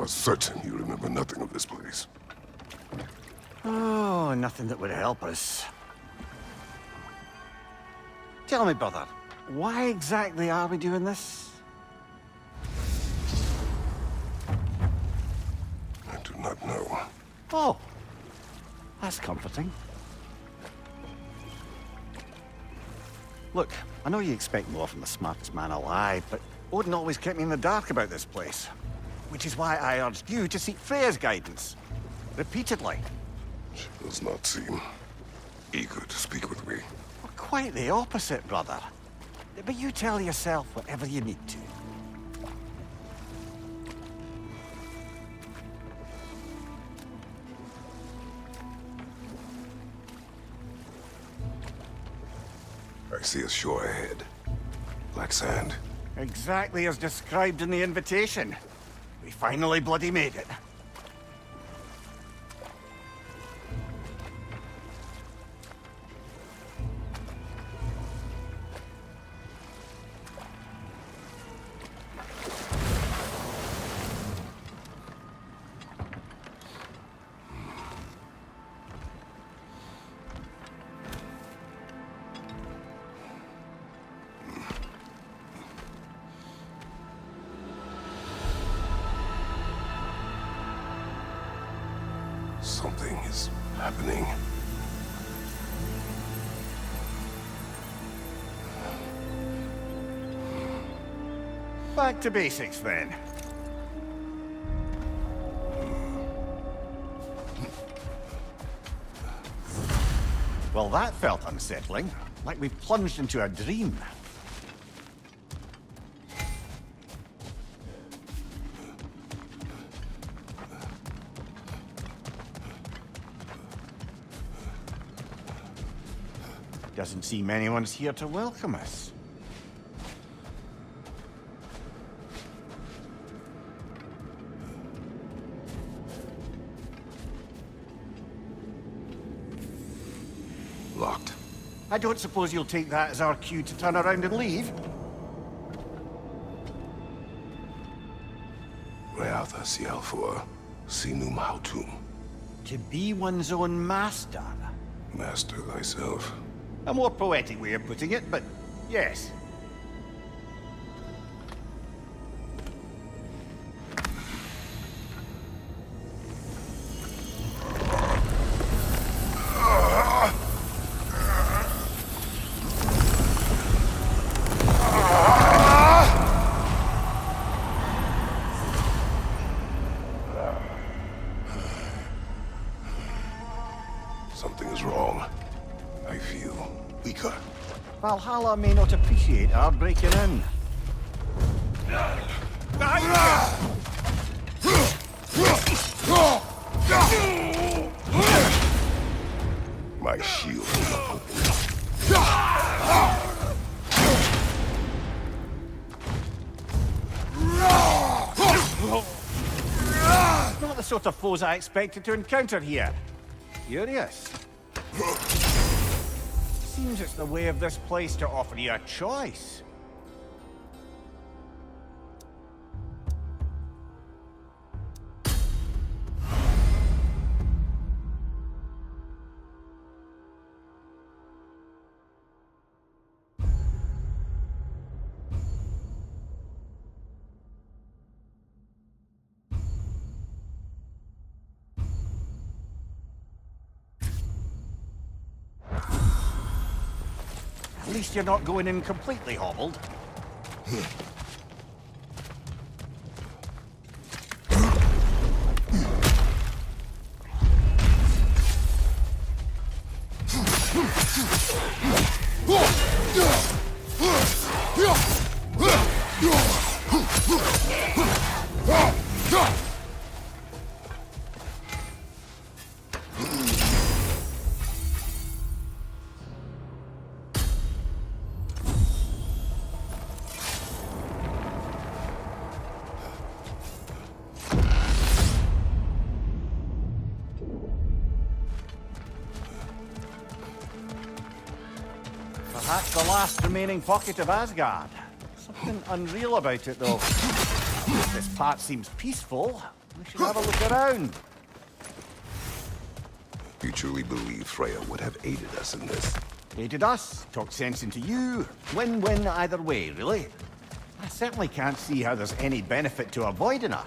are certain you remember nothing of this place. Oh, nothing that would help us. Tell me, brother, why exactly are we doing this? I do not know. Oh, that's comforting. Look, I know you expect more from the smartest man alive, but Odin always kept me in the dark about this place. Which is why I urged you to seek Freya's guidance. Repeatedly. She does not seem eager to speak with me. Well, quite the opposite, brother. But you tell yourself whatever you need to. I see a shore ahead. Black sand. Exactly as described in the invitation. We finally bloody made it. Something is happening. Back to basics, then. Well, that felt unsettling. Like we plunged into a dream. Doesn't seem anyone's here to welcome us. Locked. I don't suppose you'll take that as our cue to turn around and leave? Rea thyself or sinum hautum. To be one's own master. Master thyself. A more poetic way of putting it, but yes. Something is wrong. I feel weaker. Valhalla may not appreciate our breaking in. My shield is not open. Not the sort of foes I expected to encounter here. Curious. Seems it's the way of this place to offer you a choice. At least you're not going in completely hobbled. Perhaps the last remaining pocket of Asgard. Something unreal about it, though. This part seems peaceful. We should have a look around. You truly believe Freya would have aided us in this? Aided us, talked sense into you. Win-win either way, really. I certainly can't see how there's any benefit to avoiding her.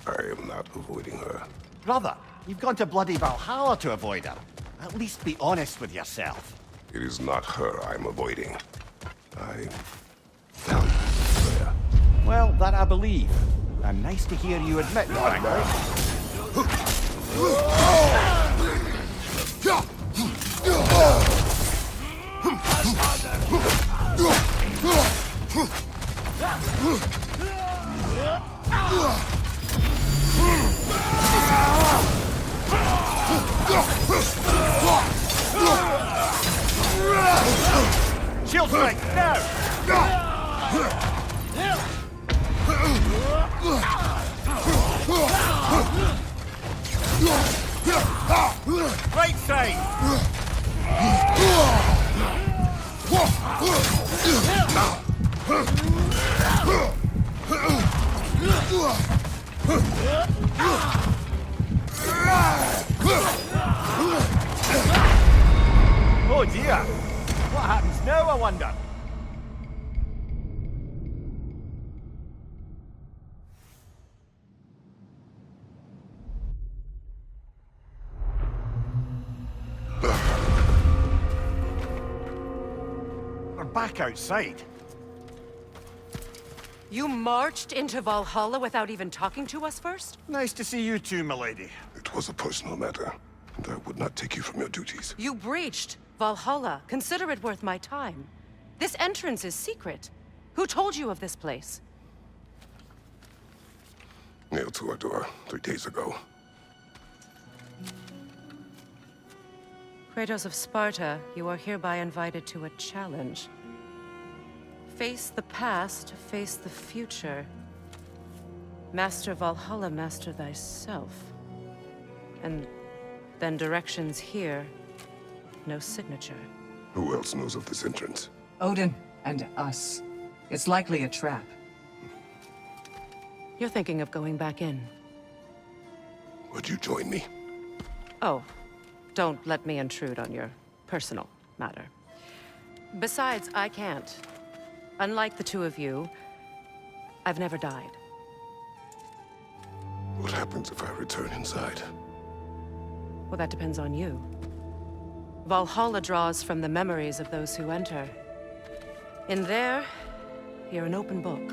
I am not avoiding her. Brother, you've gone to bloody Valhalla to avoid her. At least be honest with yourself. It is not her I'm avoiding. I value Freya. Well, that I believe. And nice to hear you admit, frankly. Shield strike, now! Right side! Oh dear! What happens now, I wonder? We're back outside. You marched into Valhalla without even talking to us first? Nice to see you too, milady. It was a personal matter, and I would not take you from your duties. You breached Valhalla. Consider it worth my time. This entrance is secret. Who told you of this place? Nailed to our door 3 days ago. Kratos of Sparta, you are hereby invited to a challenge. Face the past, face the future. Master Valhalla, master thyself. And then directions here, no signature. Who else knows of this entrance? Odin and us. It's likely a trap. You're thinking of going back in. Would you join me? Oh, don't let me intrude on your personal matter. Besides, I can't. Unlike the two of you, I've never died. What happens if I return inside? Well, that depends on you. Valhalla draws from the memories of those who enter. In there, you're an open book.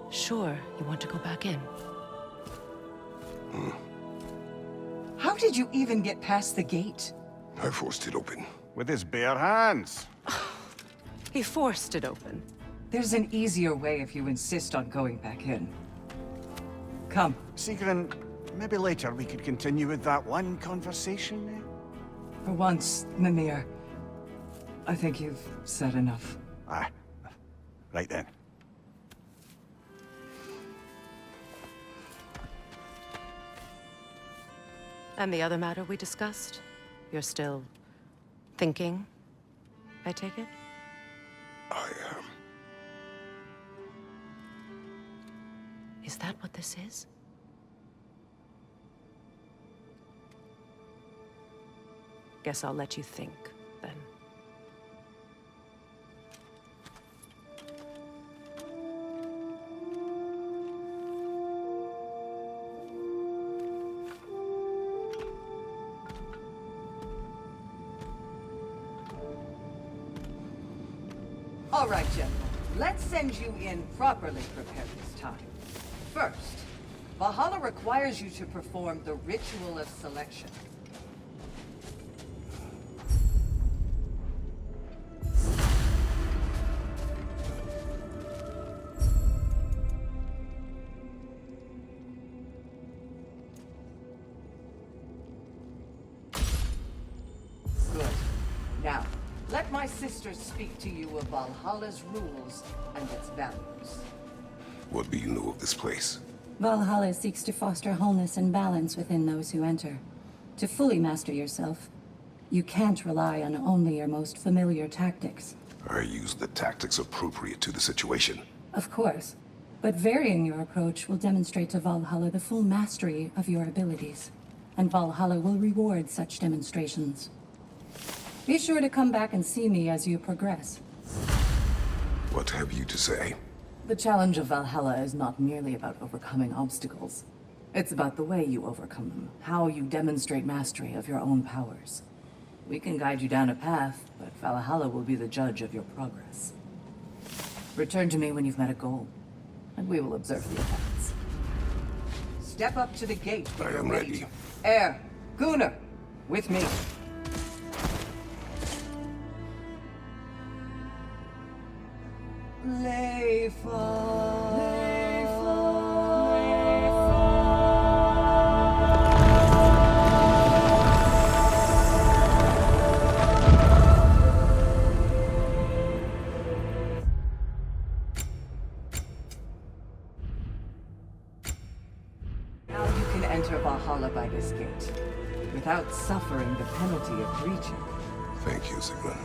Sure, you want to go back in. How did you even get past the gate? I forced it open. With his bare hands. He forced it open. There's an easier way if you insist on going back in. Come. Sigrun, maybe later we could continue with that one conversation, eh? For once, Mimir, I think you've said enough. Aye. Right then. And the other matter we discussed? You're still thinking, I take it? I am. Is that what this is? Guess I'll let you think, then. All right, General. Let's send you in properly prepared this time. First, Valhalla requires you to perform the ritual of selection. Good. Now, let my sisters speak to you of Valhalla's rules and its values. What do you know of this place? Valhalla seeks to foster wholeness and balance within those who enter. To fully master yourself, you can't rely on only your most familiar tactics. I use the tactics appropriate to the situation. Of course, But varying your approach will demonstrate to Valhalla the full mastery of your abilities, and Valhalla will reward such demonstrations. Be sure to come back and see me as you progress. What have you to say? The challenge of Valhalla is not merely about overcoming obstacles. It's about the way you overcome them, how you demonstrate mastery of your own powers. We can guide you down a path, but Valhalla will be the judge of your progress. Return to me when you've met a goal, and we will observe the effects. Step up to the gate. I am ready. Air, Gunnar, with me. Now you can enter Valhalla by this gate, without suffering the penalty of breaching. Thank you, Sigmund.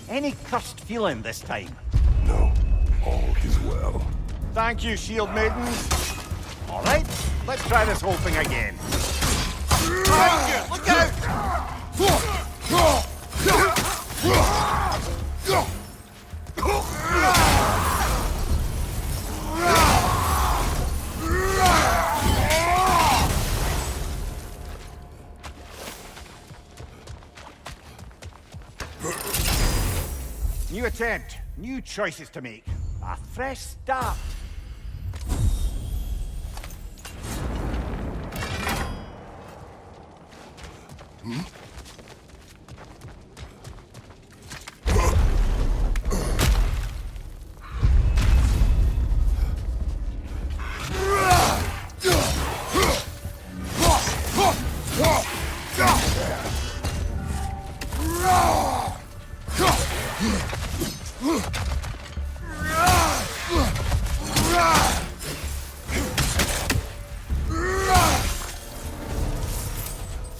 Any cursed feeling this time? No, all is well. Thank you, shield maidens. All right, let's try this whole thing again. Thank you. Look out! New attempt, new choices to make. A fresh start.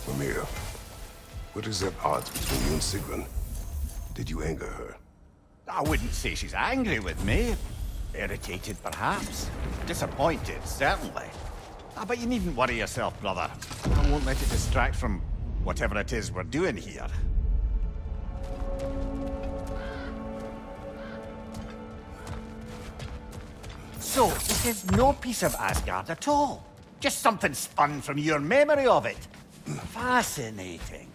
Mimir, what is at odds between you and Sigmund? Did you anger her? I wouldn't say she's angry with me. Irritated, perhaps. Disappointed, certainly. But you needn't worry yourself, brother. I won't let it distract from whatever it is we're doing here. So, this is no piece of Asgard at all. Just something spun from your memory of it. Fascinating.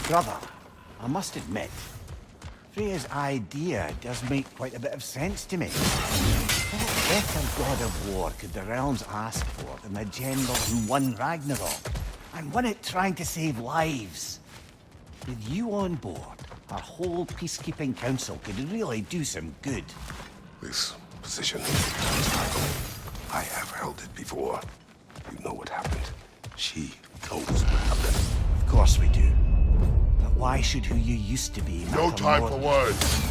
Brother, I must admit, Freya's idea does make quite a bit of sense to me. What better god of war could the realms ask for than the general who won Ragnarok, and won it trying to save lives? With you on board, our whole peacekeeping council could really do some good. This position, I have held it before. You know what happened. She knows what happened. Of course we do. But why should who you used to be matter No time more for than- words.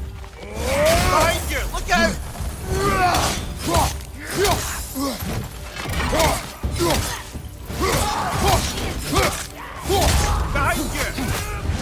Behind you! Look out! Behind you!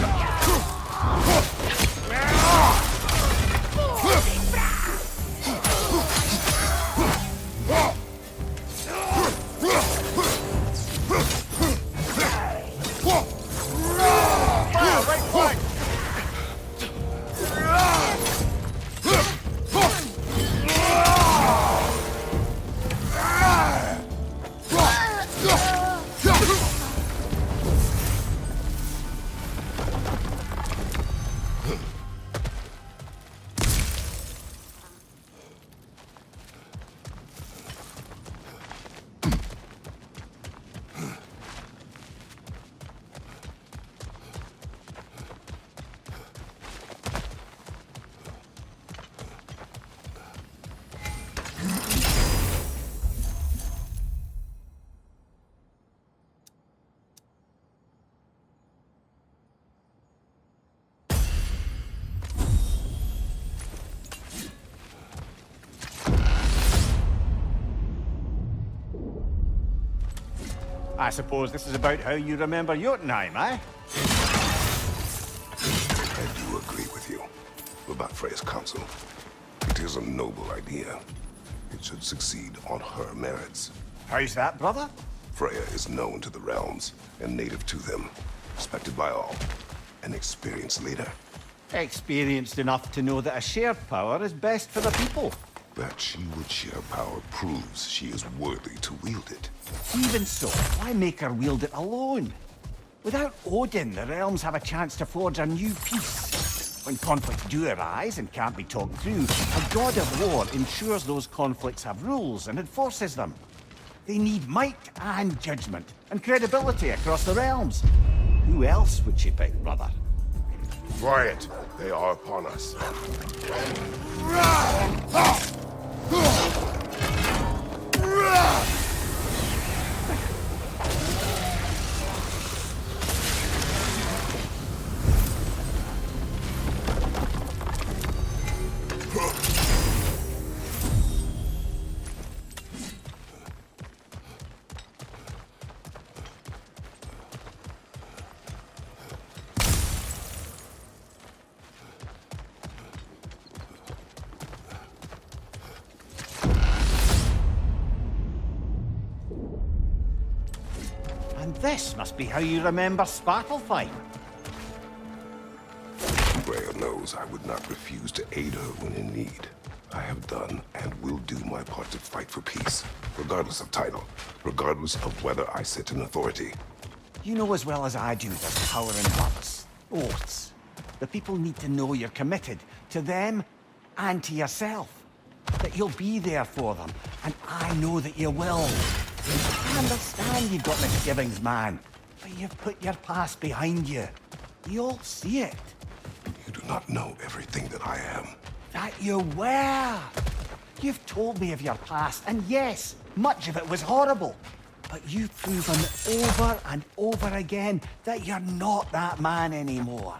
I suppose this is about how you remember Jotunheim, eh? I do agree with you about Freya's council. It is a noble idea. It should succeed on her merits. How's that, brother? Freya is known to the realms and native to them, respected by all, an experienced leader. Experienced enough to know that a shared power is best for the people. That she would share power proves she is worthy to wield it. Even so, why make her wield it alone? Without Odin, the realms have a chance to forge a new peace. When conflicts do arise and can't be talked through, a god of war ensures those conflicts have rules and enforces them. They need might and judgment, and credibility across the realms. Who else would she pick, brother? Quiet! They are upon us. And this must be how you remember Svartalfheim. Freya knows I would not refuse to aid her when in need. I have done and will do my part to fight for peace, regardless of title, regardless of whether I sit in authority. You know as well as I do there's power in words, oaths. The people need to know you're committed to them and to yourself. That you'll be there for them, and I know that you will. I understand you've got misgivings, man, but you've put your past behind you. We all see it. You do not know everything that I am. That you were. You've told me of your past, and yes, much of it was horrible. But you've proven over and over again that you're not that man anymore.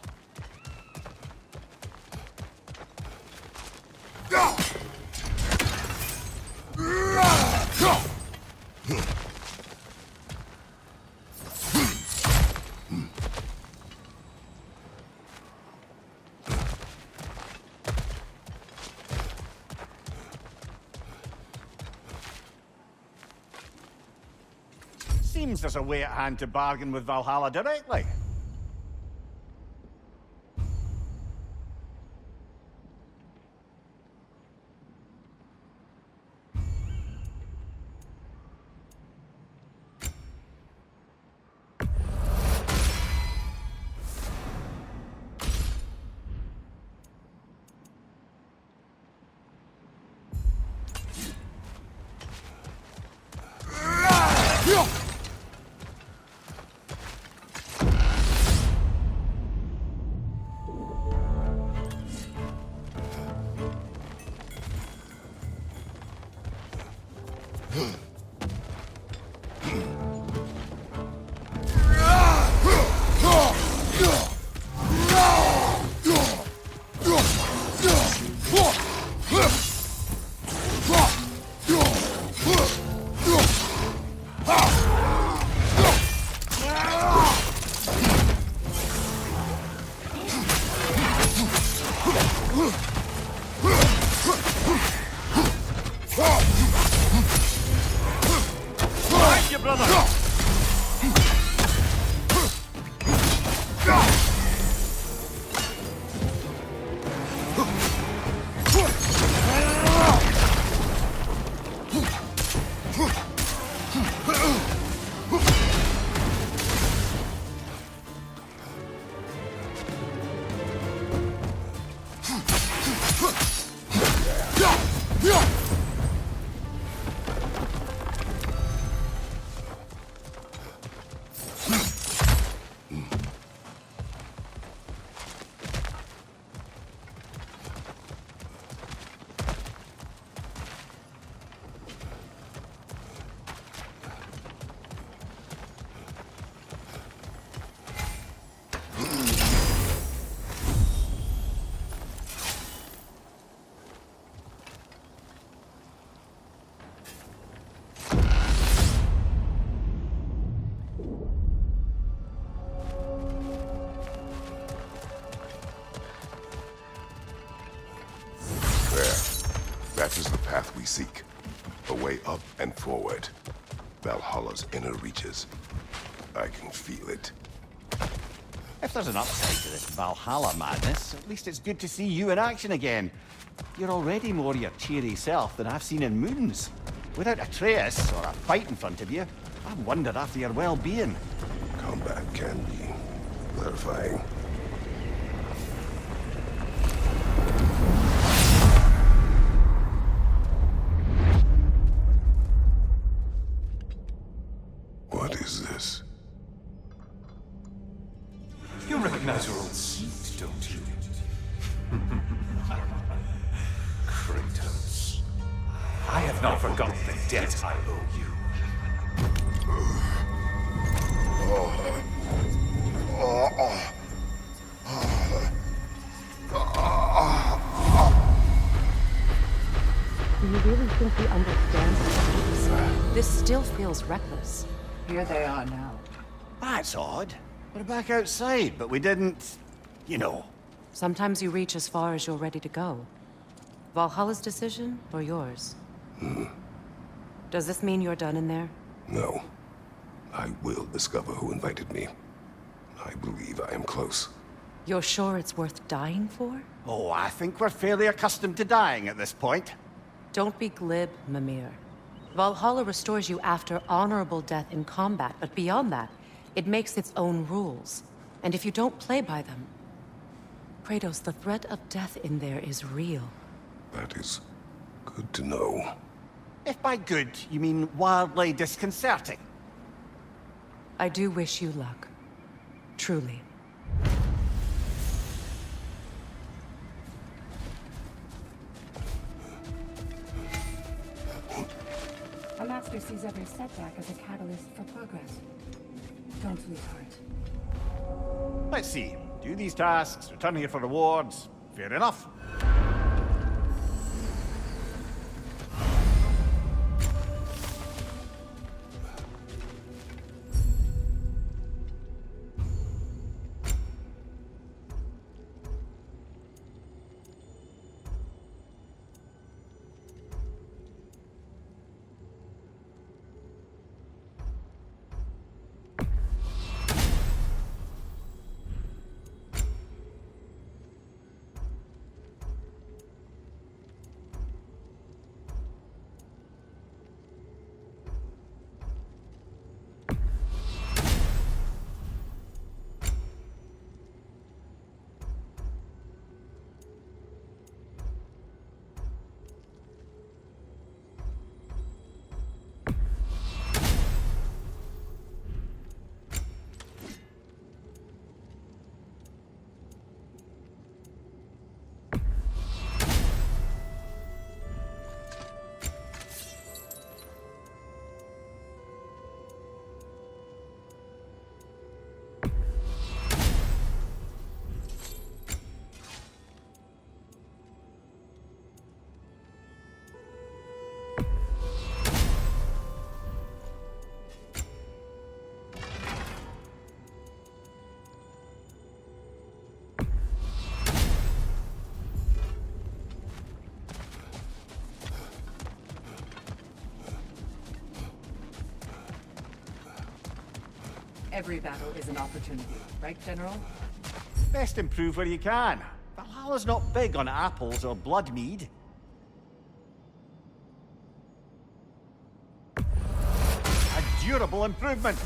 Seems there's a way at hand to bargain with Valhalla directly. That is the path we seek. A way up and forward. Valhalla's inner reaches. I can feel it. If there's an upside to this Valhalla madness, at least it's good to see you in action again. You're already more your cheery self than I've seen in moons. Without Atreus or a fight in front of you, I wonder after your well-being. Combat can be clarifying. What is this? You recognize your old seat, don't you? Kratos. I have not forgotten the debt I owe you. Do you really think he understands this? This still feels reckless. Here they are now. That's odd. We're back outside, but we didn't... you know. Sometimes you reach as far as you're ready to go. Valhalla's decision, or yours? Does this mean you're done in there? No. I will discover who invited me. I believe I am close. You're sure it's worth dying for? Oh, I think we're fairly accustomed to dying at this point. Don't be glib, Mimir. Valhalla restores you after honorable death in combat, but beyond that, it makes its own rules. And if you don't play by them... Kratos, the threat of death in there is real. That is good to know. If by good, you mean wildly disconcerting. I do wish you luck. Truly. A master sees every setback as a catalyst for progress. Don't lose heart. Let's see. Do these tasks, return here for rewards. Fair enough. Every battle is an opportunity, right, General? Best improve where you can. Valhalla's not big on apples or blood mead. A durable improvement.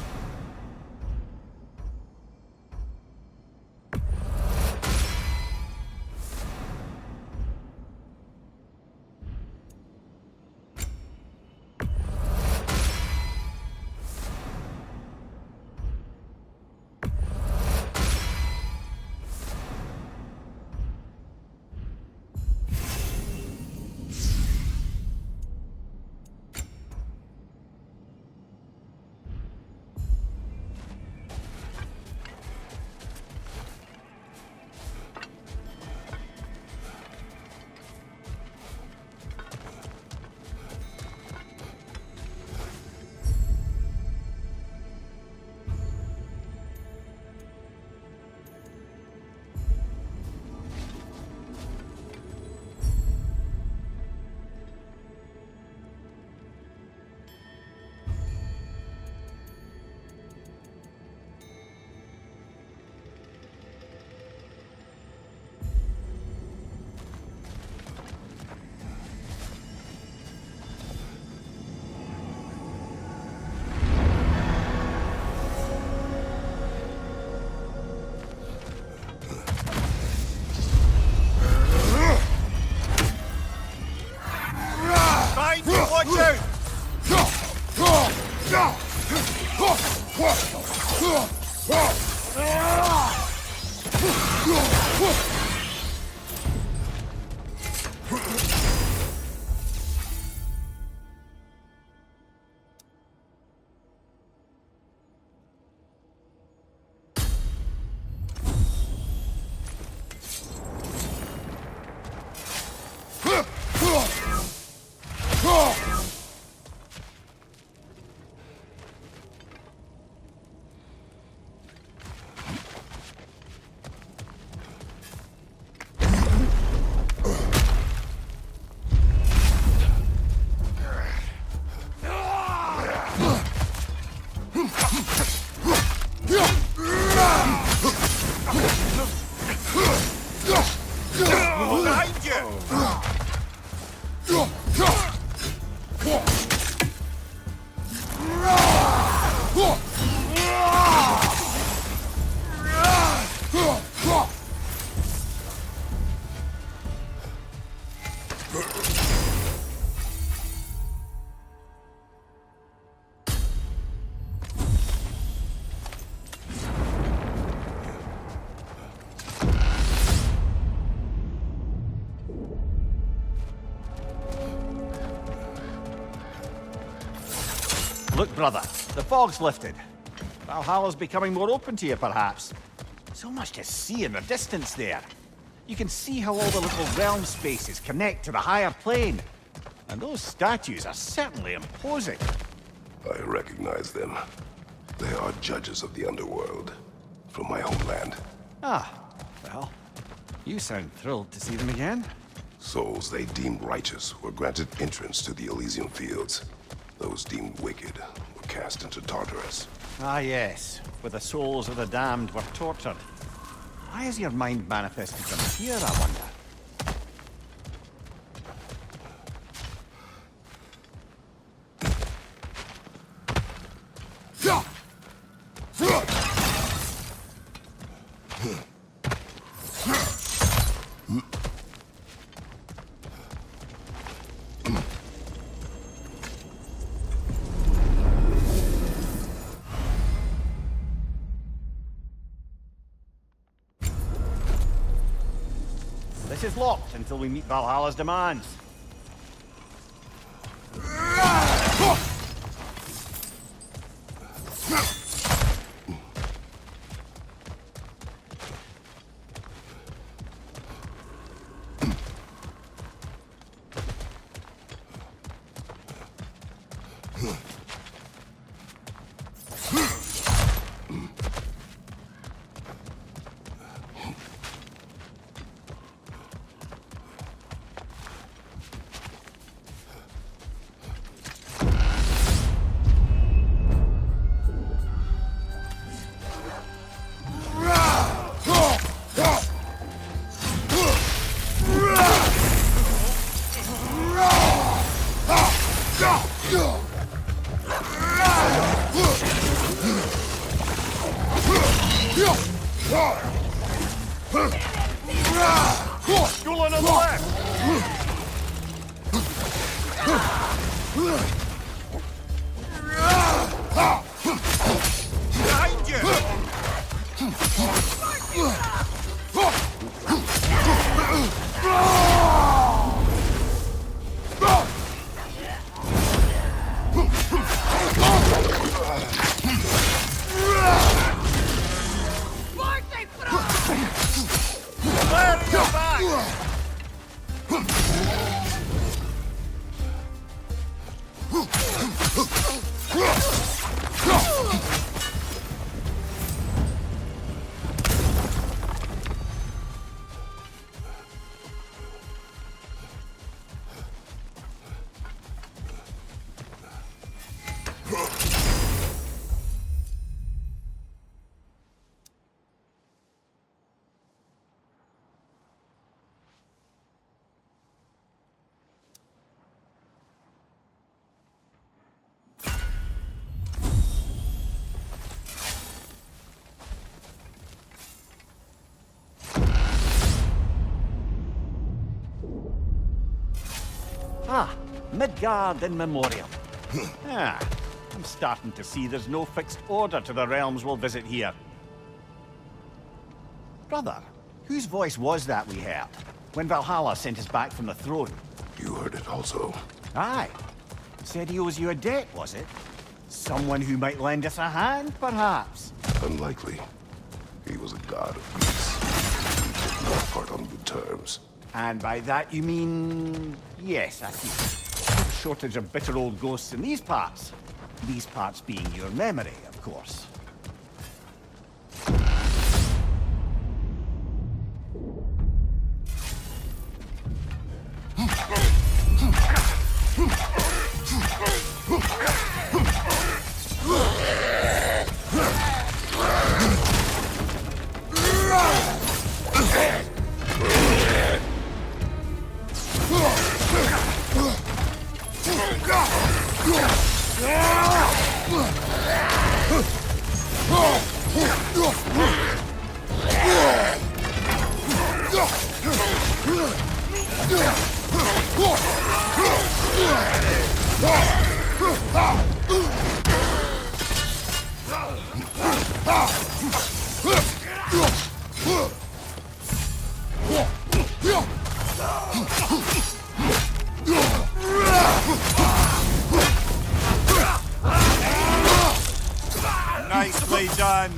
Look, brother, the fog's lifted. Valhalla's becoming more open to you, perhaps. So much to see in the distance there. You can see how all the little realm spaces connect to the higher plane. And those statues are certainly imposing. I recognize them. They are judges of the underworld, from my homeland. Ah, well, you sound thrilled to see them again. Souls they deemed righteous were granted entrance to the Elysian fields. Those deemed wicked were cast into Tartarus. Ah, yes, where the souls of the damned were tortured. Why is your mind manifested from here, I wonder? This is locked until we meet Valhalla's demands. Gulen on the left! Behind Ah, Midgard in memoriam. I'm starting to see there's no fixed order to the realms we'll visit here. Brother, whose voice was that we heard when Valhalla sent us back from the throne? You heard it also. Aye. Said he owes you a debt, was it? Someone who might lend us a hand, perhaps? Unlikely. He was a god of Greece. We took no part on good terms. And by that you mean... Yes, I see. No shortage of bitter old ghosts in these parts. These parts being your memory, of course. Nicely done.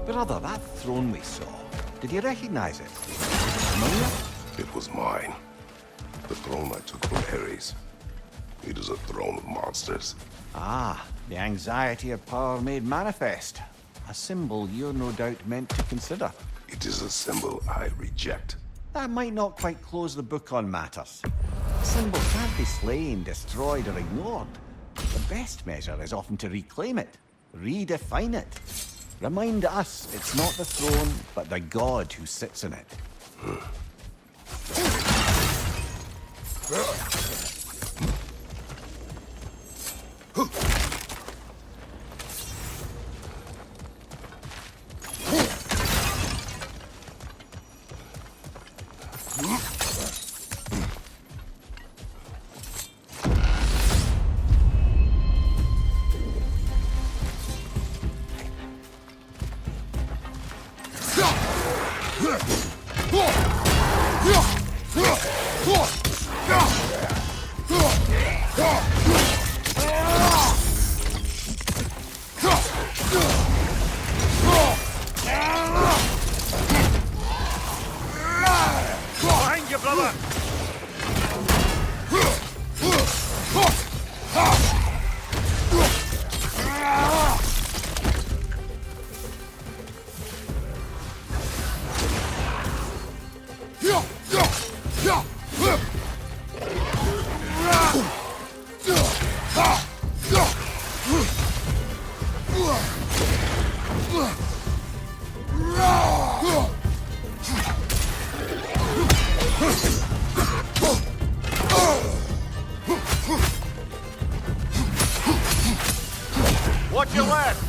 Brother, that throne we saw, did you recognize it? Familiar? It was mine. The throne I took from Ares. It is a throne of monsters. Ah, the anxiety of power made manifest. A symbol you're no doubt meant to consider. It is a symbol I reject. That might not quite close the book on matters. A symbol can't be slain, destroyed, or ignored. The best measure is often to reclaim it, redefine it. Remind us it's not the throne, but the god who sits in it. Behind you, brother! Watch your left!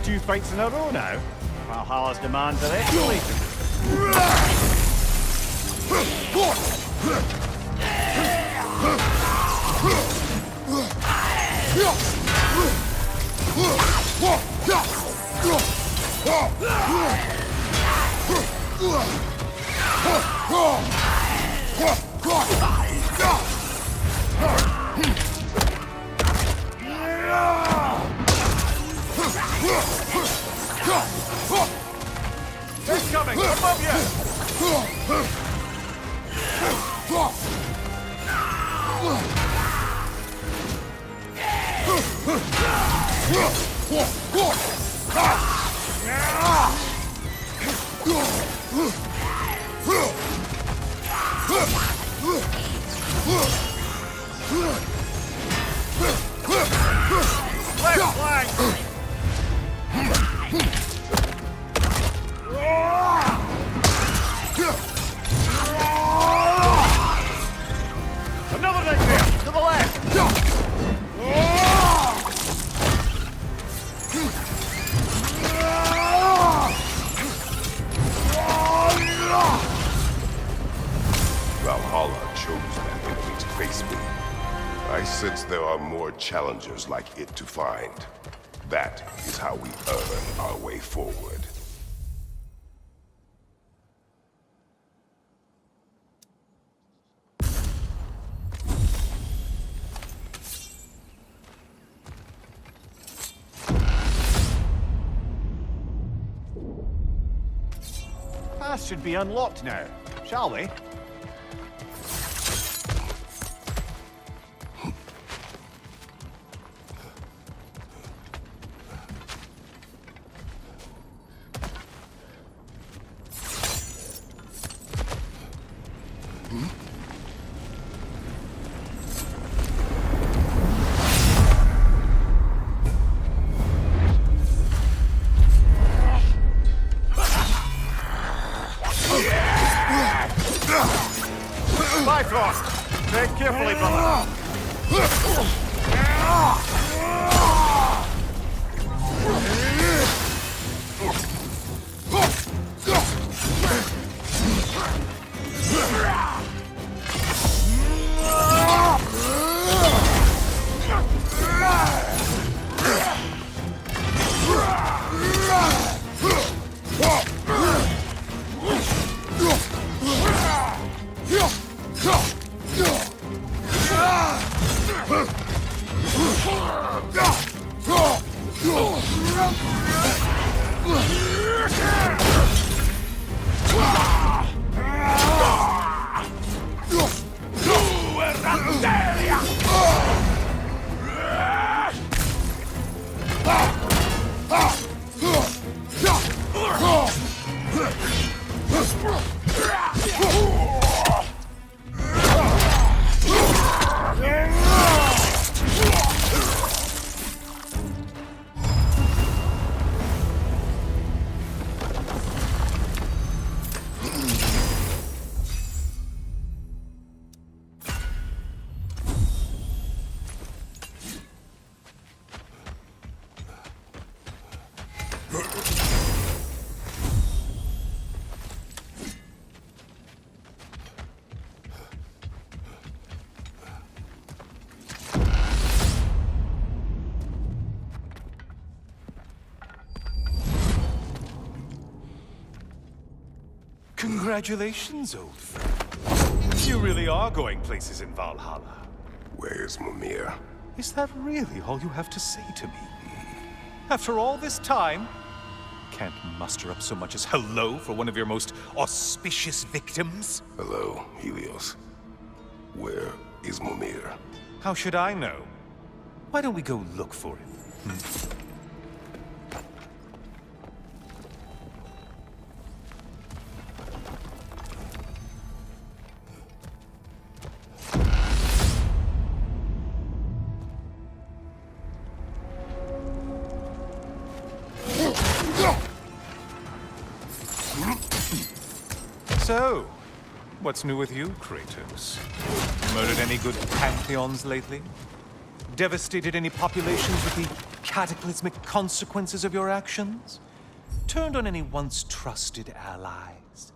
Two fights in a row now. Valhalla's demands are escalating. It's coming! Above you! Another nightmare! To the left! Valhalla chose that enemy to face me. I sense there are more challengers like it to find. That is how we earn our way forward. Path should be unlocked now, shall we? Bifrost! Tread carefully, brother! Congratulations, old friend. You really are going places in Valhalla. Where's Mimir? Is that really all you have to say to me? After all this time, can't muster up so much as hello for one of your most auspicious victims? Hello, Helios. Where is Mimir? How should I know? Why don't we go look for him? So, what's new with you, Kratos? Murdered any good pantheons lately? Devastated any populations with the cataclysmic consequences of your actions? Turned on any once trusted allies?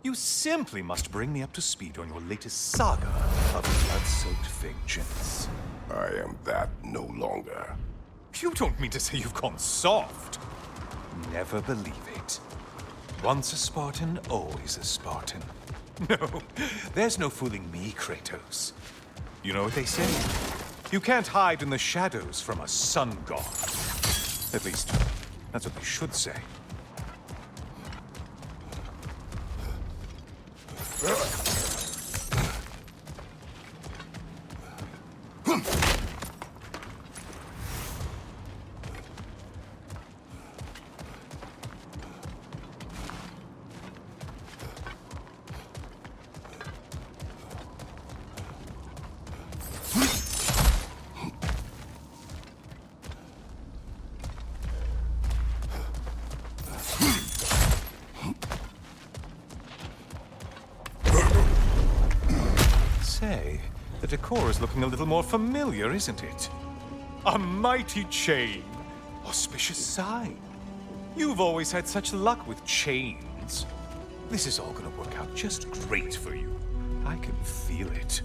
You simply must bring me up to speed on your latest saga of blood-soaked vengeance. I am that no longer. You don't mean to say you've gone soft? Never believe it. Once a Spartan, always a Spartan. No, there's no fooling me, Kratos. You know what they say? You can't hide in the shadows from a sun god. At least, that's what they should say. say, the decor is looking a little more familiar, isn't it? A mighty chain. Auspicious sign. You've always had such luck with chains. This is all gonna work out just great for you. I can feel it.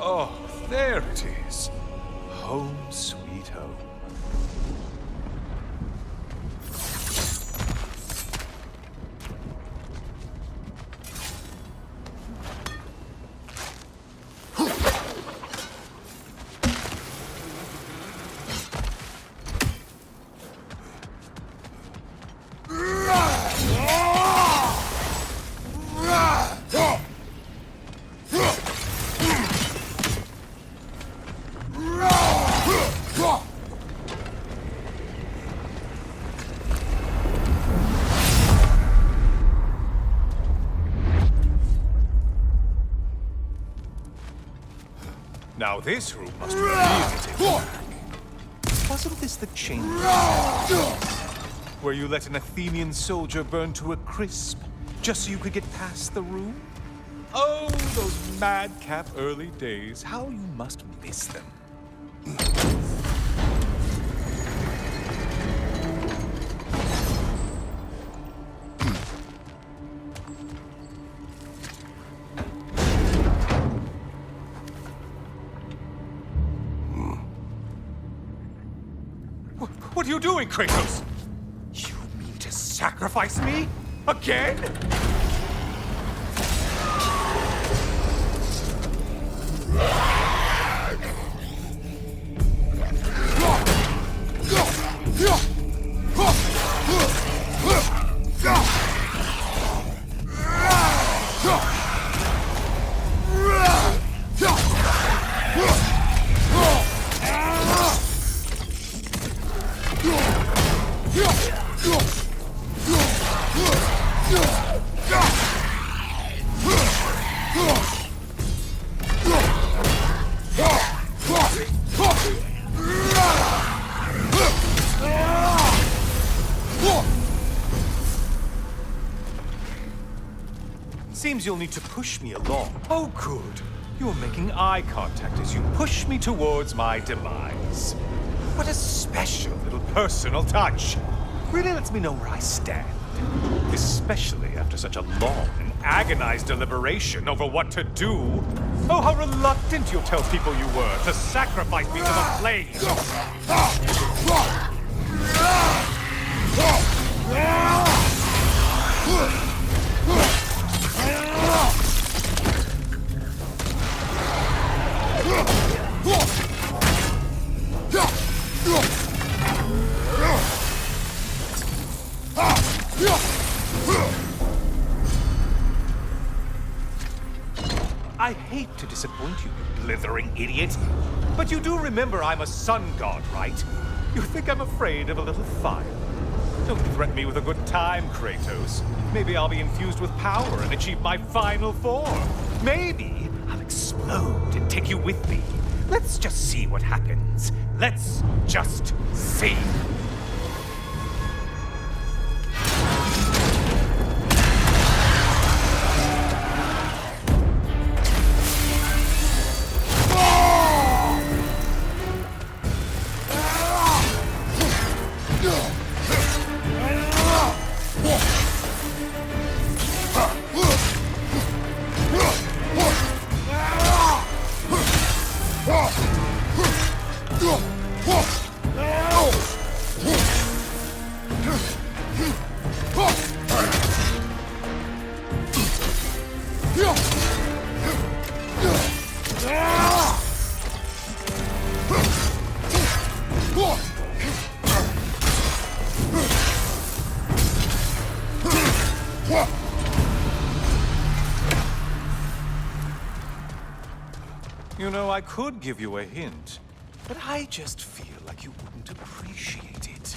Oh, there it is. Home sweet home. Now this room must really take back. Wasn't this the chamber where you let an Athenian soldier burn to a crisp just so you could get past the room? Oh, those madcap early days. How you must miss them. What are you doing, Kratos? You mean to sacrifice me? Again? Seems you'll need to push me along. Oh, good. You're making eye contact as you push me towards my demise. What a special little personal touch. Really lets me know where I stand. Especially after such a long and agonized deliberation over what to do. Oh, how reluctant you'll tell people you were to sacrifice me to the flames. I hate to disappoint you, you blithering idiot. But you do remember I'm a sun god, right? You think I'm afraid of a little fire? Don't threaten me with a good time, Kratos. Maybe I'll be infused with power and achieve my final form. Maybe I'll explode and take you with me. Let's just see what happens. Let's just see. You know, I could give you a hint, but I just feel like you wouldn't appreciate it.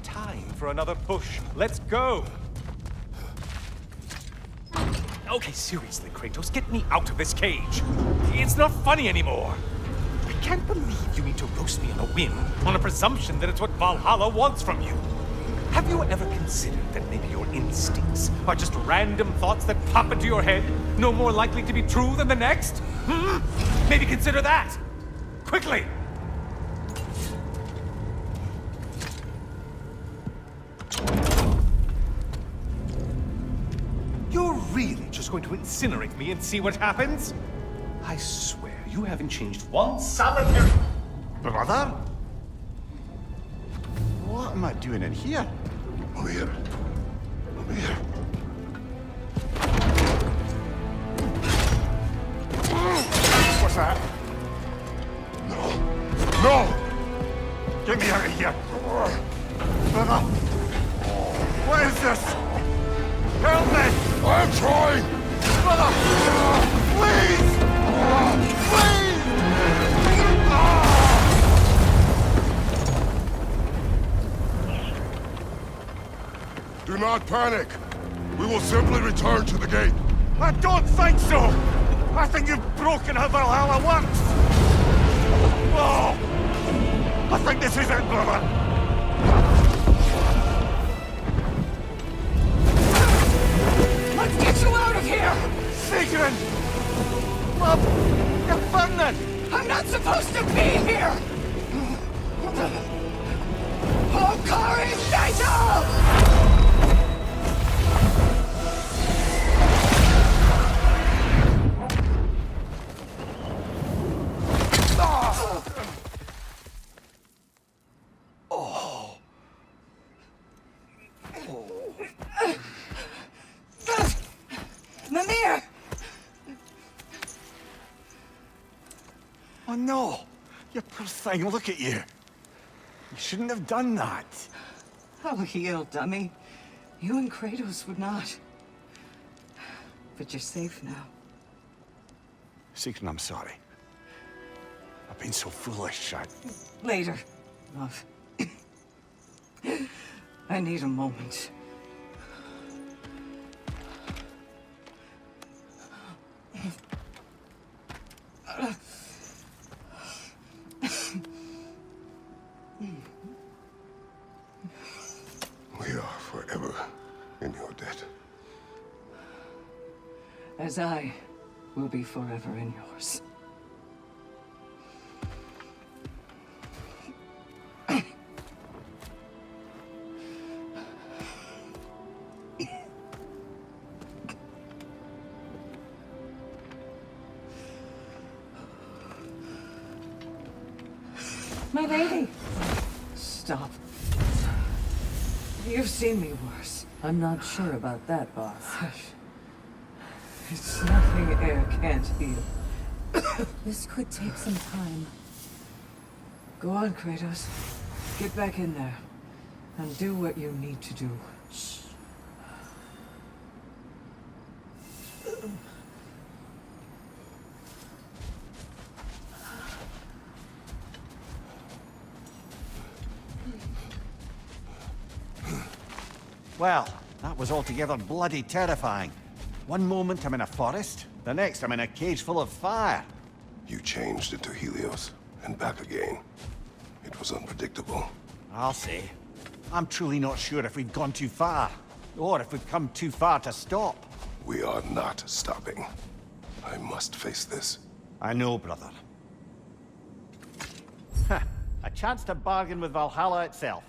Time for another push. Let's go! Okay, seriously, Kratos, get me out of this cage. It's not funny anymore. I can't believe you need to roast me on a whim, on a presumption that it's what Valhalla wants from you. Have you ever considered that maybe your instincts are just random thoughts that pop into your head, no more likely to be true than the next? Maybe consider that! Quickly! You're really just going to incinerate me and see what happens? I swear, you haven't changed one solitary... Brother? What am I doing in here? Over here. Over here. What's that? No. No! Get me out of here! Brother! What is this? Help me! I'm trying! Brother! Please! Please! Do not panic. We will simply return to the gate. I don't think so! I think you've broken how Valhalla works! Oh! I think this is it, brother! Let's get you out of here! Sigrun! Love! You're burning! I'm not supposed to be here! Hokari Thyself! Mimir! Oh no! You poor thing, look at you! You shouldn't have done that. I'll heal, dummy. You and Kratos would not. But you're safe now. Sigrun, I'm sorry. I've been so foolish, Later, love. I need a moment. We are forever in your debt. As I will be forever in yours. My lady! Stop. You've seen me worse. I'm not sure about that, boss. It's nothing air can't heal. This could take some time. Go on, Kratos. Get back in there. And do what you need to do. Well, that was altogether bloody terrifying. One moment I'm in a forest, the next I'm in a cage full of fire. You changed into Helios, and back again. It was unpredictable. I'll say. I'm truly not sure if we've gone too far, or if we've come too far to stop. We are not stopping. I must face this. I know, brother. A chance to bargain with Valhalla itself.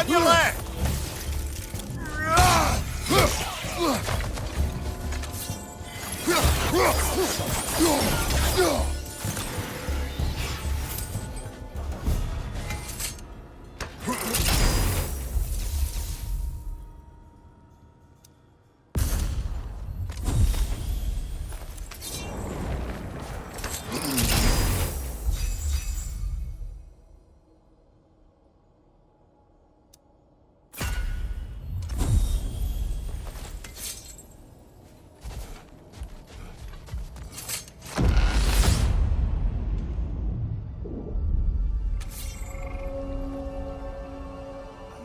On your left!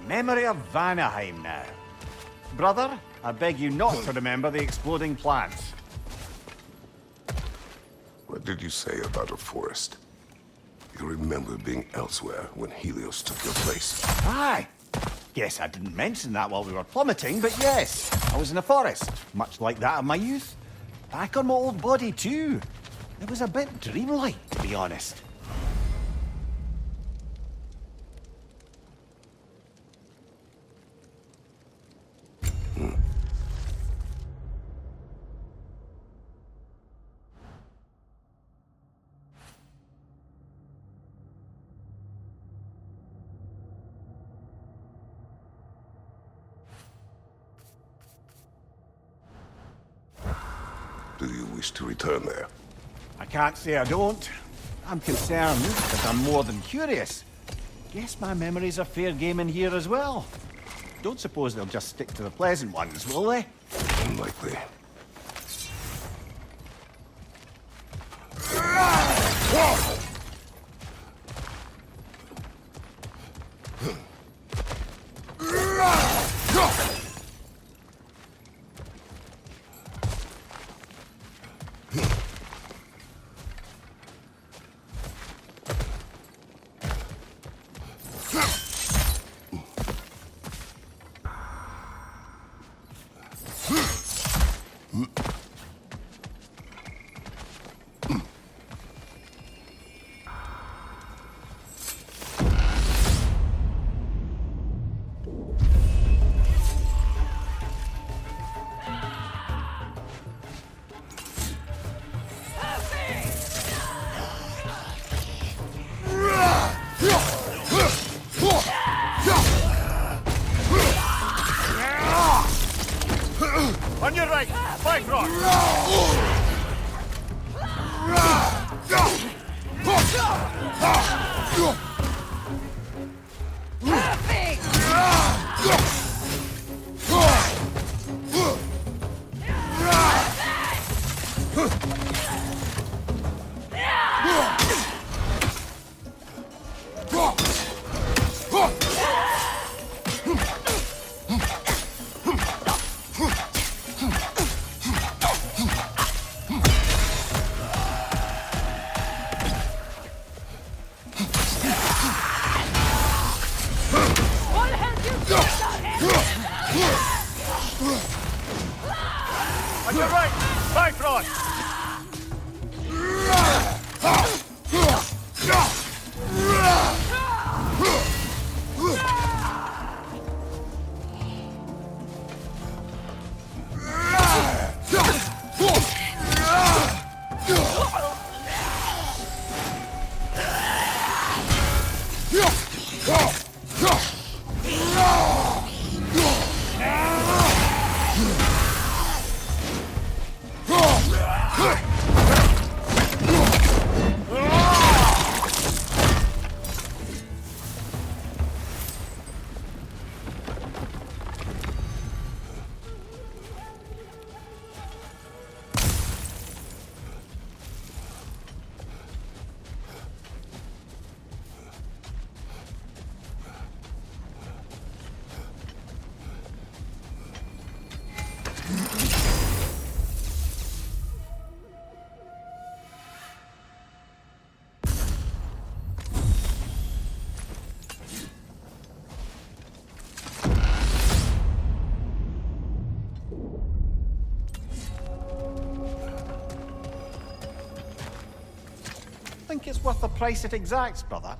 Memory of Vanaheim now. Brother, I beg you not to remember the exploding plants. What did you say about a forest? You remember being elsewhere when Helios took your place. Aye. Yes, I didn't mention that while we were plummeting, but yes, I was in a forest, much like that of my youth. Back on my old body, too. It was a bit dreamlike, to be honest. Do you wish to return there? I can't say I don't. I'm concerned, but I'm more than curious. Guess my memories are fair game in here as well. Don't suppose they'll just stick to the pleasant ones, will they? Unlikely. On your right, fight rock! On your right, fight rock! Think it's worth the price it exacts, brother?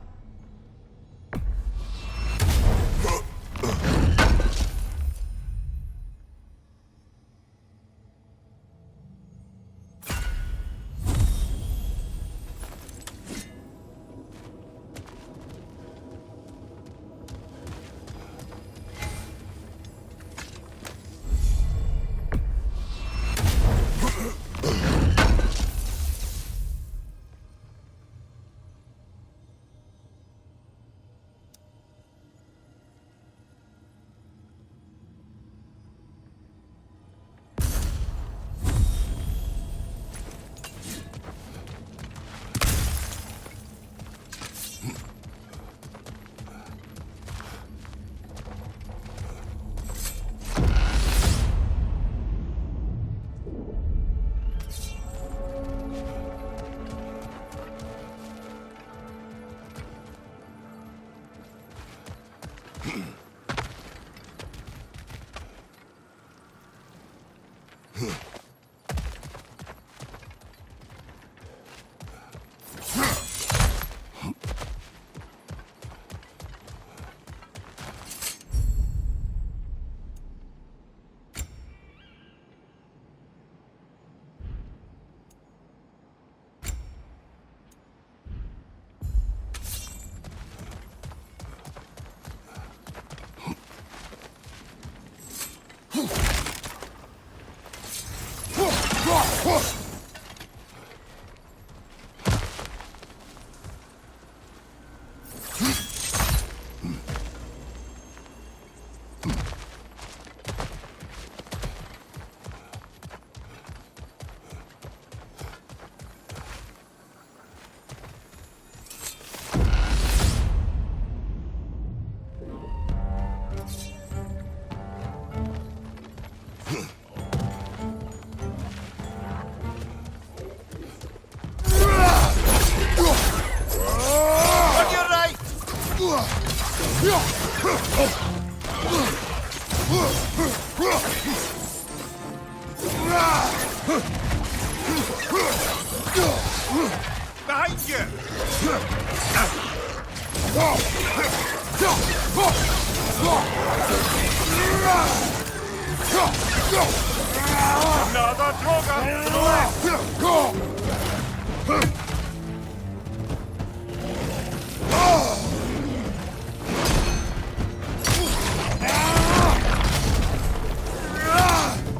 Another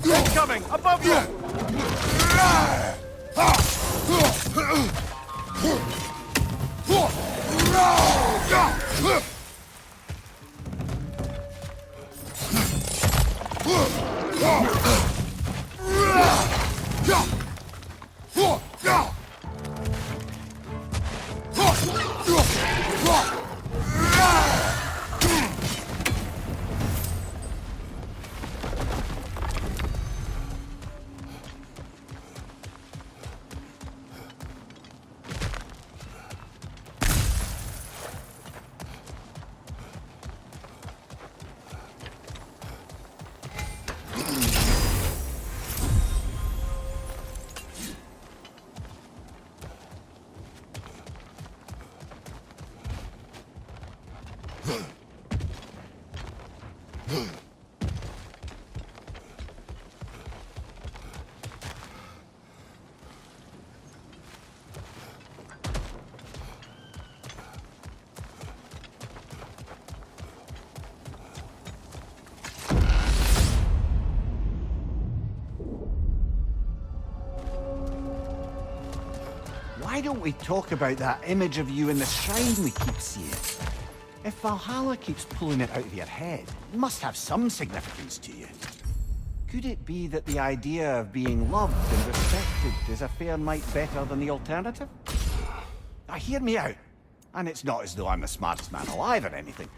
Incoming! Above you! Why don't we talk about that image of you in the shrine we keep seeing? If Valhalla keeps pulling it out of your head, it must have some significance to you. Could it be that the idea of being loved and respected is a fair mite better than the alternative? Now hear me out. And it's not as though I'm the smartest man alive or anything.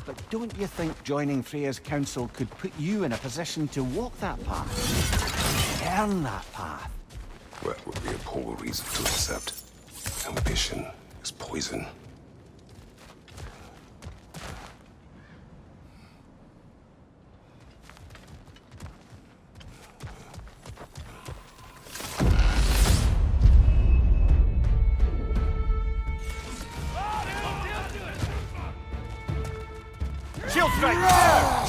But don't you think joining Freya's council could put you in a position to walk that path? Earn that path? That would be a poor reason to accept. Ambition is poison. Shield strike!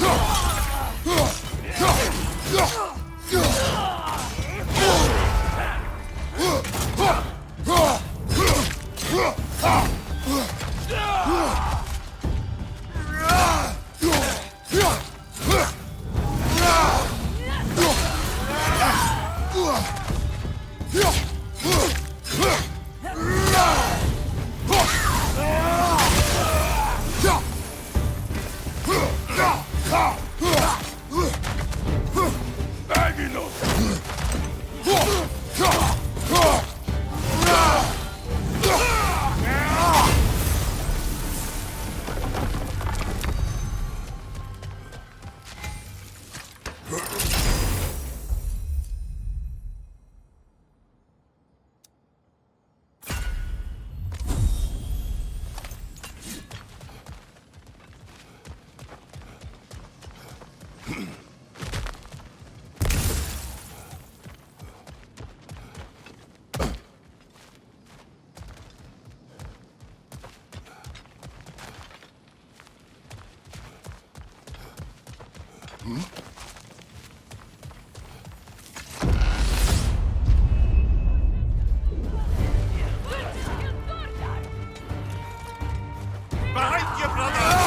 Behind you, brother!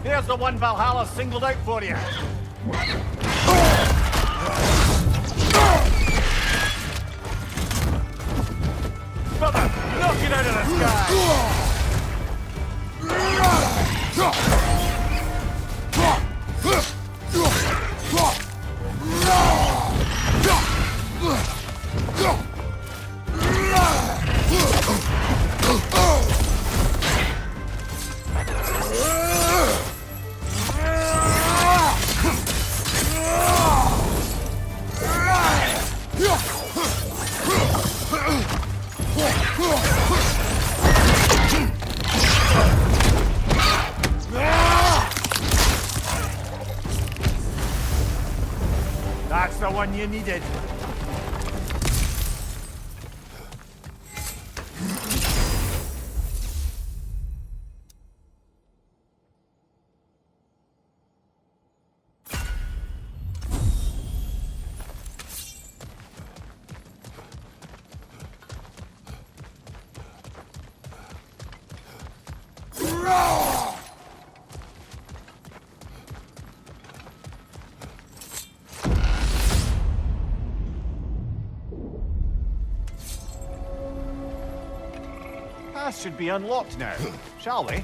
Here's the one Valhalla singled out for you. Brother, knock it out of the sky! one you needed. That should be unlocked now, shall we?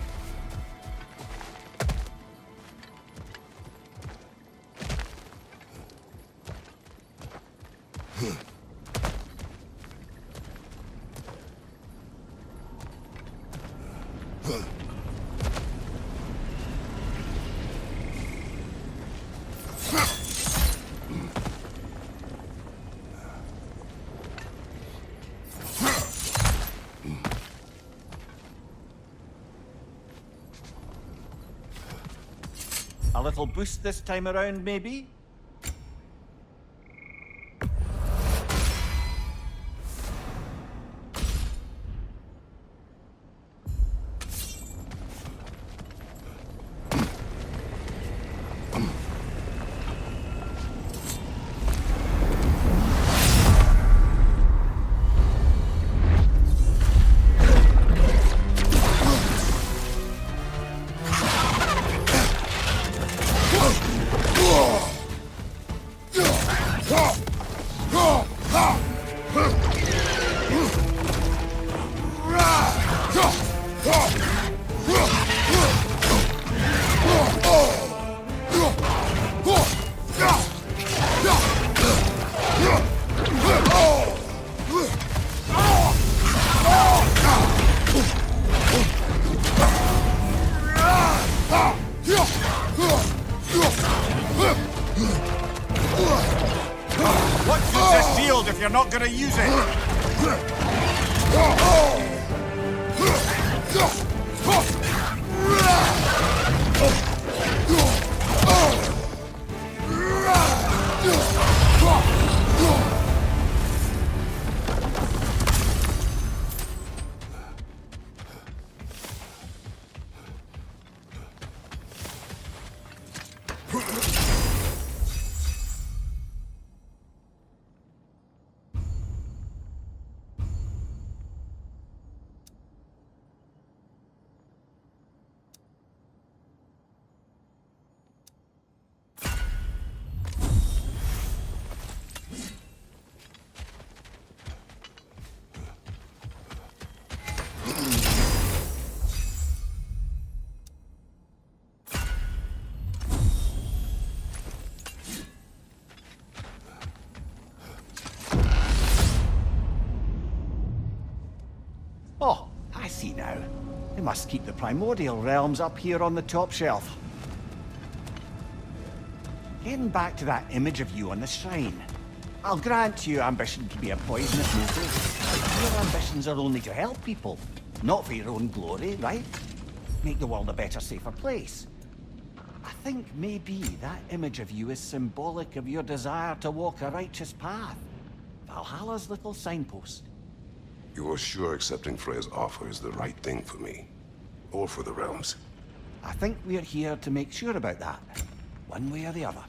A little boost this time around, maybe? What's this shield if you're not gonna use it? Oh, I see now. They must keep the primordial realms up here on the top shelf. Getting back to that image of you on the shrine. I'll grant you ambition can be a poisonous motive, but your ambitions are only to help people, not for your own glory, right? Make the world a better, safer place. I think maybe that image of you is symbolic of your desire to walk a righteous path. Valhalla's little signpost. You're sure accepting Freya's offer is the right thing for me? Or for the realms? I think we're here to make sure about that, one way or the other.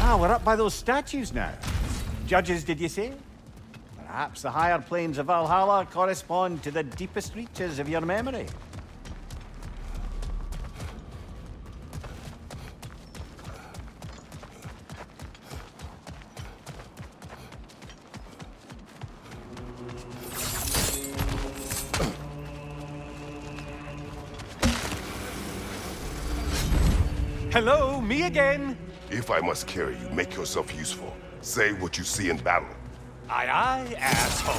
Ah, we're up by those statues now. Judges, did you say? Perhaps the higher planes of Valhalla correspond to the deepest reaches of your memory. Hello, me again. If I must carry you, make yourself useful. Say what you see in battle. Aye, aye, asshole.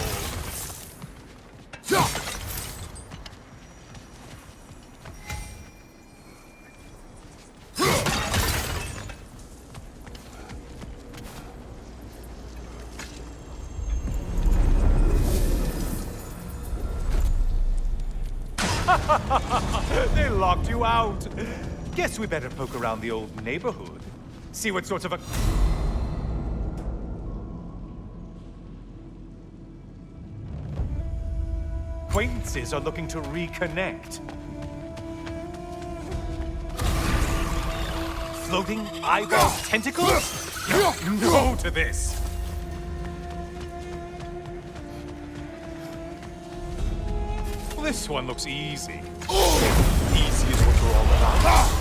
They locked you out. Guess we better poke around the old neighborhood. See what sorts of acquaintances are looking to reconnect. Floating eyeball tentacles? No to this. This one looks easy. Easy is what you're all about.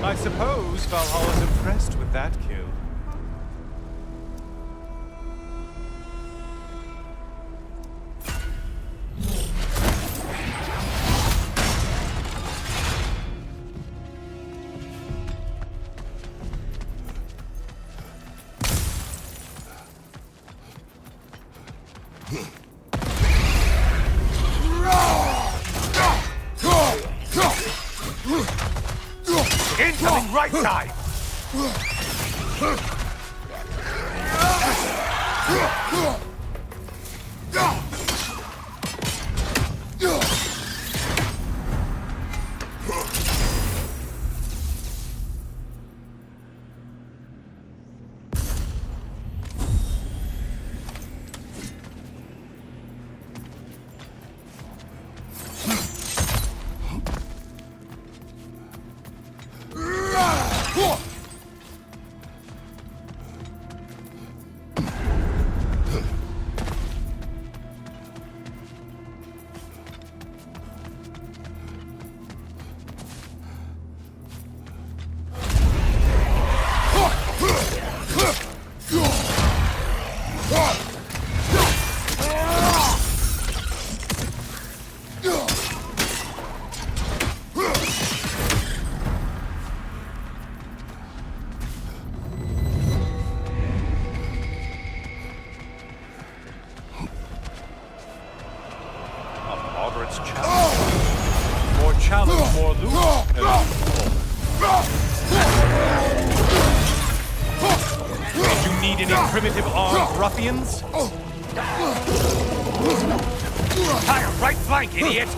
I suppose Valhalla's impressed with that kill. Incoming right side! Challenge, more loot. Did you need any primitive armed ruffians? Fire right flank, idiot!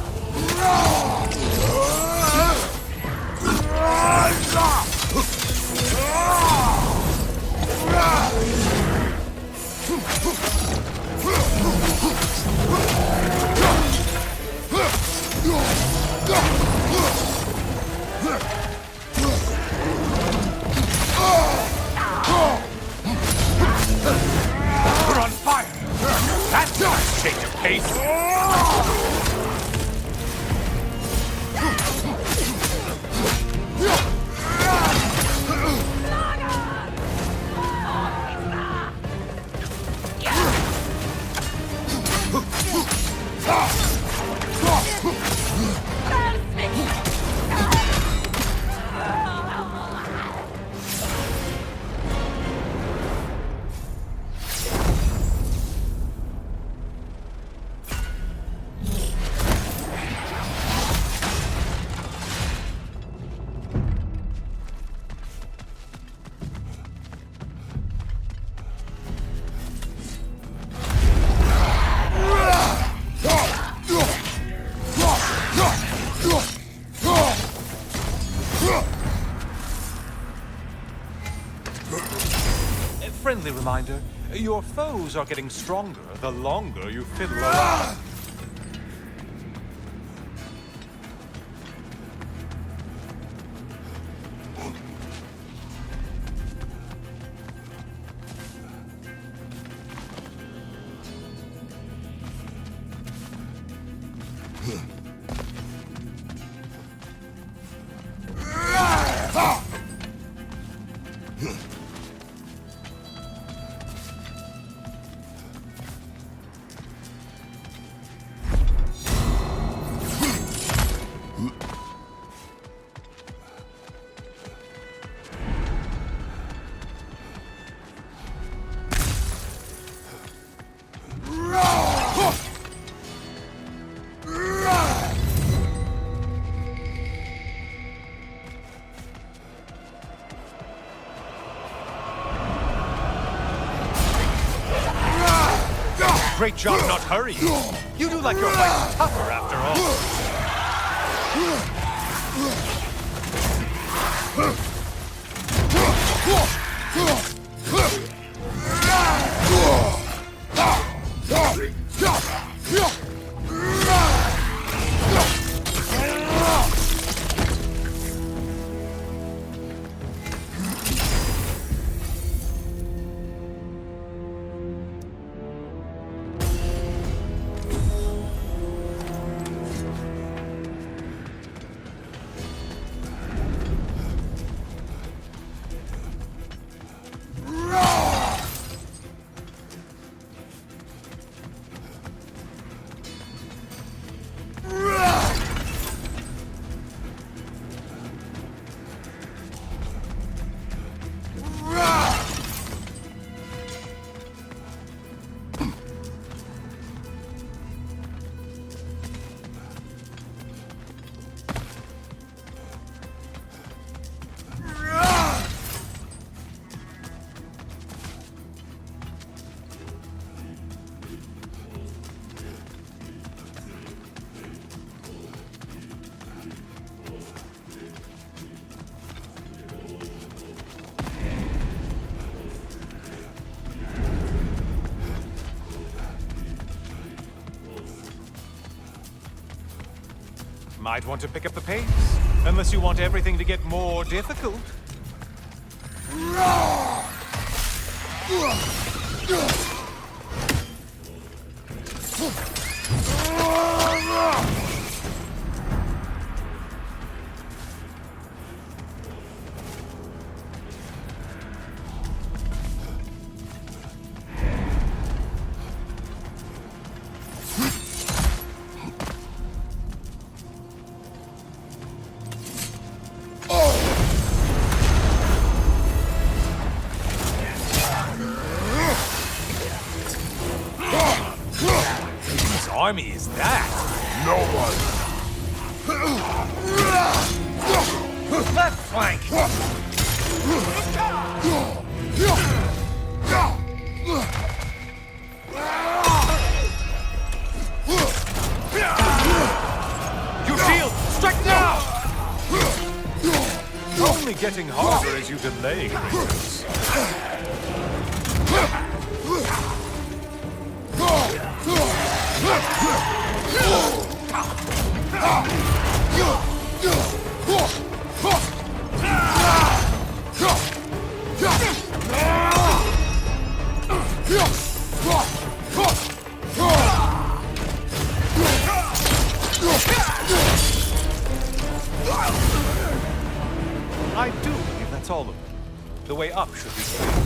friendly reminder. Your foes are getting stronger the longer you fiddle around. Great job not hurrying. You do like your fight's tougher after Might want to pick up the pace, unless you want everything to get more difficult. Army is that? No one. Left flank! Your shield! Strike now! Only getting harder as you delay, Kratos. I do believe that's all of it. The way up should be straight.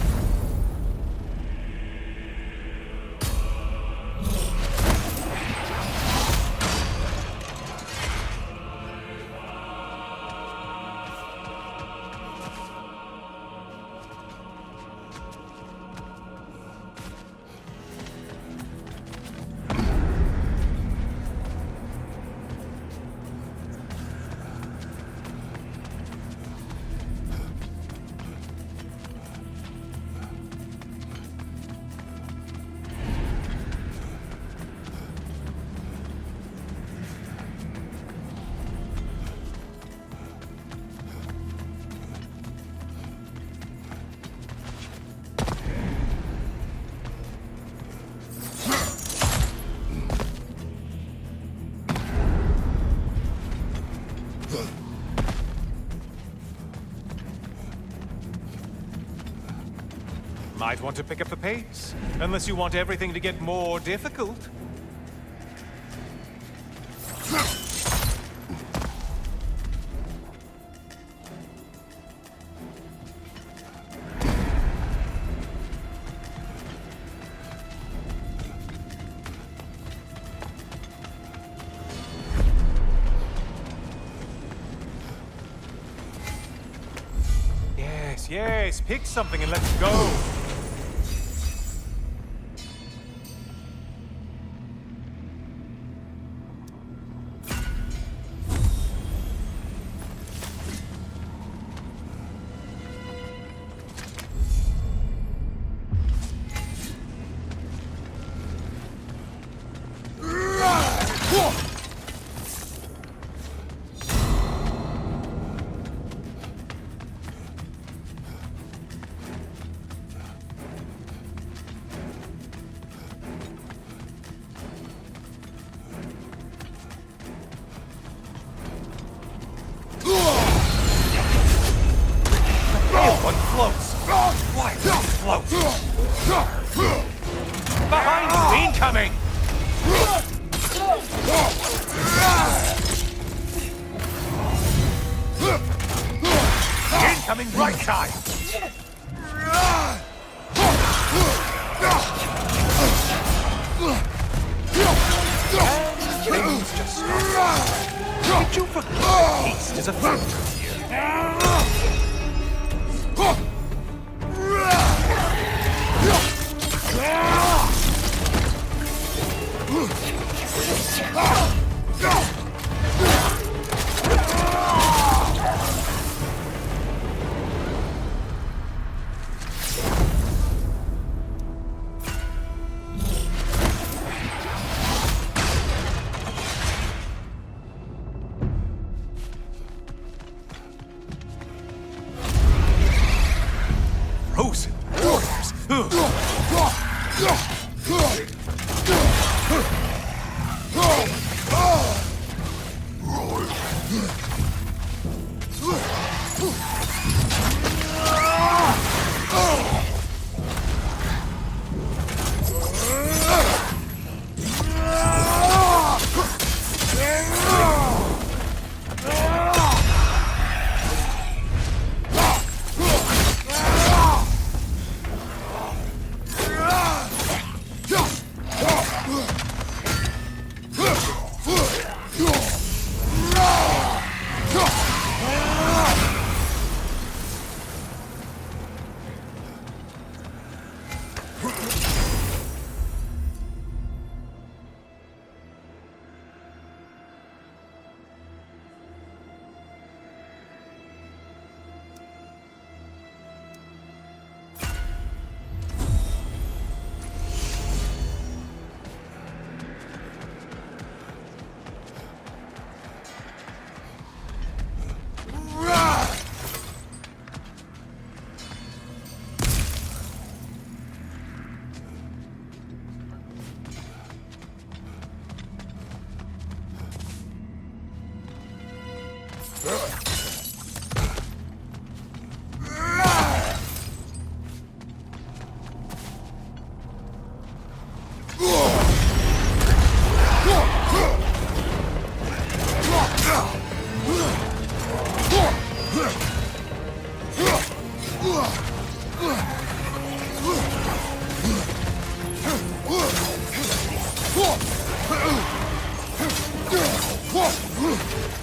Might want to pick up the pace, unless you want everything to get more difficult. Yes, pick something and let's go. Behind you, incoming! Incoming right side! Things just stop. Did you forget haste is a factor here? Frozen warriors!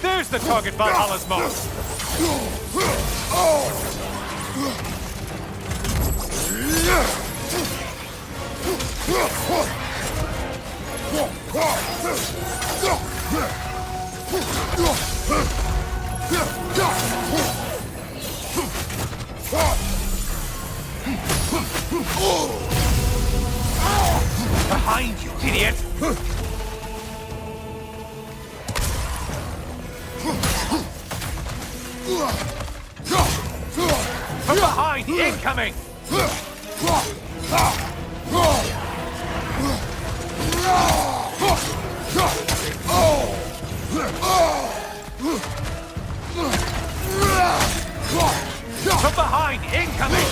There's the target Valhalla's mark! Behind you, idiot! From behind, incoming! From behind! Incoming!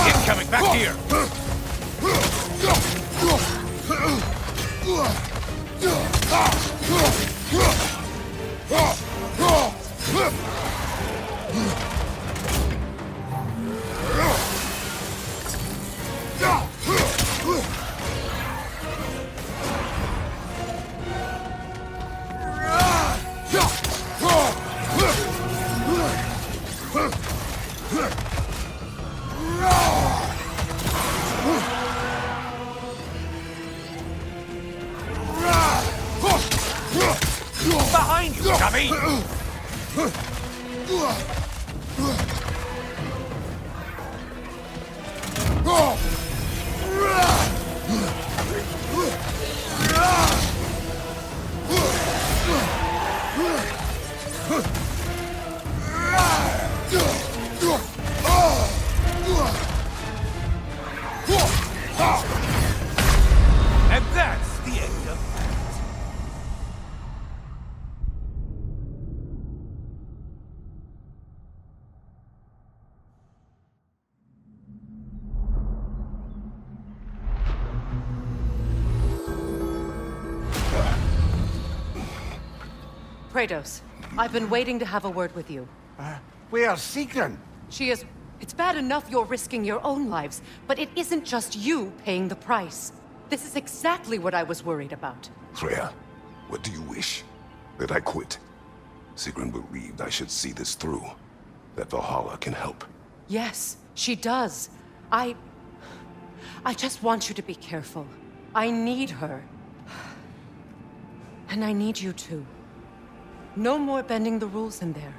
Incoming! Back here! Behind you, dummy! And that's the end of that. Kratos, I've been waiting to have a word with you. Where's Sigrun? She is... It's bad enough you're risking your own lives, but it isn't just you paying the price. This is exactly what I was worried about. Freya, what do you wish? That I quit? Sigrun believed I should see this through. That Valhalla can help. Yes, she does. I just want you to be careful. I need her. And I need you too. No more bending the rules in there.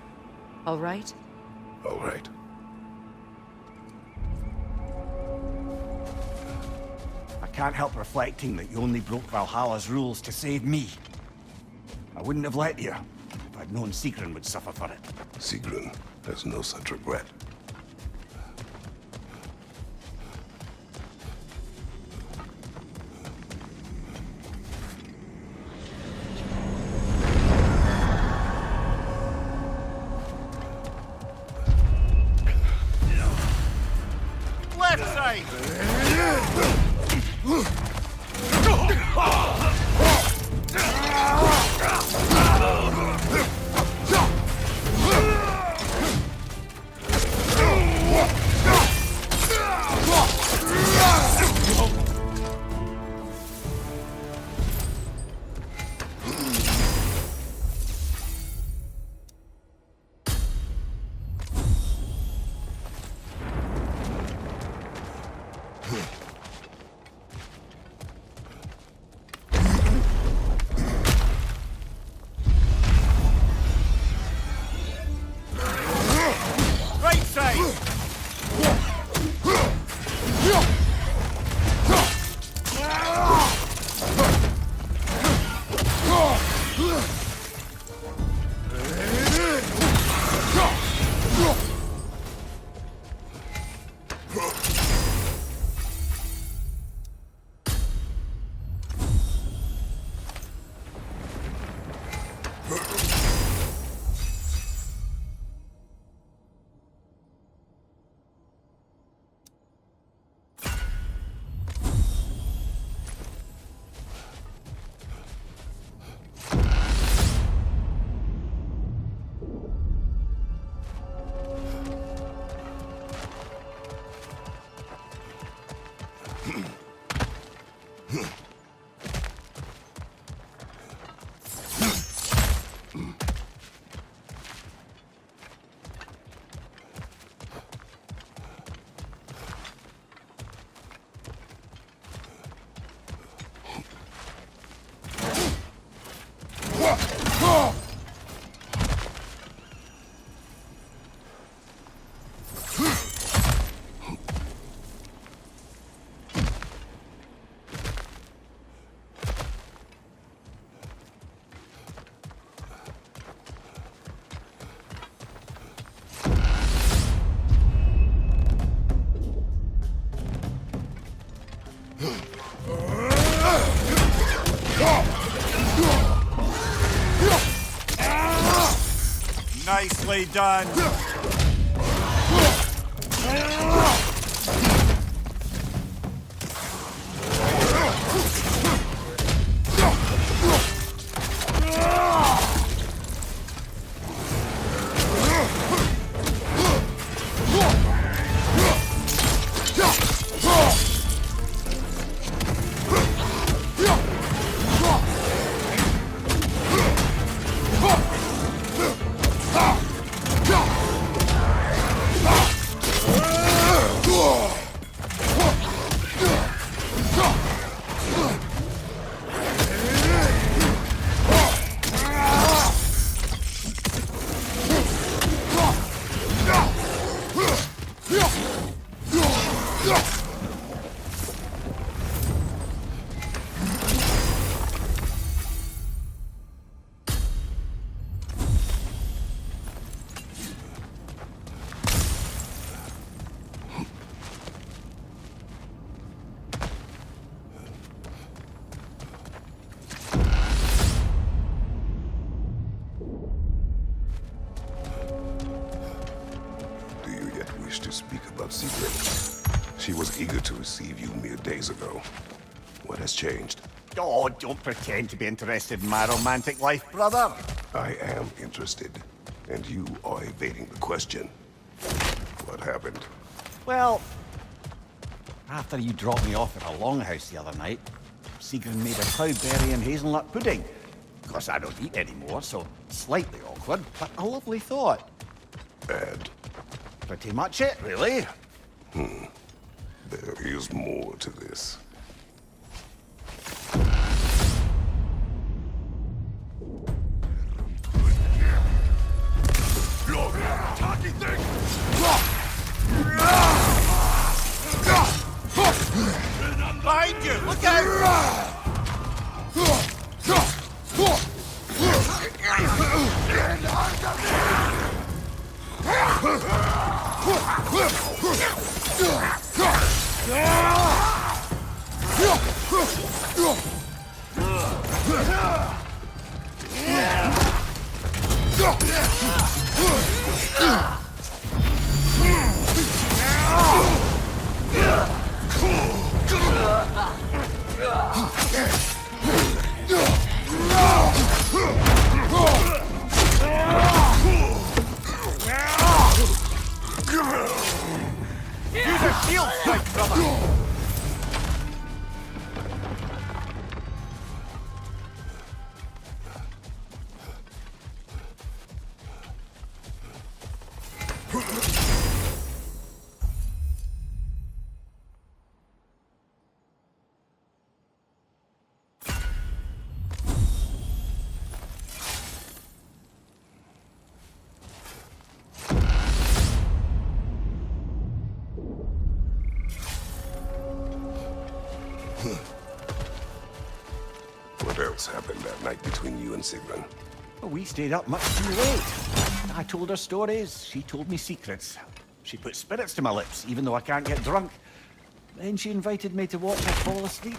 All right? All right. I can't help reflecting that you only broke Valhalla's rules to save me. I wouldn't have let you if I'd known Sigrun would suffer for it. Sigrun has no such regret. Left side! Nicely done. To speak about Secret. She was eager to receive you mere days ago. What has changed? Oh, don't pretend to be interested in my romantic life, brother. I am interested, and you are evading the question. What happened? Well, after you dropped me off at a longhouse the other night, Sigrid made a cloudberry and hazelnut pudding. Of course, I don't eat anymore, so slightly awkward, but a lovely thought. And? Pretty much it, really. There is more to this. Talking thing! Behind you! Look out! Use a shield strike, brother! What else happened that night between you and Sigrid? Well, we stayed up much too late. I told her stories, she told me secrets. She put spirits to my lips, even though I can't get drunk. Then she invited me to watch her fall asleep.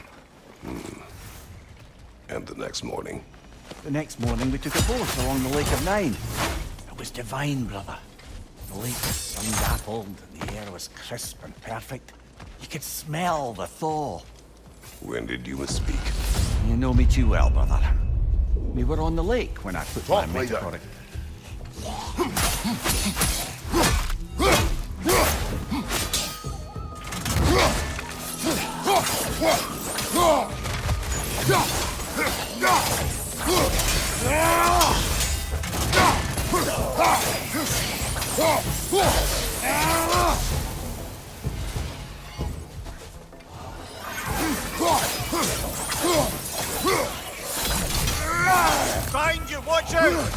And the next morning? The next morning, we took a boat along the Lake of Nine. It was divine, brother. The lake was sun-dappled, and the air was crisp and perfect. You could smell the thaw. When did you speak? You know me too well, brother. We were on the lake when I put my metaphoric... Behind you, watch out!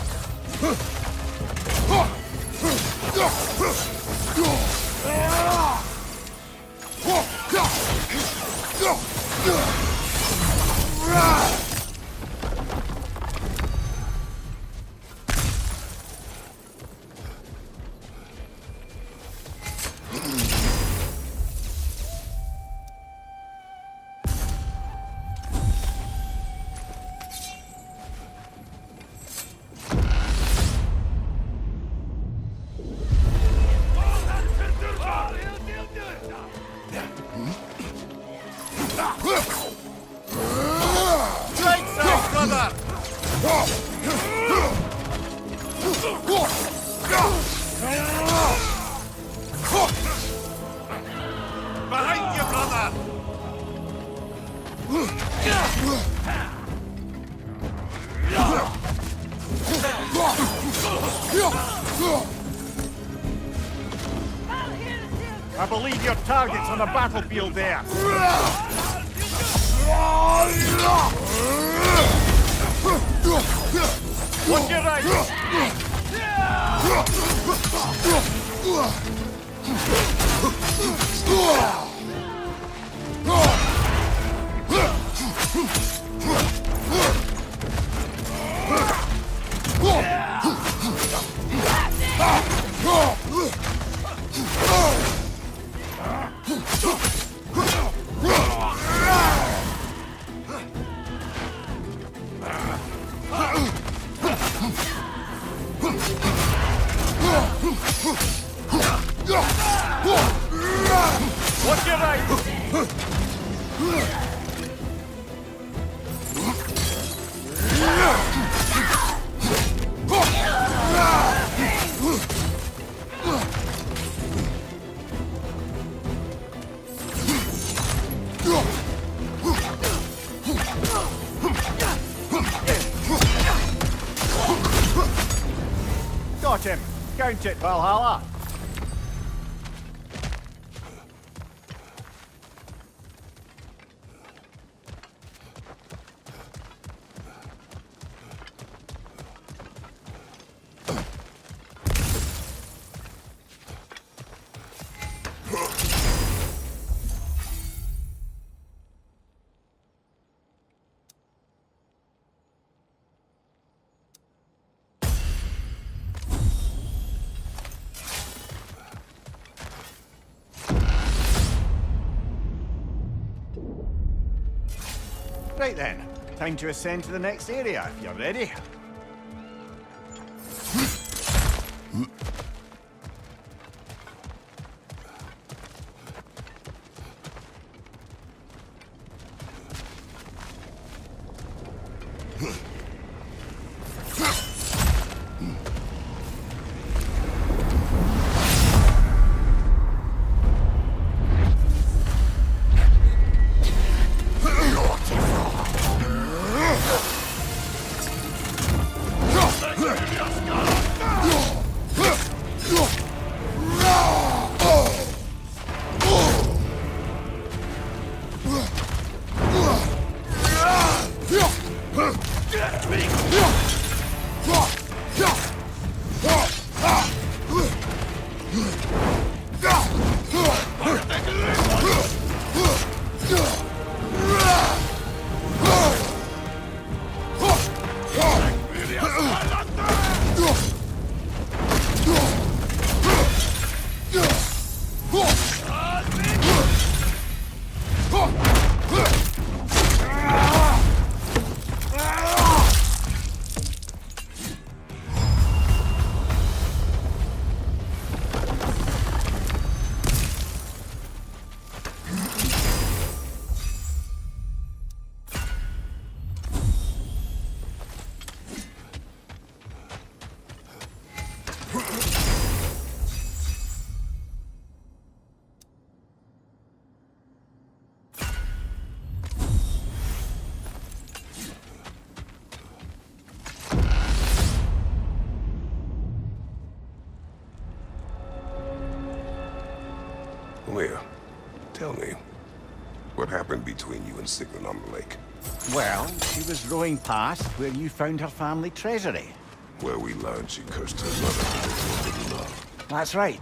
I believe your target's on the battlefield there. Watch your right! Watch your right! Got him! Count it, Valhalla! Right then, time to ascend to the next area, if you're ready. Leah, tell me, what happened between you and Sigrid on the lake? Well, she was rowing past where you found her family treasury. Where we learned she cursed her mother for forbidden love. That's right.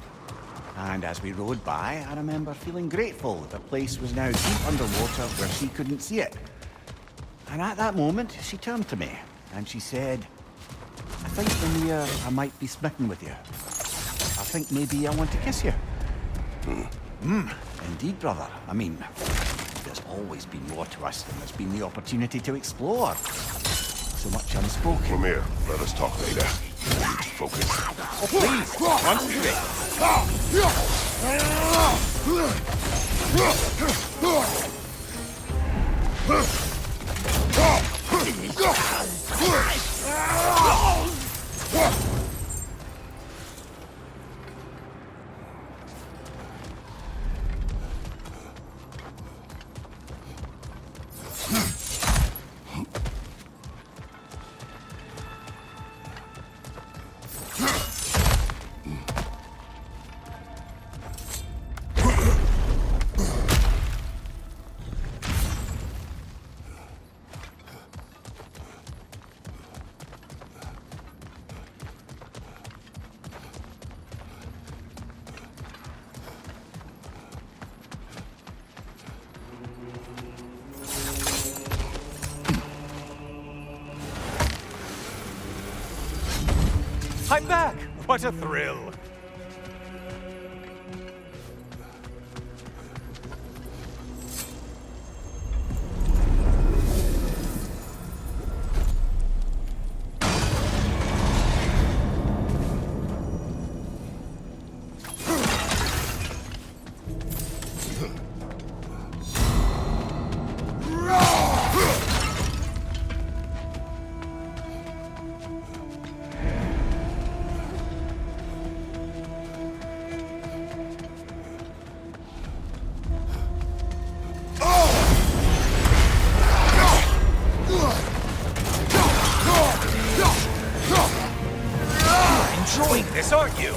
And as we rode by, I remember feeling grateful that the place was now deep underwater where she couldn't see it. And at that moment, she turned to me, and she said, I think, Nornir, I might be smitten with you. I think maybe I want to kiss you. Indeed, brother. I mean, there's always been more to us than there's been the opportunity to explore. So much unspoken. Nornir, let us talk later. I need to focus. Oh, please! I'm back! What a thrill! Enjoying this, aren't you?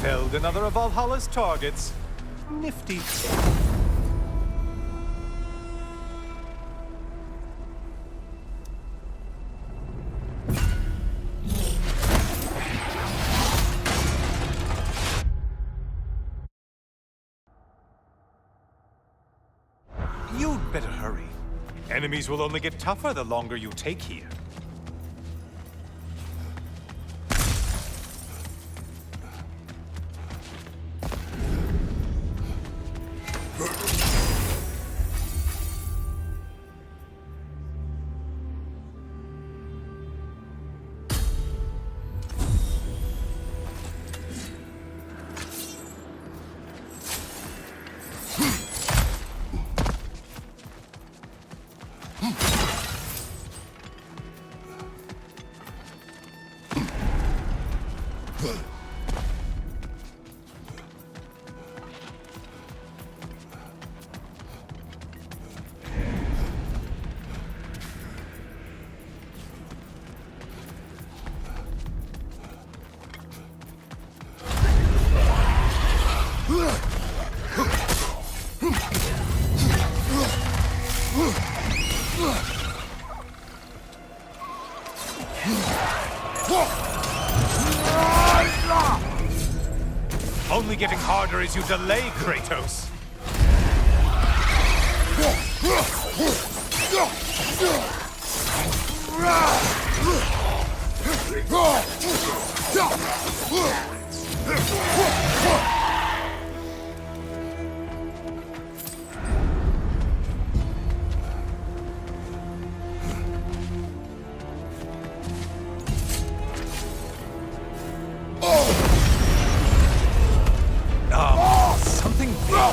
Felled another of Valhalla's targets. Nifty. You'd better hurry. Enemies will only get tougher the longer you take here. Only getting harder as you delay, Kratos. Something big.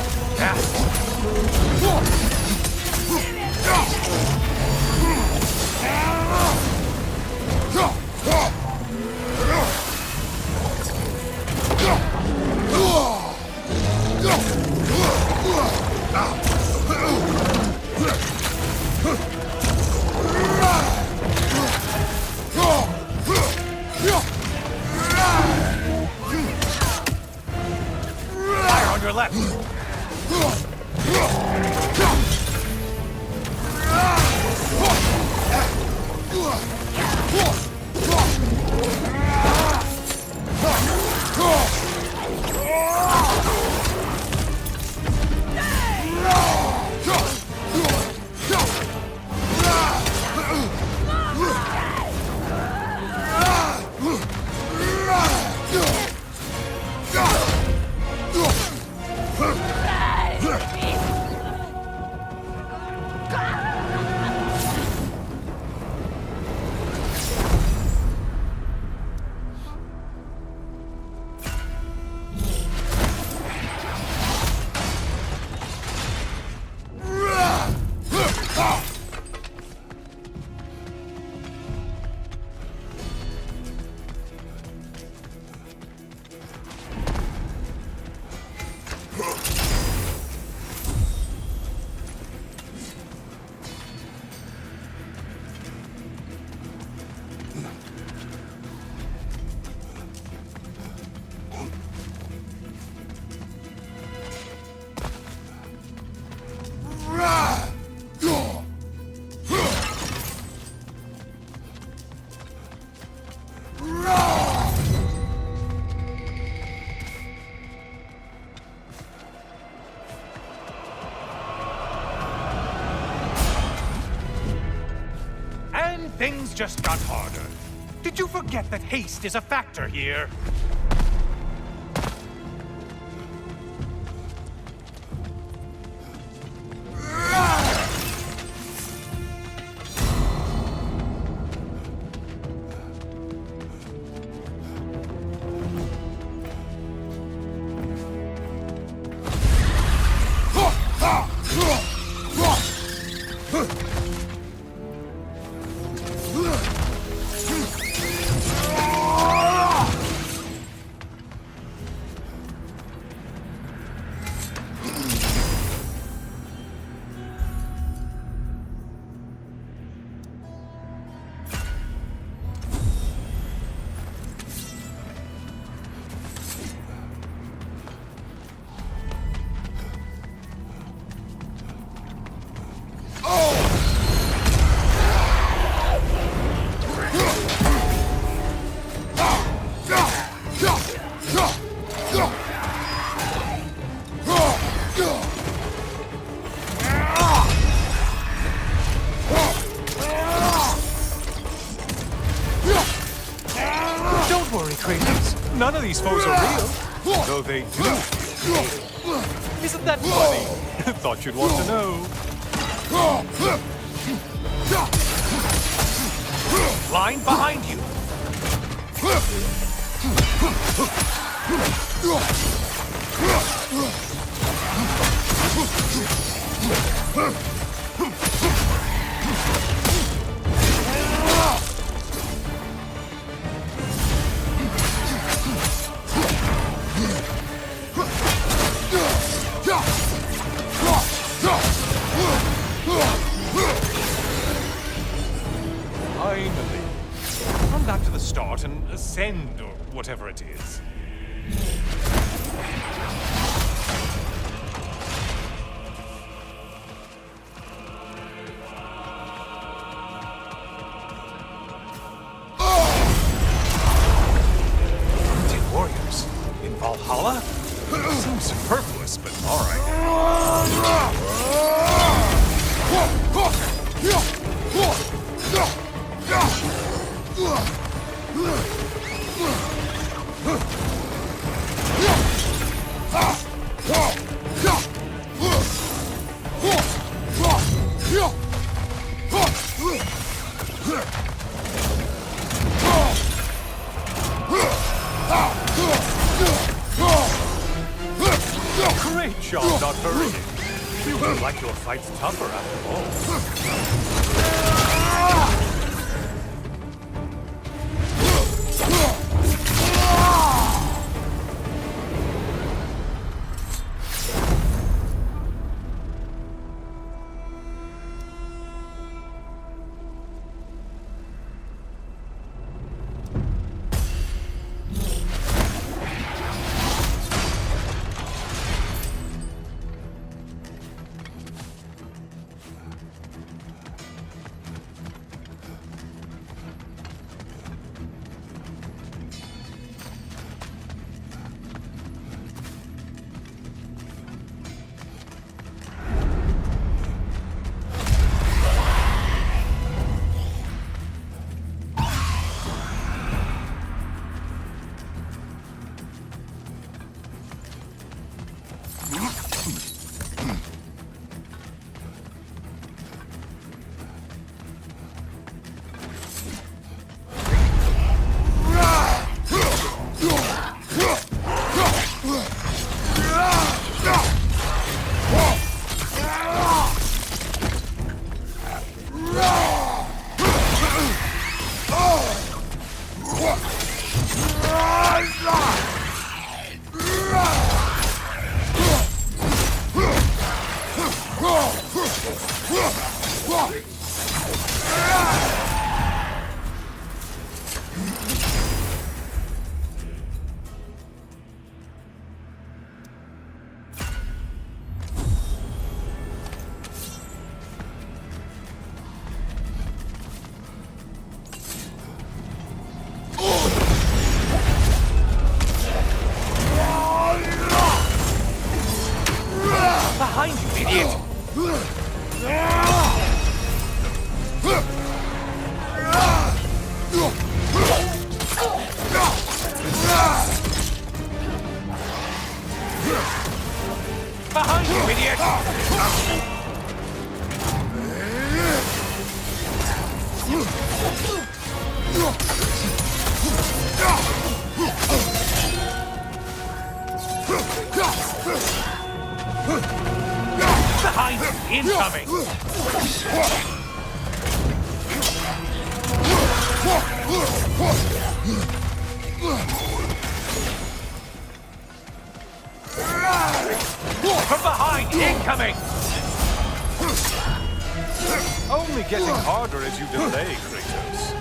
things just got harder. Did you forget that haste is a factor here? Don't worry, Kratos. None of these foes are real, though they do feel real. Isn't that funny? Thought you'd want to know. Line behind you. Finally. Come back to the start and ascend, or whatever it is. Wounded warriors in Valhalla? Seems superfluous, but all right. Great job not hurrying. You look like your fight's tougher after all. Behind you, idiot! incoming! From behind! Incoming! Only getting harder as you delay, Kratos.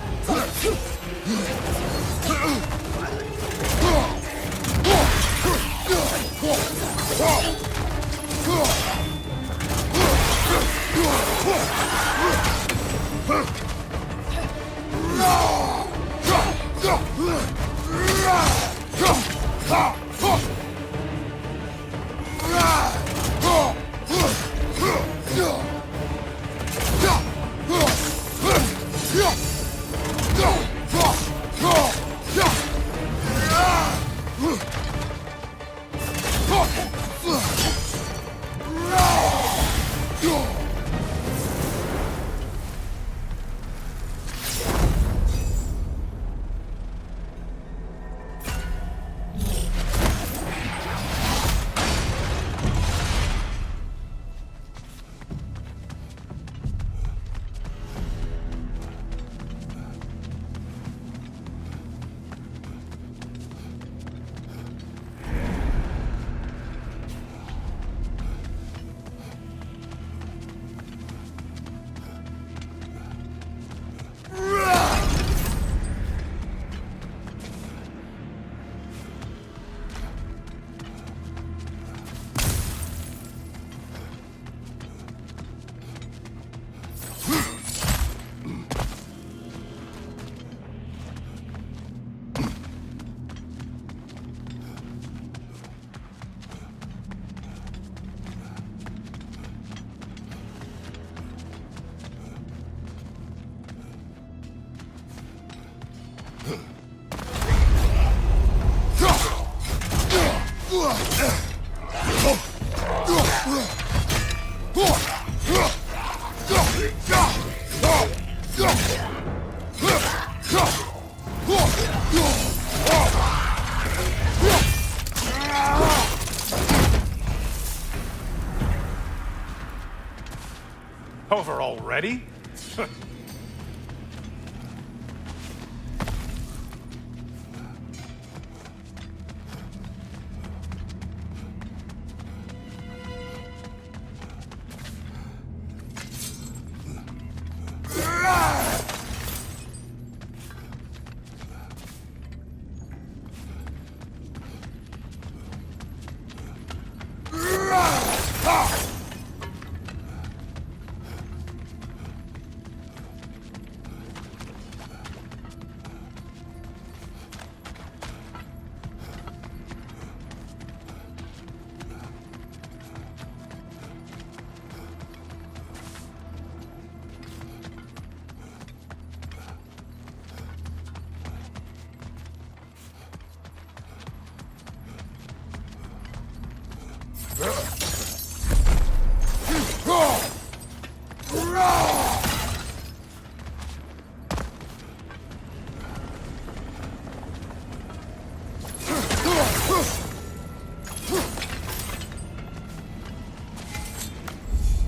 Over already?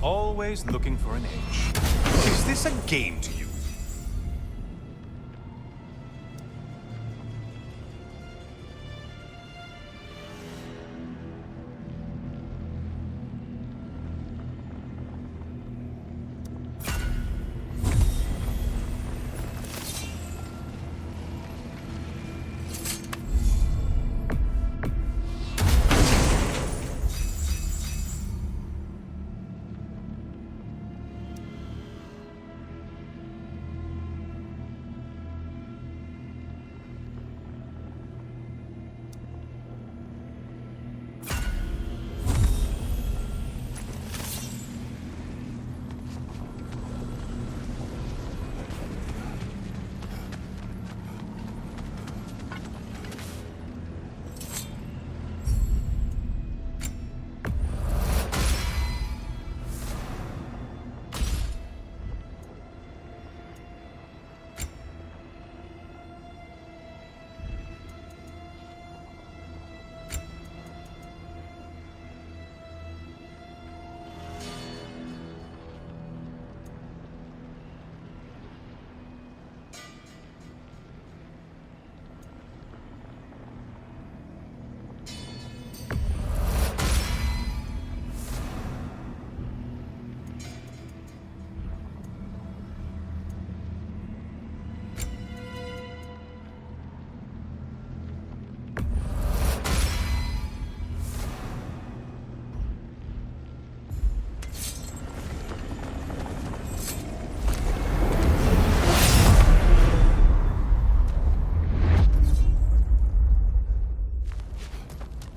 Always looking for an edge. Is this a game to you?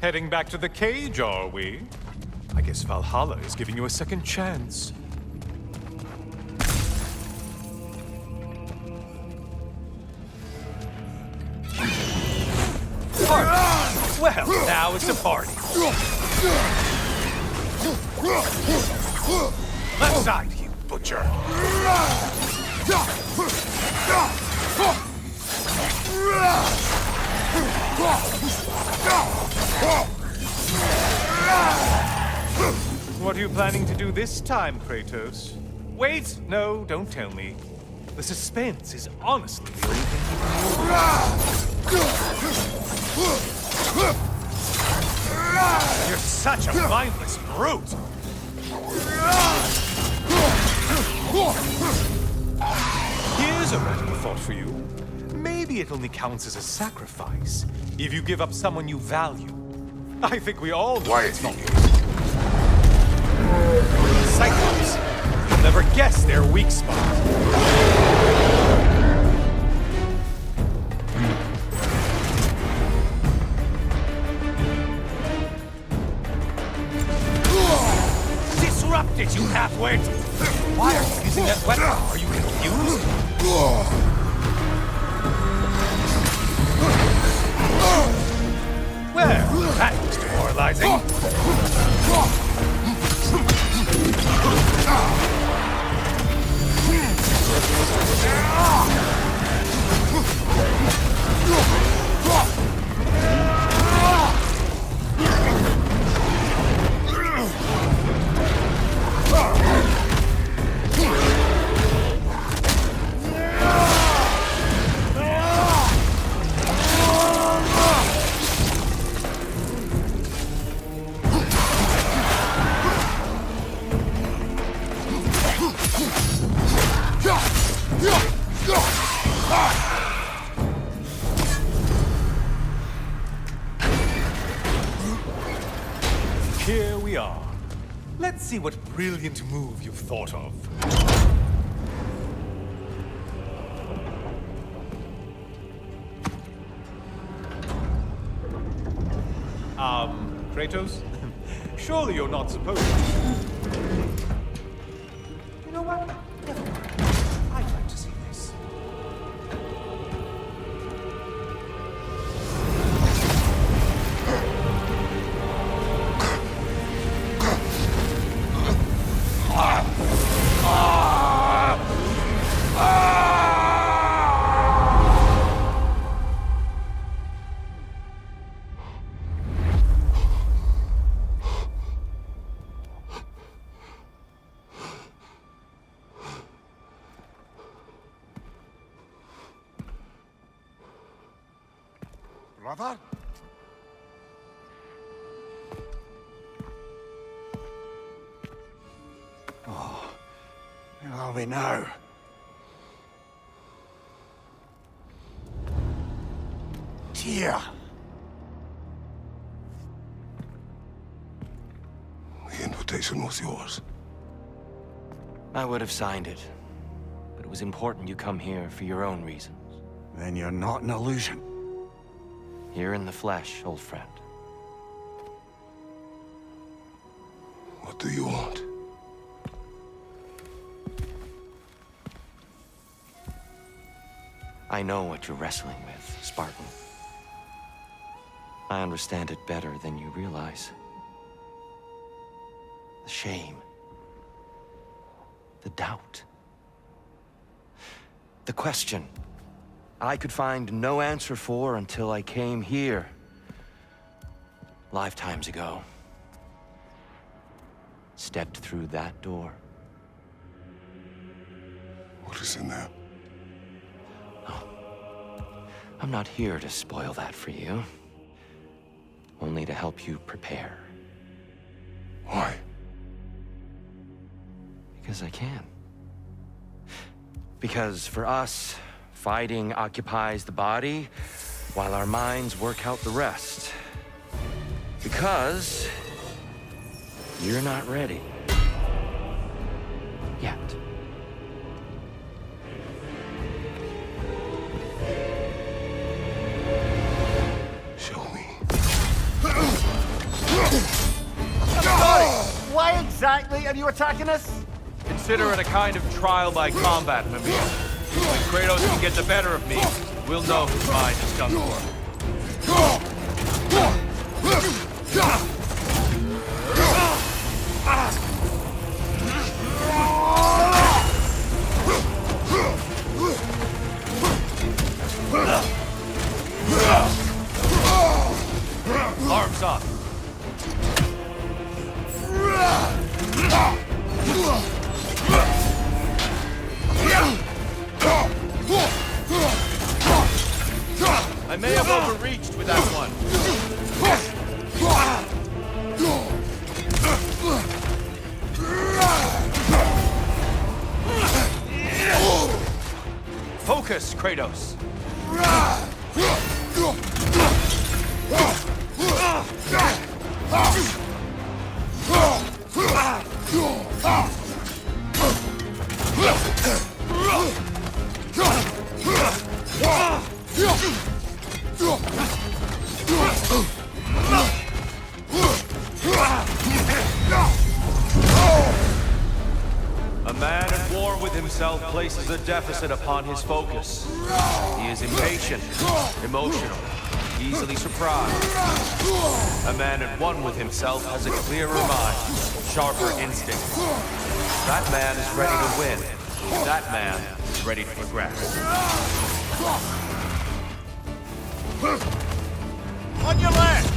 Heading back to the cage, are we? I guess Valhalla is giving you a second chance. Party. Well, now it's a party. Left side, you butcher. What are you planning to do this time, Kratos? Wait! No, don't tell me. The suspense is honestly the only thing keeping me awake. You're such a mindless brute! Here's a radical thought for you. Maybe it only counts as a sacrifice if you give up someone you value. I think we all know it's not. Cyclops. You'll never guess their weak spot. Disrupted, you half-wit! Why are you using that weapon? Are you confused? Well, that was demoralizing. Here we are. Let's see what brilliant move you've thought of. Kratos? Surely you're not supposed to. You know what? Never mind. I'd like to see this. Brother? Oh, where are we now? Tyr! The invitation was yours. I would have signed it, but it was important you come here for your own reasons. Then you're not an illusion. Here in the flesh, old friend. What do you want? I know what you're wrestling with, Spartan. I understand it better than you realize. The shame. The doubt. The question I could find no answer for until I came here. Lifetimes ago. Stepped through that door. What is in there? I'm not here to spoil that for you. Only to help you prepare. Why? Because I can. Because for us, fighting occupies the body, while our minds work out the rest. Because you're not ready. Yet. Show me. exactly are you attacking us? Consider it a kind of trial by combat, Mimir. When Kratos can get the better of me, we'll know whose mind is done for. Arms up. I may have overreached with that one. Focus, Kratos. A man at war with himself places a deficit upon his focus. He is impatient, emotional, easily surprised. A man at one with himself has a clearer mind, sharper instincts. That man is ready to win. That man is ready to progress. On your left!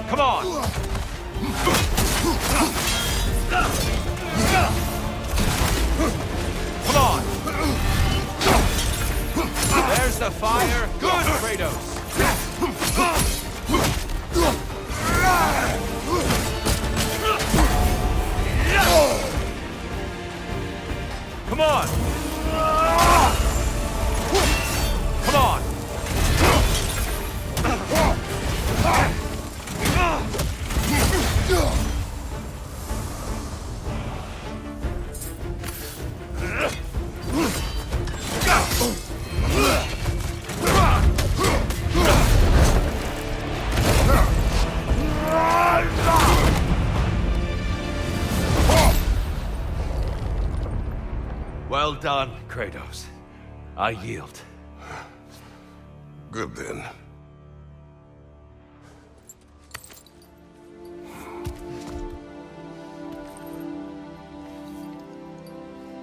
Come on! Come on! There's the fire. Good, Kratos! Come on! Come on! Well done, Kratos. I yield. Good then.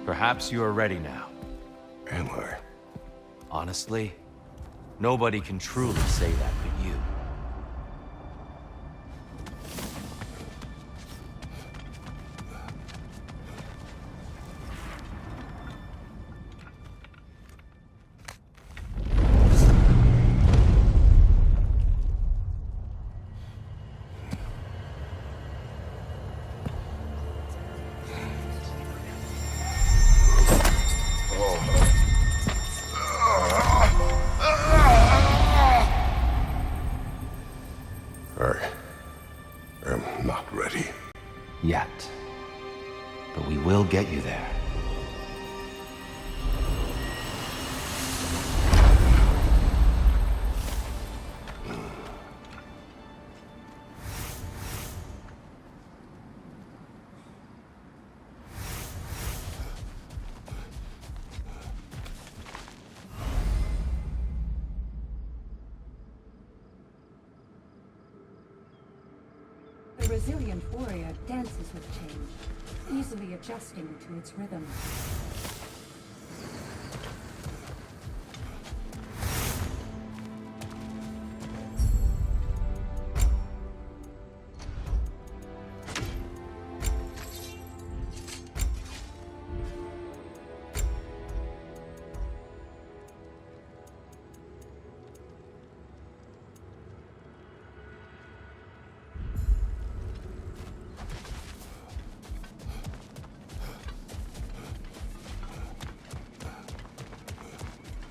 Perhaps you are ready now. Am I? Honestly, nobody can truly say that but you. I am not ready. Yet. But we will get you there. The resilient warrior dances with change, easily adjusting to its rhythm.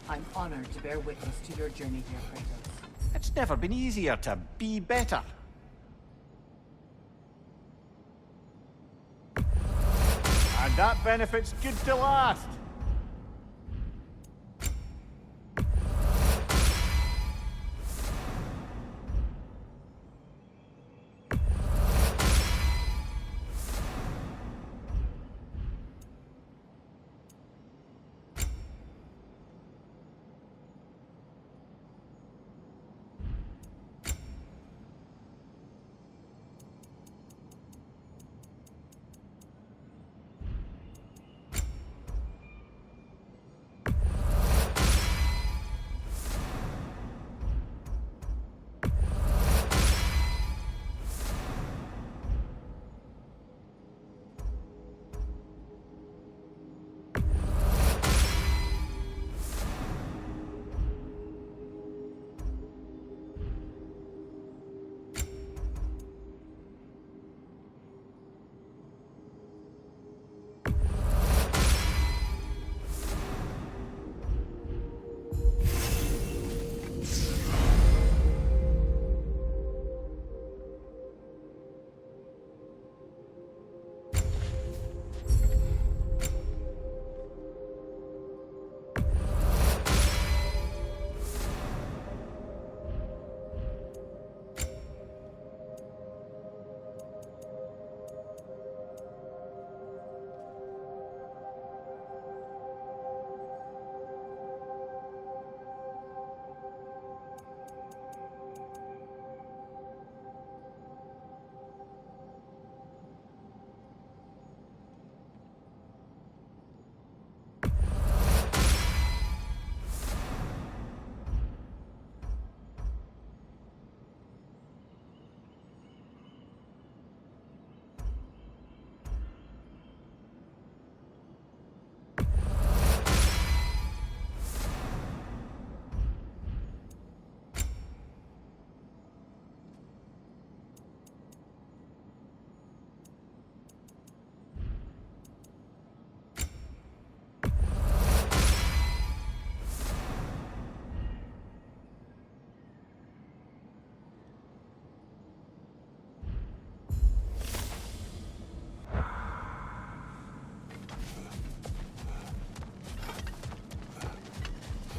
I'm honored to bear witness to your journey here, Kratos. It's It's never been easier to be better. And that benefit's good to last.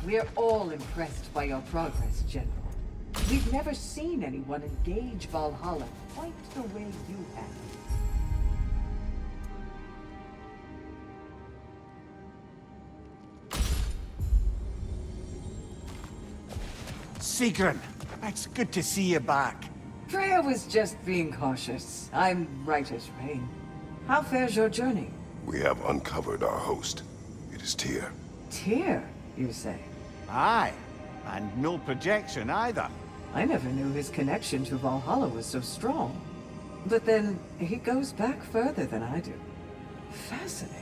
We're all impressed by your progress, General. We've never seen anyone engage Valhalla quite the way you have. Sigrun, it's good to see you back. Freya was just being cautious. I'm right as rain. How fares your journey? We have uncovered our host. It is Tyr. Tyr, you say? Aye, and no projection either. I never knew his connection to Valhalla was so strong. But then, he goes back further than I do. Fascinating.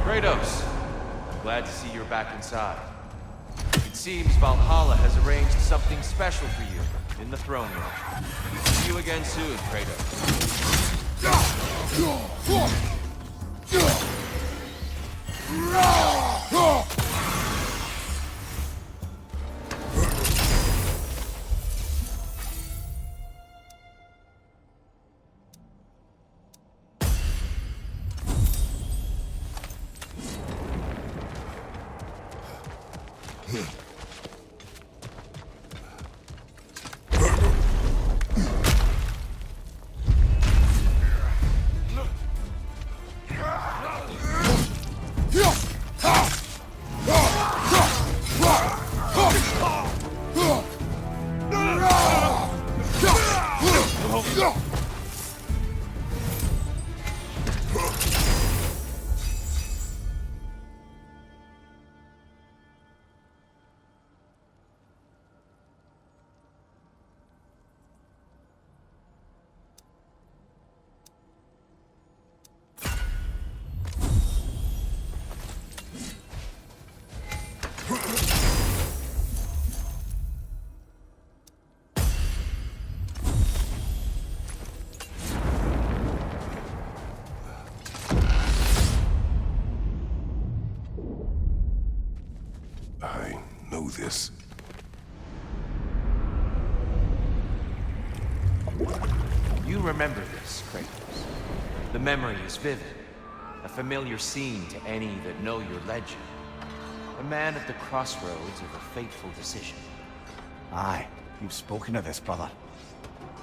Kratos, I'm glad to see you're back inside. It seems Valhalla has arranged something special for you in the throne room. See you again soon, Kratos. this. You remember this, Kratos. The memory is vivid. A familiar scene to any that know your legend. A man at the crossroads of a fateful decision. Aye, you've spoken of this, brother.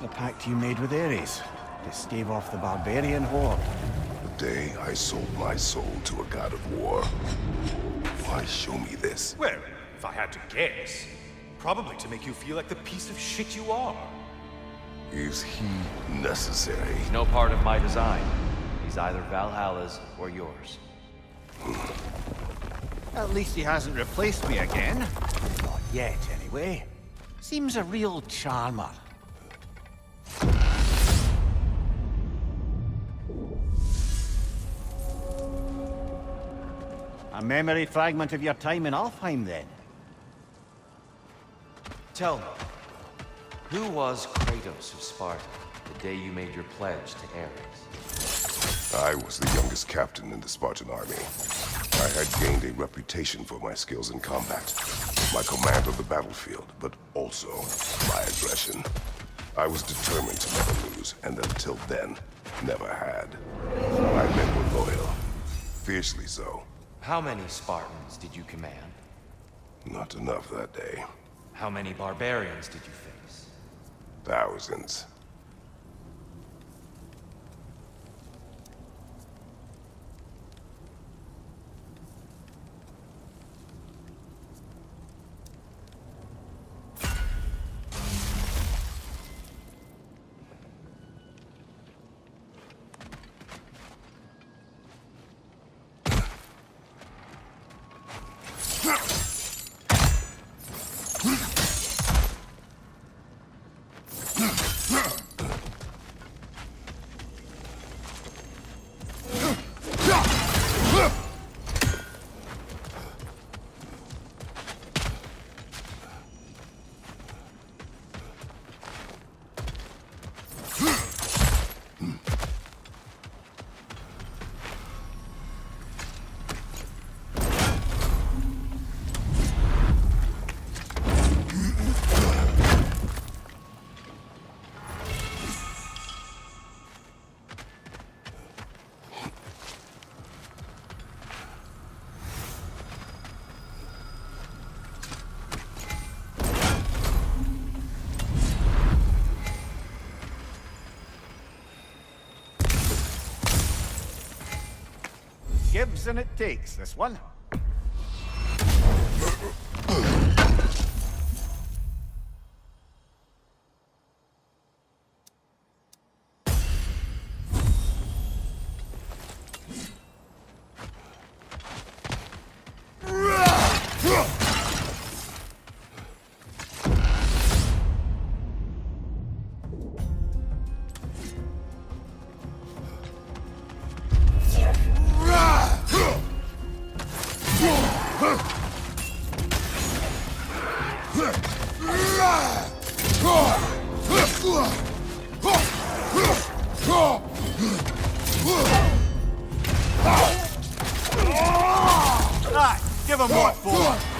The pact you made with Ares to stave off the barbarian horde. The day I sold my soul to a god of war. Why show me this? Well, if I had to guess, probably to make you feel like the piece of shit you are. Is he necessary? He's no part of my design. He's either Valhalla's or yours. At least he hasn't replaced me again. Not yet, anyway. Seems a real charmer. A memory fragment of your time in Alfheim, then? Tell me, who was Kratos of Sparta the day you made your pledge to Ares? I was the youngest captain in the Spartan army. I had gained a reputation for my skills in combat, my command of the battlefield, but also my aggression. I was determined to never lose, and until then, never had. My men were loyal, fiercely so. How many Spartans did you command? Not enough that day. How many barbarians did you face? Thousands. Gives and it takes, this one. Right, give him what for.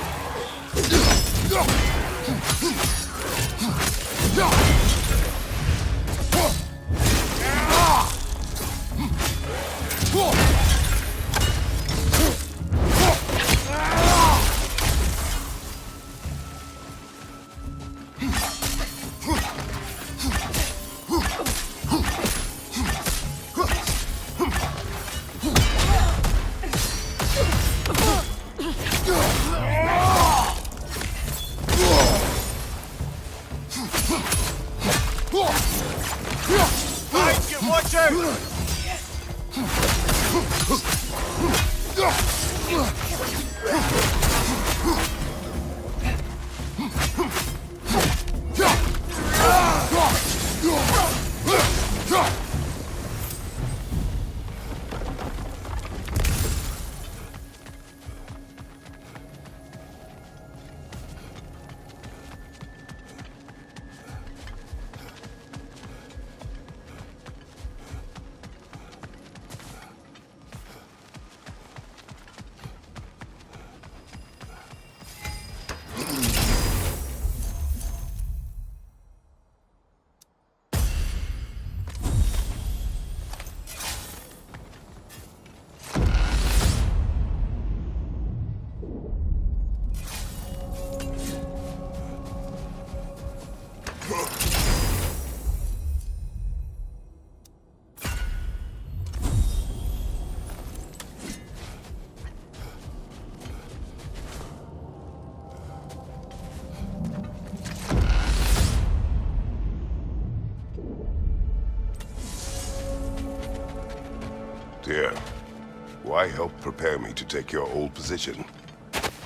Why help prepare me to take your old position?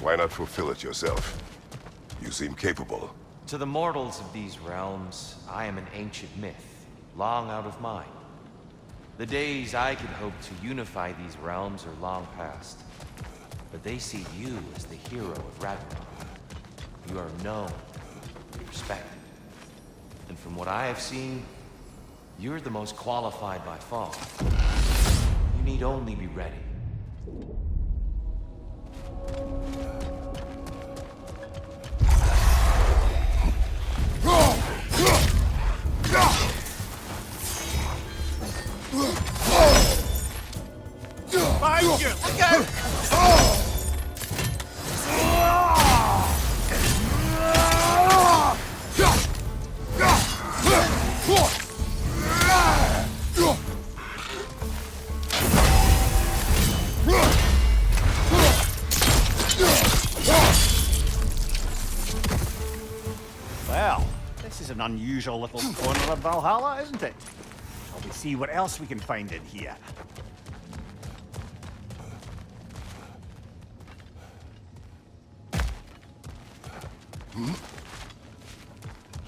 Why not fulfill it yourself? You seem capable. To the mortals of these realms, I am an ancient myth, long out of mind. The days I could hope to unify these realms are long past. But they see you as the hero of Ragnarok. You are known, respected. And from what I have seen, you're the most qualified by far. You need only be ready. Behind you! Again! Well, this is an unusual little corner of Valhalla, isn't it? Shall we see what else we can find in here?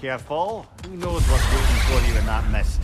Careful. Who knows what's waiting for you in that mist?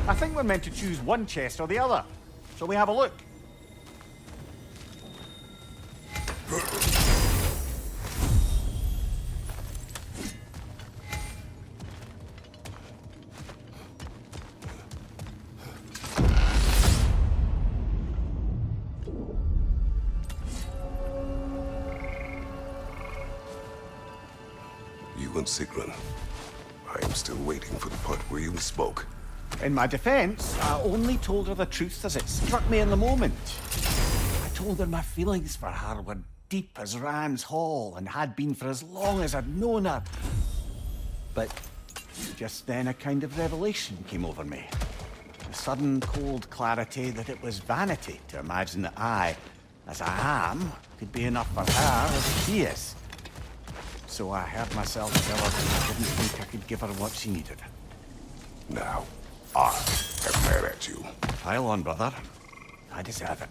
I think we're meant to choose one chest or the other. Shall we have a look? You and Sigrun. I am still waiting for the part where you spoke. In my defense, I only told her the truth as it struck me in the moment. I told her my feelings for her were deep as Ran's Hall and had been for as long as I'd known her. But just then a kind of revelation came over me. A sudden cold clarity that it was vanity to imagine that I, as I am, could be enough for her as she is. So I heard myself tell her that I didn't think I could give her what she needed. Now, I am mad at you. Pile on, brother. I deserve it.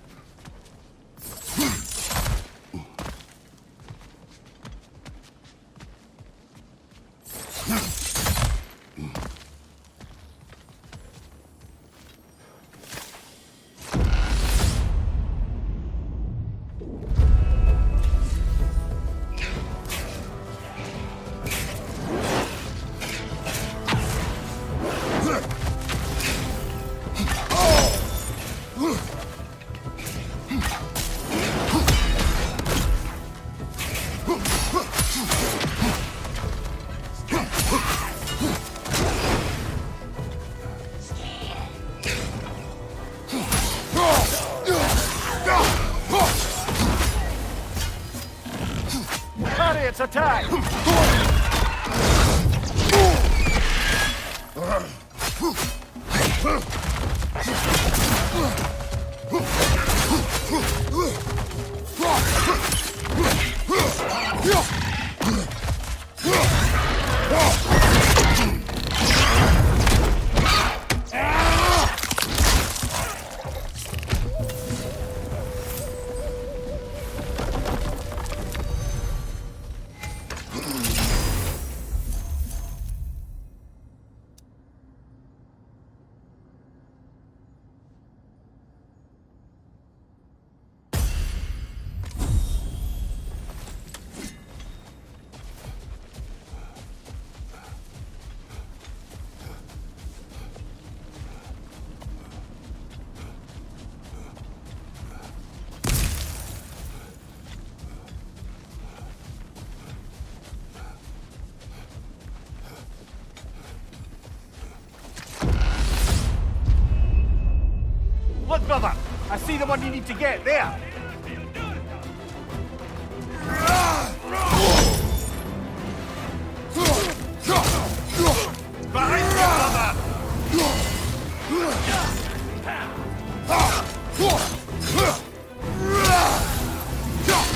It's attack! Look, brother! I see the one you need to get there! Behind you, brother!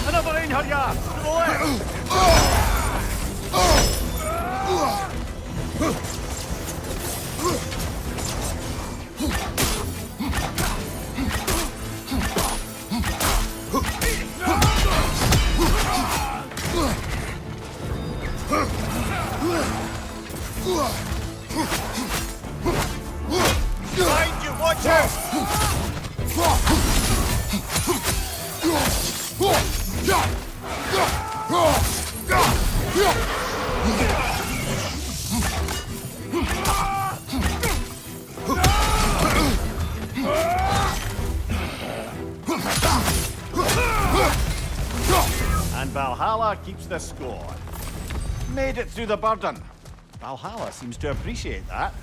Another Einherjar! To the left! Behind you, watch And Valhalla keeps the score. Made it through the burden. Valhalla seems to appreciate that.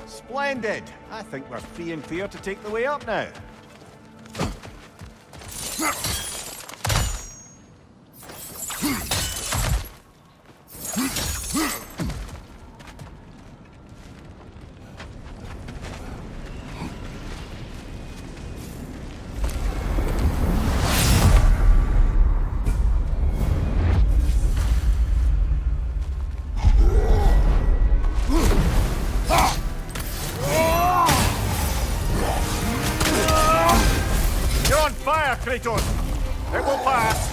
Splendid! I think we're free and clear to take the way up now. Kratos! It will pass!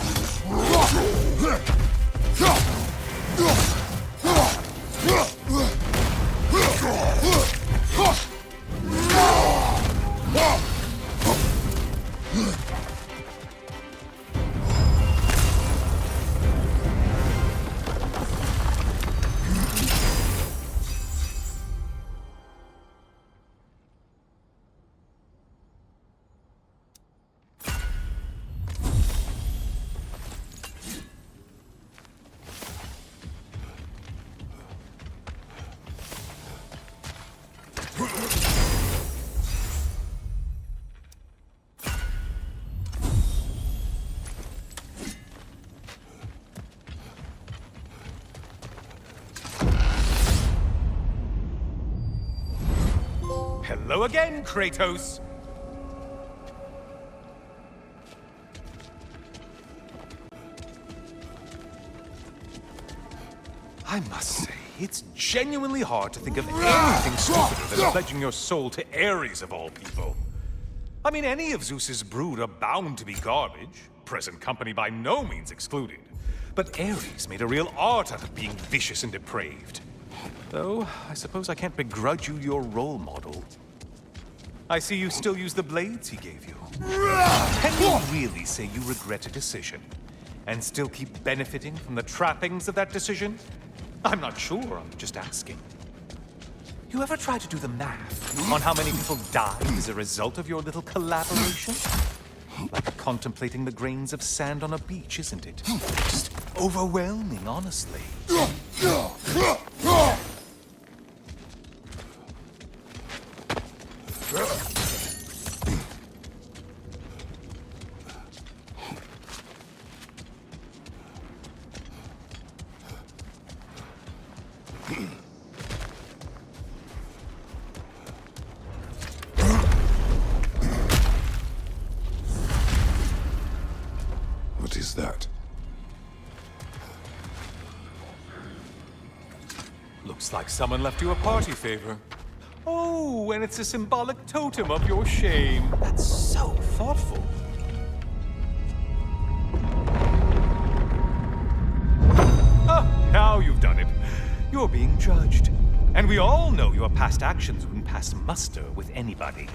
Hello again, Kratos! I must say, it's genuinely hard to think of anything stupider than pledging your soul to Ares of all people. I mean, any of Zeus's brood are bound to be garbage, present company by no means excluded. But Ares made a real art out of being vicious and depraved. Though, I suppose I can't begrudge you your role model. I see you still use the blades he gave you. Can you really say you regret a decision, and still keep benefiting from the trappings of that decision? I'm not sure, I'm just asking. You ever try to do the math on how many people died as a result of your little collaboration? Like contemplating the grains of sand on a beach, isn't it? Just overwhelming, honestly. What is that? Looks like someone left you a party favor. Oh, and it's a symbolic totem of your shame. That's so thoughtful. Now you've done it. You're being judged. And we all know your past actions wouldn't pass muster with anybody.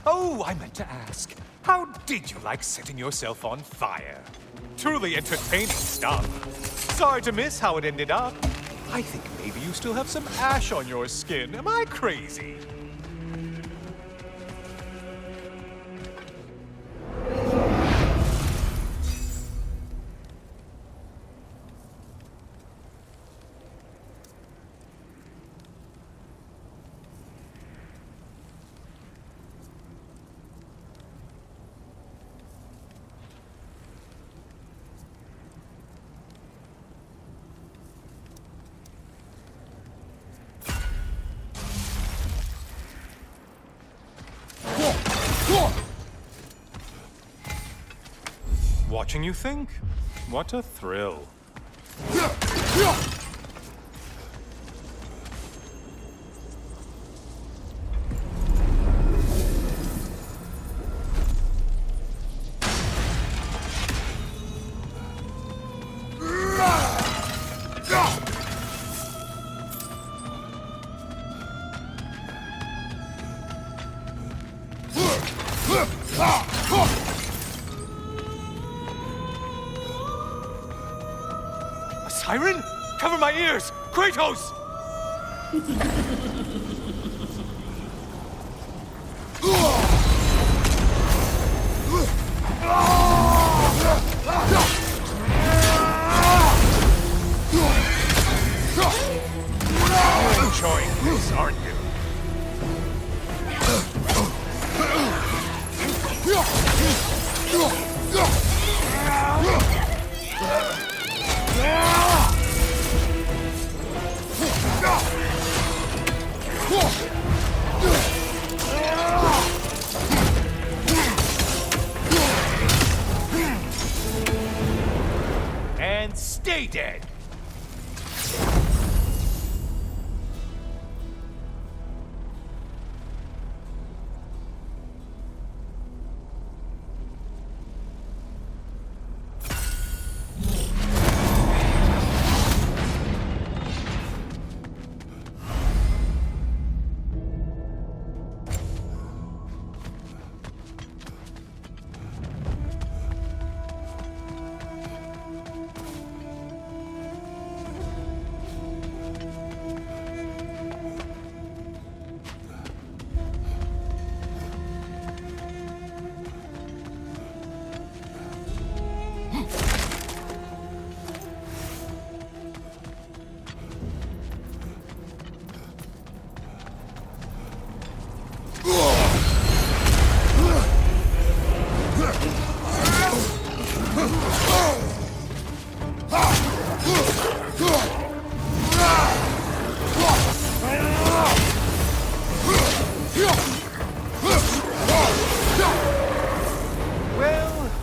Oh, I meant to ask. How did you like setting yourself on fire? Truly entertaining stuff. Sorry to miss how it ended up. I think maybe you still have some ash on your skin. Am I crazy? Watching you think? What a thrill. Siren? Cover my ears! Kratos! You're enjoying this, aren't you? And stay dead!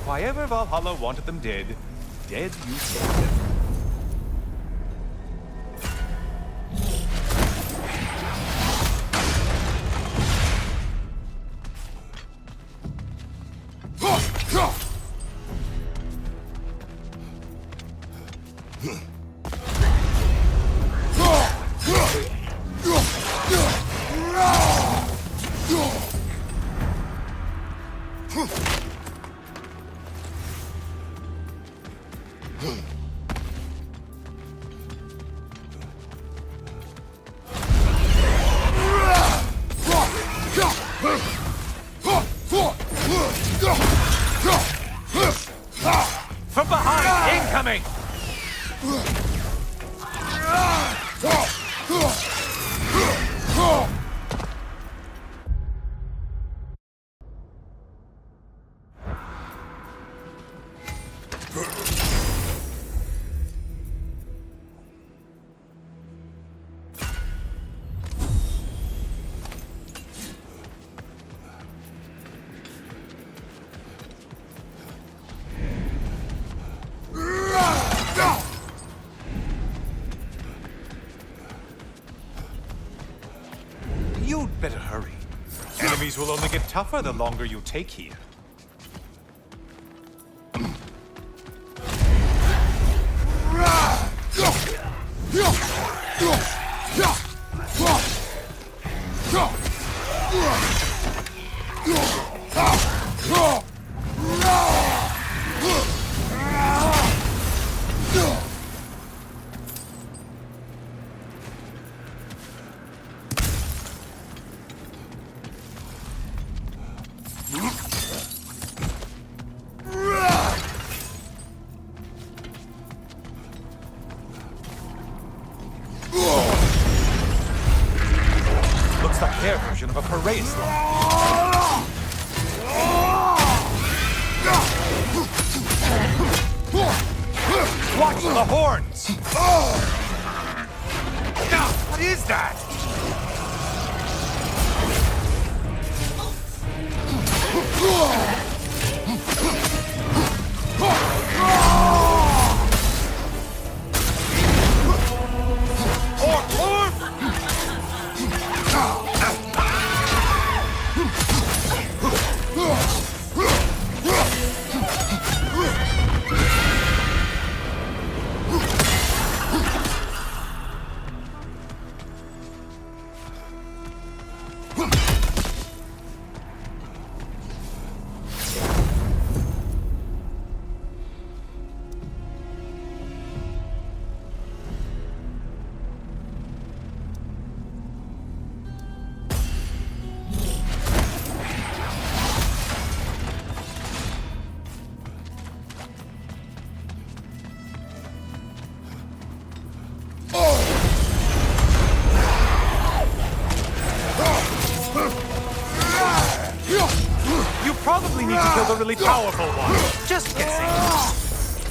Whyever Valhalla wanted them dead, dead you take them. From behind! Incoming! These will only get tougher the longer you take here. Looks like their version of a parade slot. Watch the horns! What is that? Probably need to kill the really powerful one. Just guessing.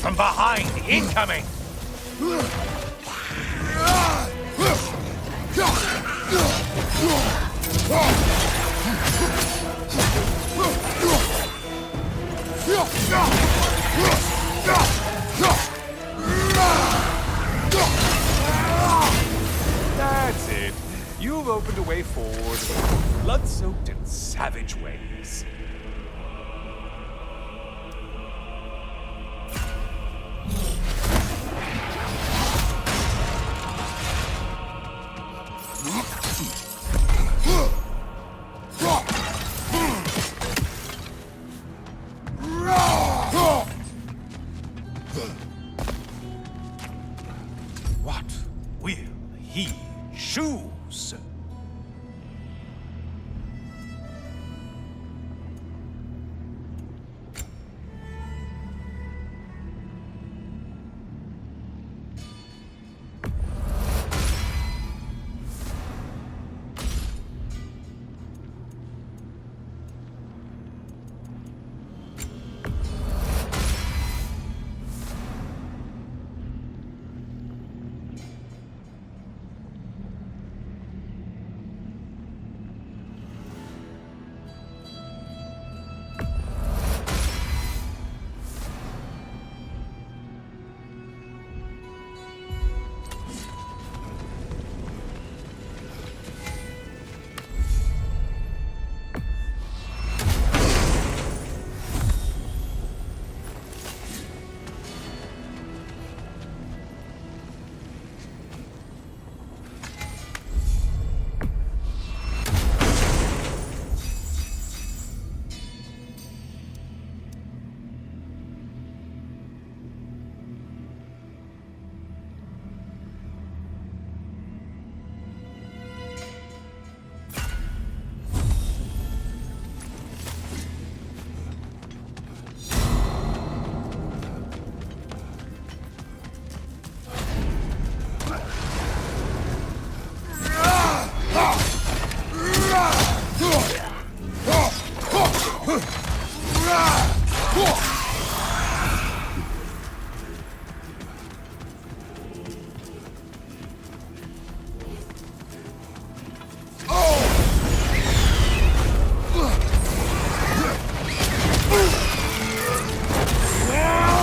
From behind, incoming! That's it. You've opened a way forward. Blood-soaked and savage ways. What will he choose?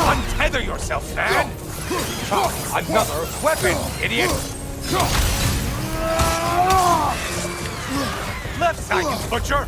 Untether yourself, man! Another weapon, idiot! Left side, you butcher!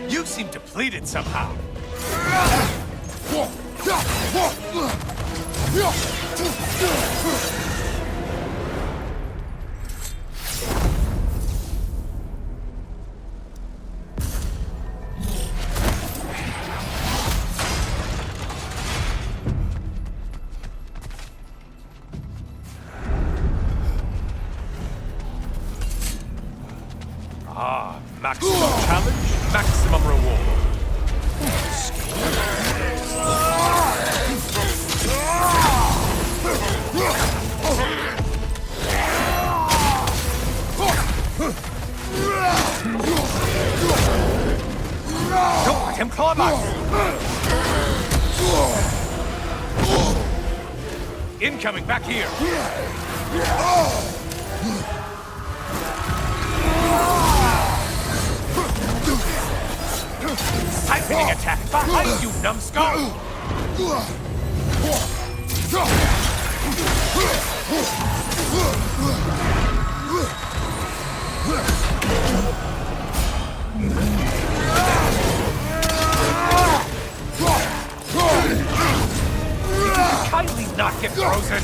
You seem depleted somehow. Maximum challenge, maximum reward. Don't let him claw back! Incoming back here! Siphoning attack behind you, numbskull! Kindly not get frozen!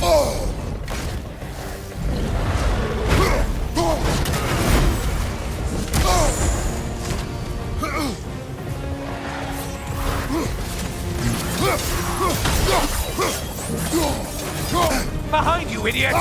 Behind you, idiot!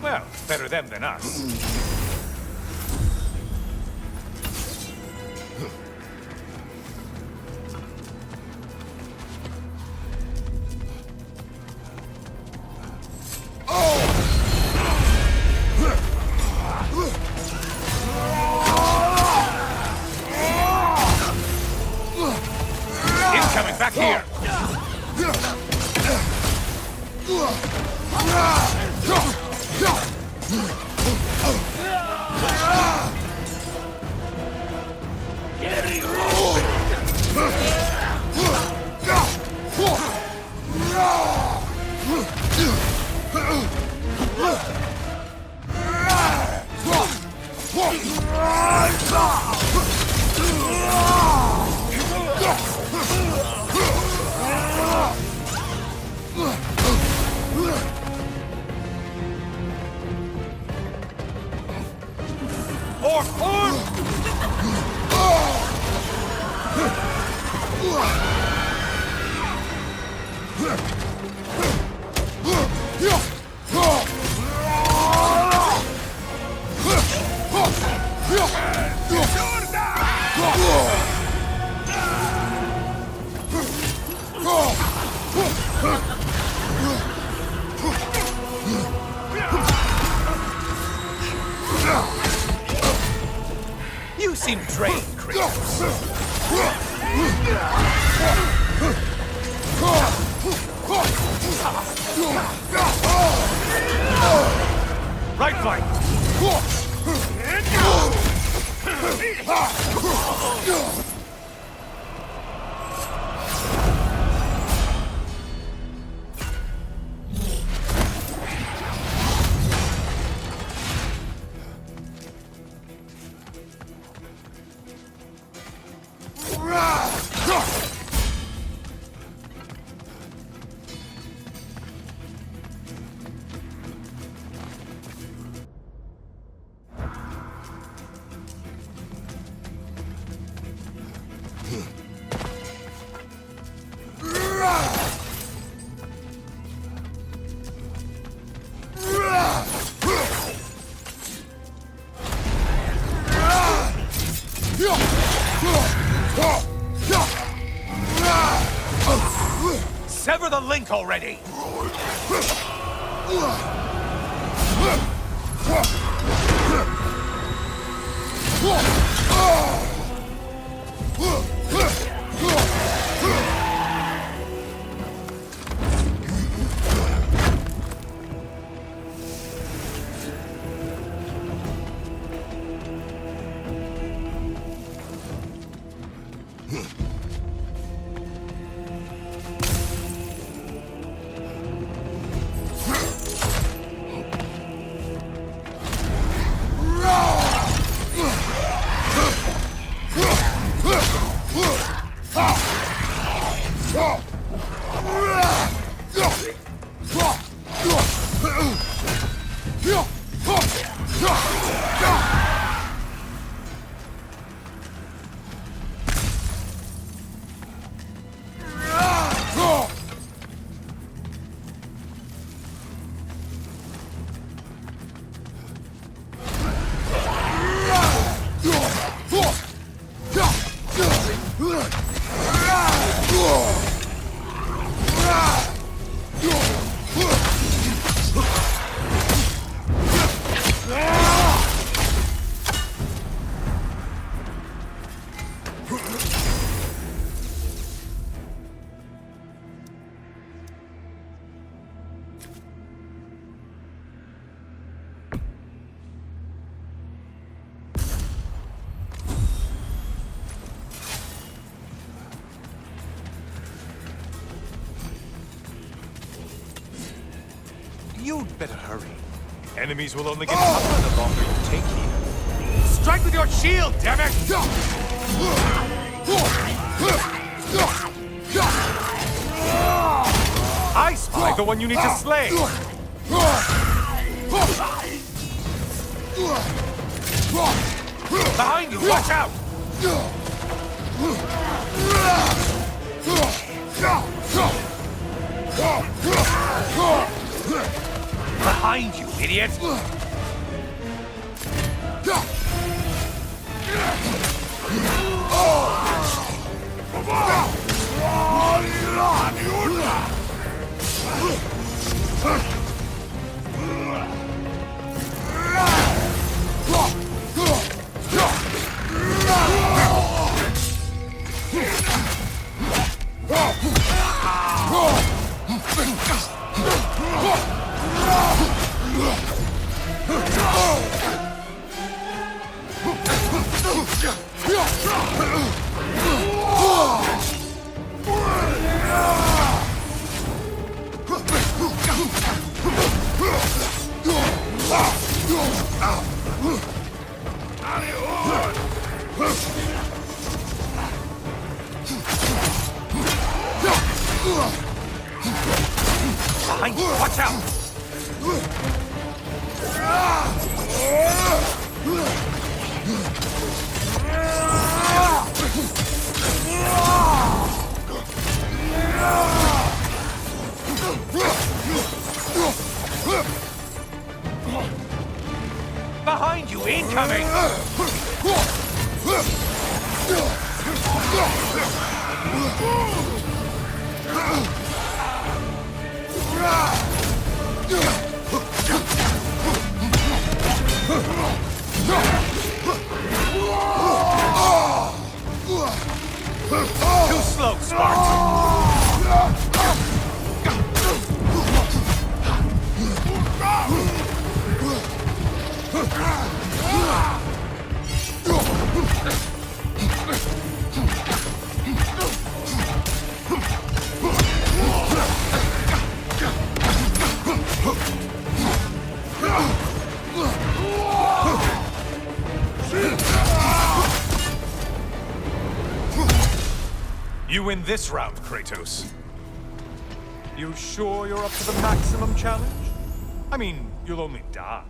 Well, better them than us. Incoming back here! seem drained, Kratos. Right flank! Sever the link already! You'd better hurry. Enemies will only get tougher the longer you take here. Strike with your shield, damn it! I spy the one you need to slay! Behind you, watch out! Behind you, idiot! Behind you, watch out! Behind you, incoming! You win this round, Kratos. You sure you're up to the maximum challenge? I mean, you'll only die.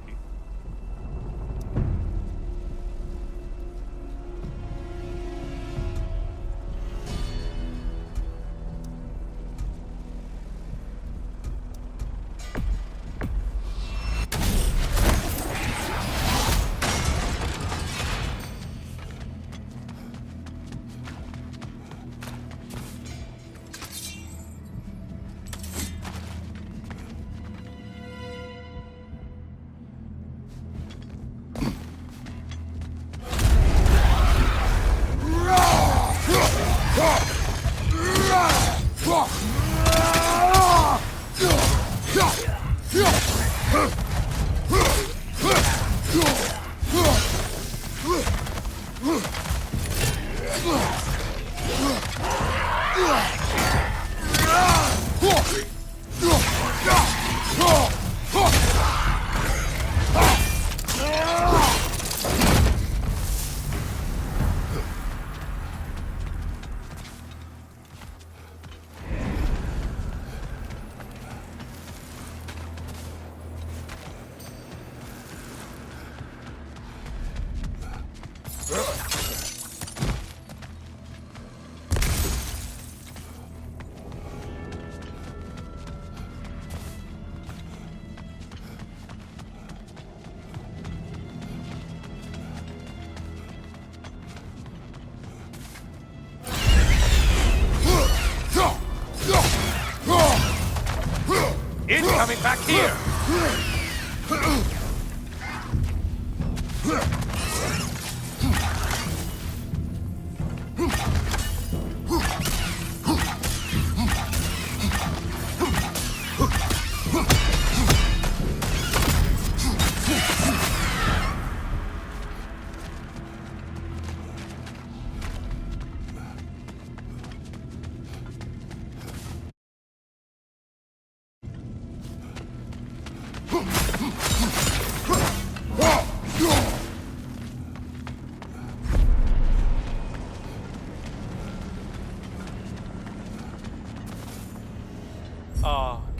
Incoming back here!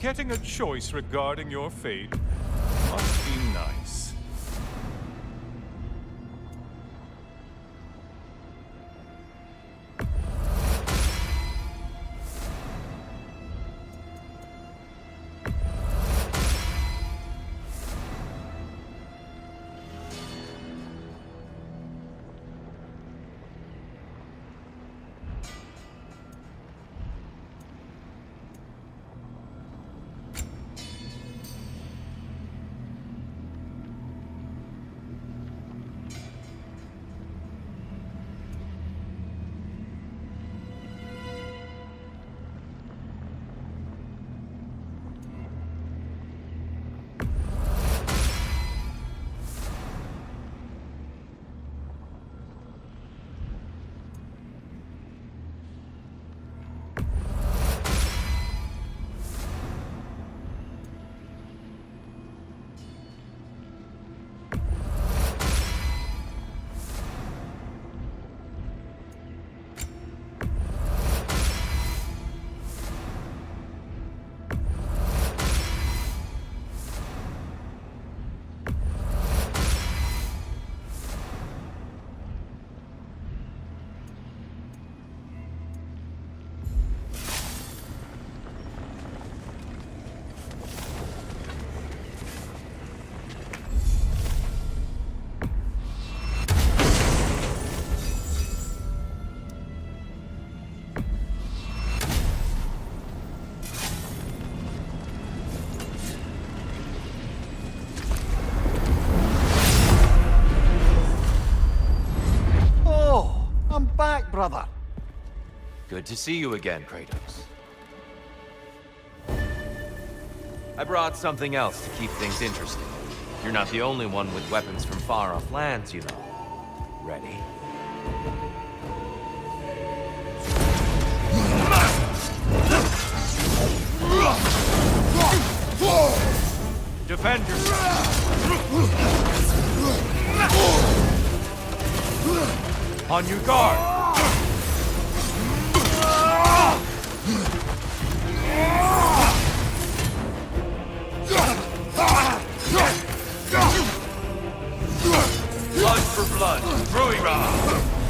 Getting a choice regarding your fate must be nice. Good to see you again, Kratos. I brought something else to keep things interesting. You're not the only one with weapons from far-off lands, you know. Ready? Defend yourself! On your guard! Blood for blood, Ruira!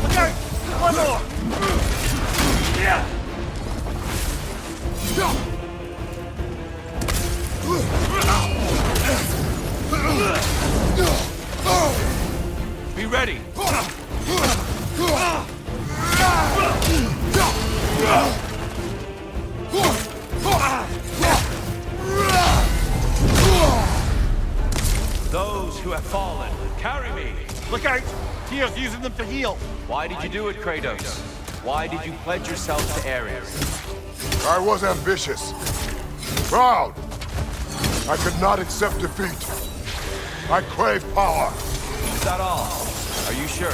Okay, one more! Be ready! Those who have fallen, carry me! Look out! Tyr's using them to heal. Why did you do it, Kratos? Why did you pledge yourself to Ares? I was ambitious. Proud. I could not accept defeat. I crave power. Is that all? Are you sure?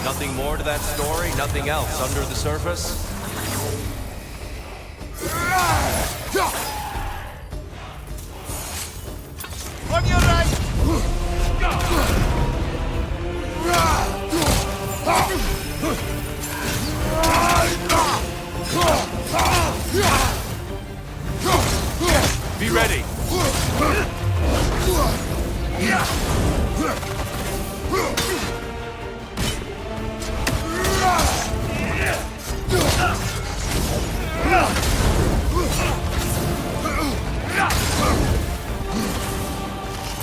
Nothing more to that story? Nothing else under the surface? On your right! Be ready!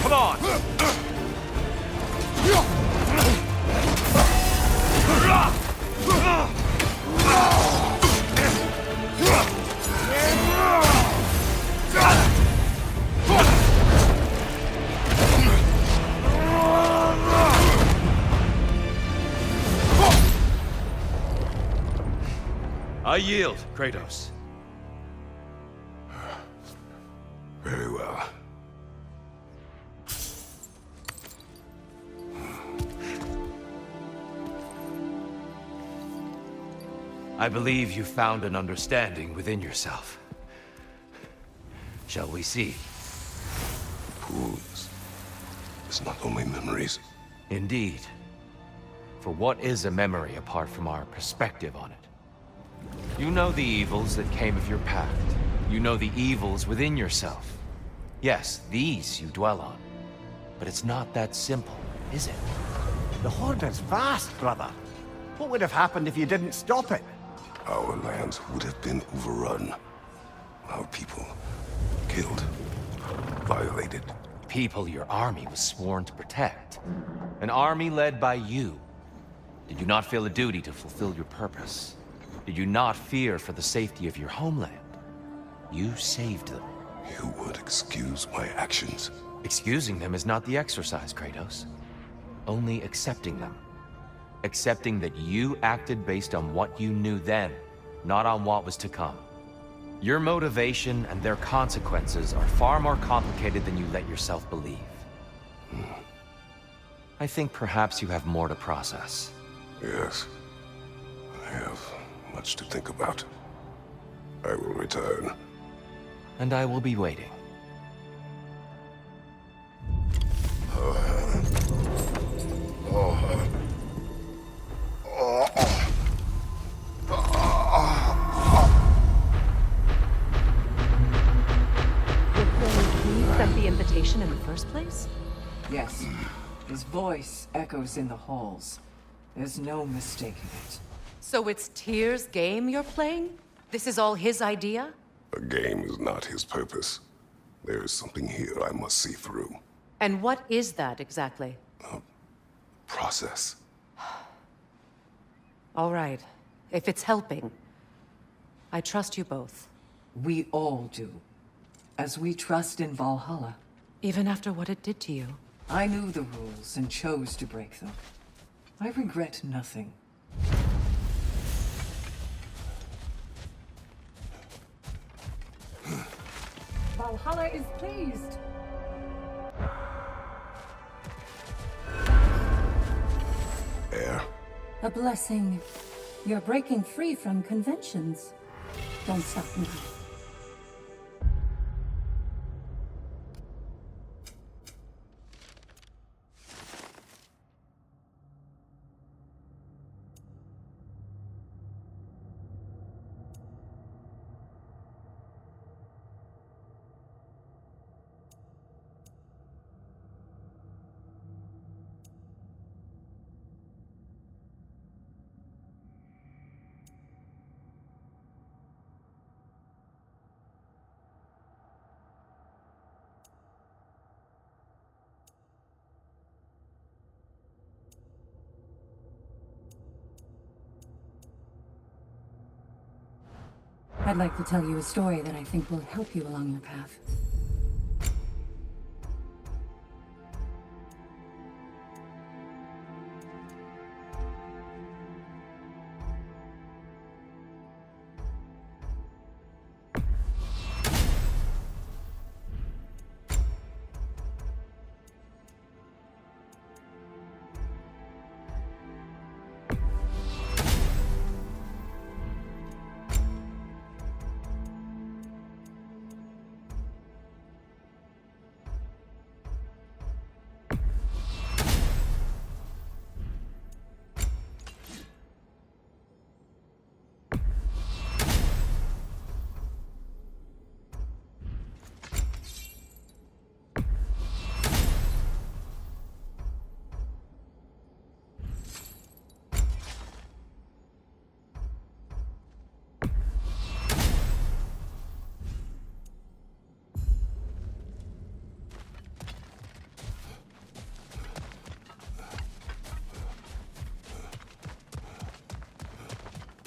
Come on! I yield, Kratos. Very well. I believe you found an understanding within yourself. Shall we see? Wounds. It's not only memories. Indeed. For what is a memory apart from our perspective on it? You know the evils that came of your pact. You know the evils within yourself. Yes, these you dwell on. But it's not that simple, is it? The Horde is vast, brother. What would have happened if you didn't stop it? Our lands would have been overrun. Our people killed, violated. People your army was sworn to protect. An army led by you. Did you not feel a duty to fulfill your purpose? Did you not fear for the safety of your homeland? You saved them. You would excuse my actions. Excusing them is not the exercise, Kratos. Only accepting them. Accepting that you acted based on what you knew then, not on what was to come. Your motivation and their consequences are far more complicated than you let yourself believe. I think perhaps you have more to process. Yes. I have much to think about. I will return. And I will be waiting. He sent the invitation in the first place? Yes. His voice echoes in the halls. There's no mistaking it. So it's Tyr's game you're playing? This is all his idea? A game is not his purpose. There is something here I must see through. And what is that exactly? Process. All right. If it's helping, I trust you both. We all do. As we trust in Valhalla. Even after what it did to you. I knew the rules and chose to break them. I regret nothing. Valhalla is pleased. Air? A blessing. You're breaking free from conventions. Don't stop now. I'd like to tell you a story that I think will help you along your path.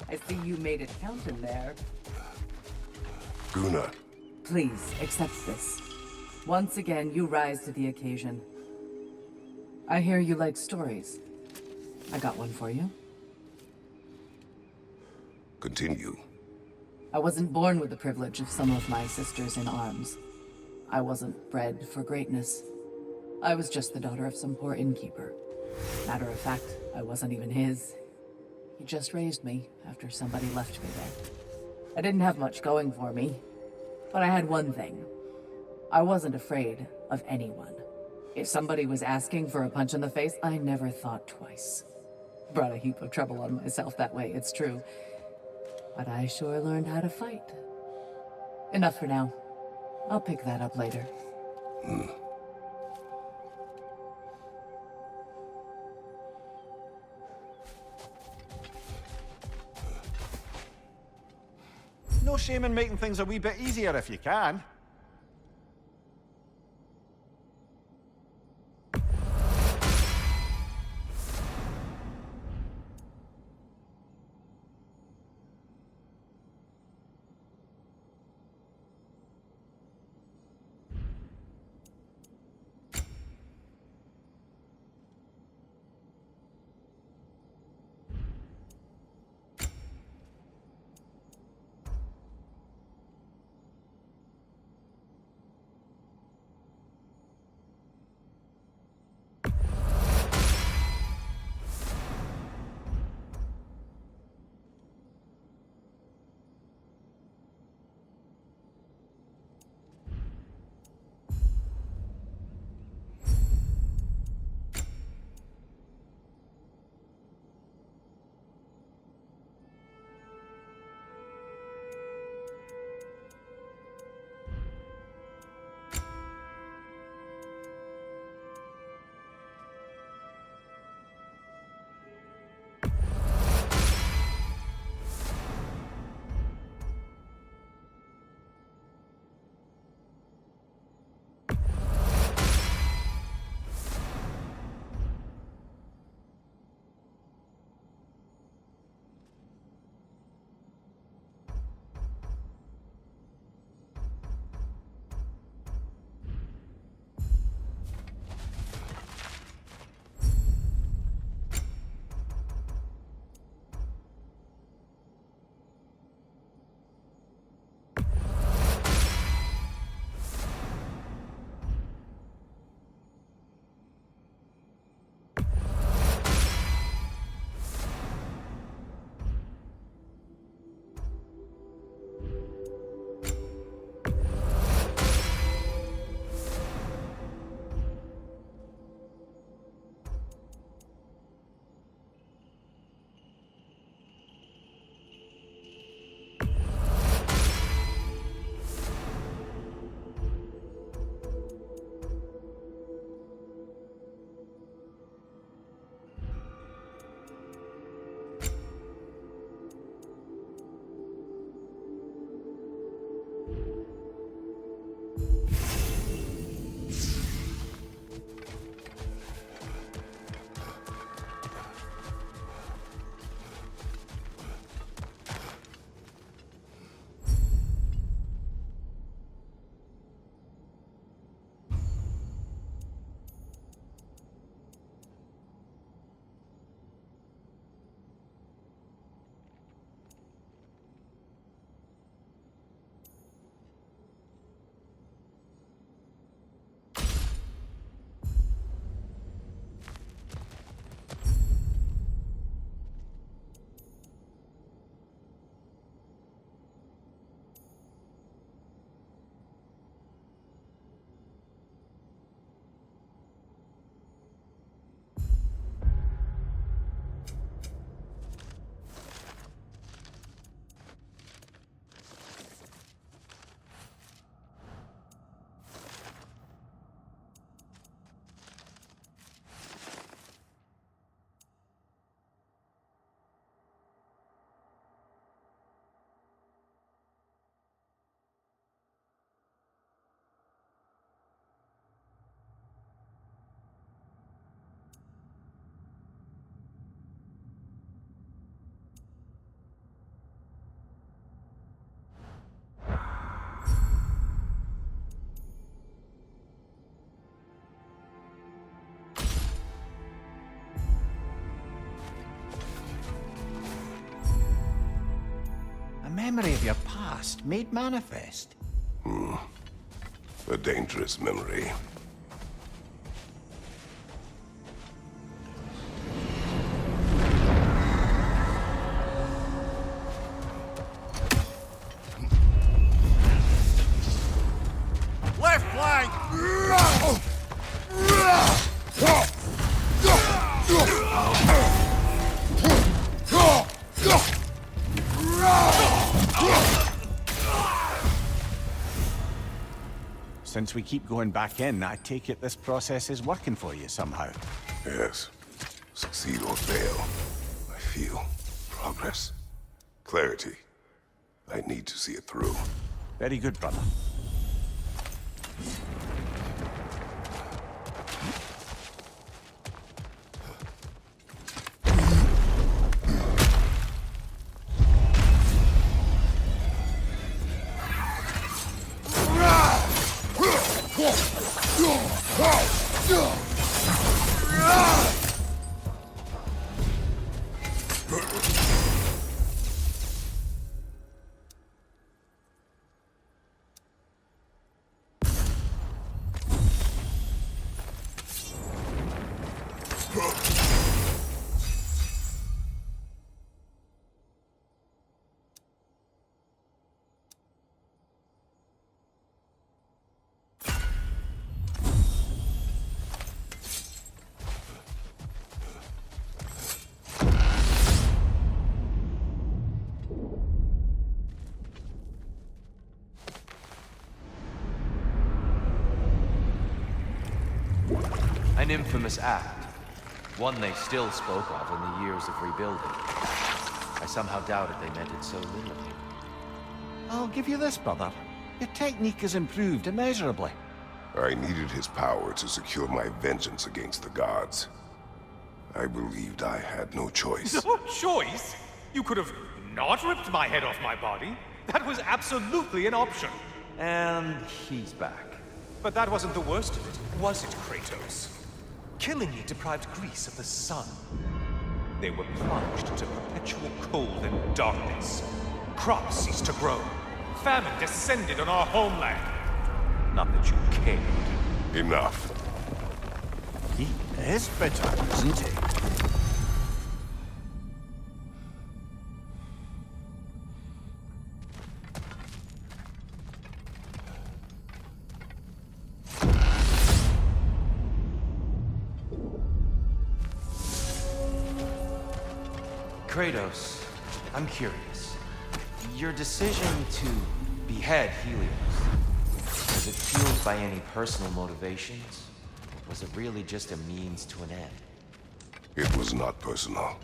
I see you made it count in there. Guna. Please, accept this. Once again, you rise to the occasion. I hear you like stories. I got one for you. Continue. I wasn't born with the privilege of some of my sisters in arms. I wasn't bred for greatness. I was just the daughter of some poor innkeeper. Matter of fact, I wasn't even his. He just raised me after somebody left me there. I didn't have much going for me, but I had one thing. I wasn't afraid of anyone. If somebody was asking for a punch in the face, I never thought twice. Brought a heap of trouble on myself that way, it's true. But I sure learned how to fight. Enough for now. I'll pick that up later. No shame in making things a wee bit easier if you can. memory of your past made manifest. A dangerous memory. Left flank! Since we keep going back in, I take it this process is working for you somehow. Yes. Succeed or fail, I feel progress. Clarity. I need to see it through. Very good, brother. An infamous act. One they still spoke of in the years of rebuilding. I somehow doubted they meant it so literally. I'll give you this, brother. Your technique has improved immeasurably. I needed his power to secure my vengeance against the gods. I believed I had no choice. No choice? You could have not ripped my head off my body. That was absolutely an option. And he's back. But that wasn't the worst of it, was it, Kratos? Killing you deprived Greece of the sun. They were plunged into perpetual cold and darkness. Crops ceased to grow. Famine descended on our homeland. Not that you cared. Enough. He is bitter, isn't he? Kratos, I'm curious. Your decision to behead Helios, was it fueled by any personal motivations? Or was it really just a means to an end? It was not personal.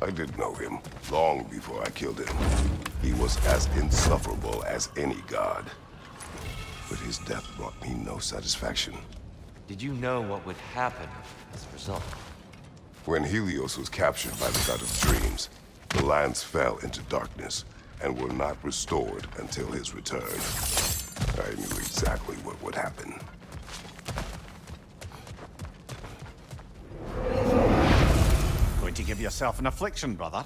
I did know him, long before I killed him. He was as insufferable as any god. But his death brought me no satisfaction. Did you know what would happen as a result? When Helios was captured by the god of dreams, the lands fell into darkness and were not restored until his return. I knew exactly what would happen. Going to give yourself an affliction, brother.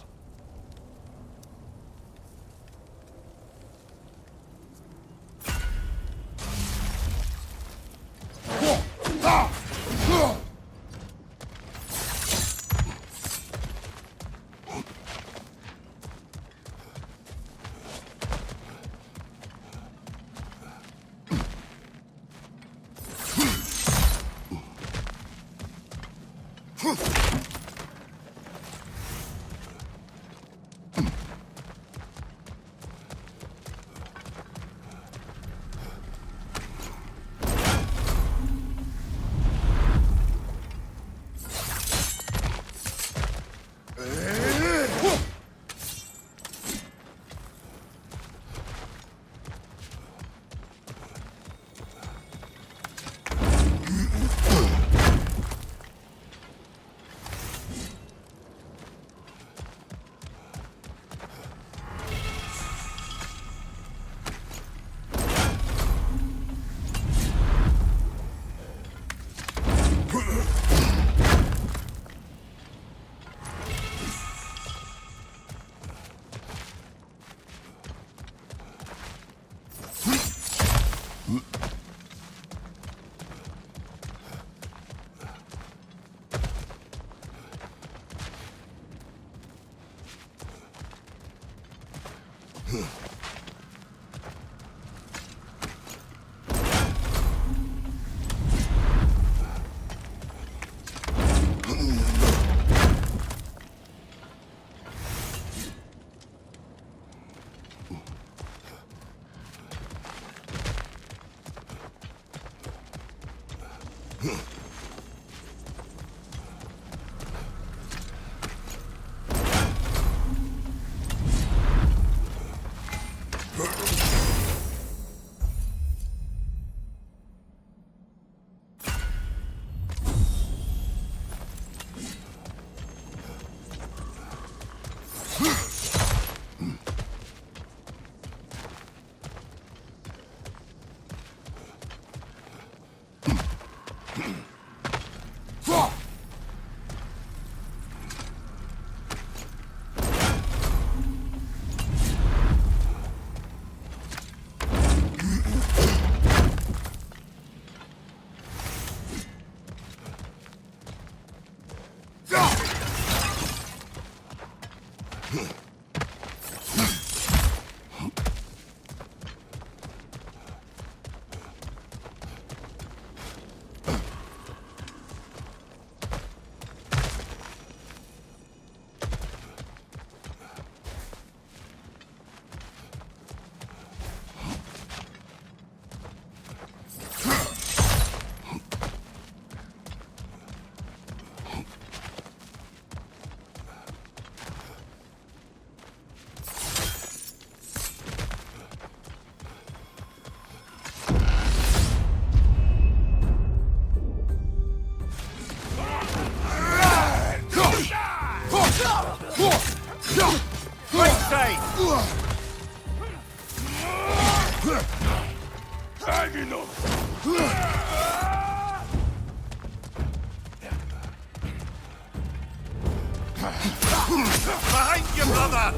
Behind you, brother!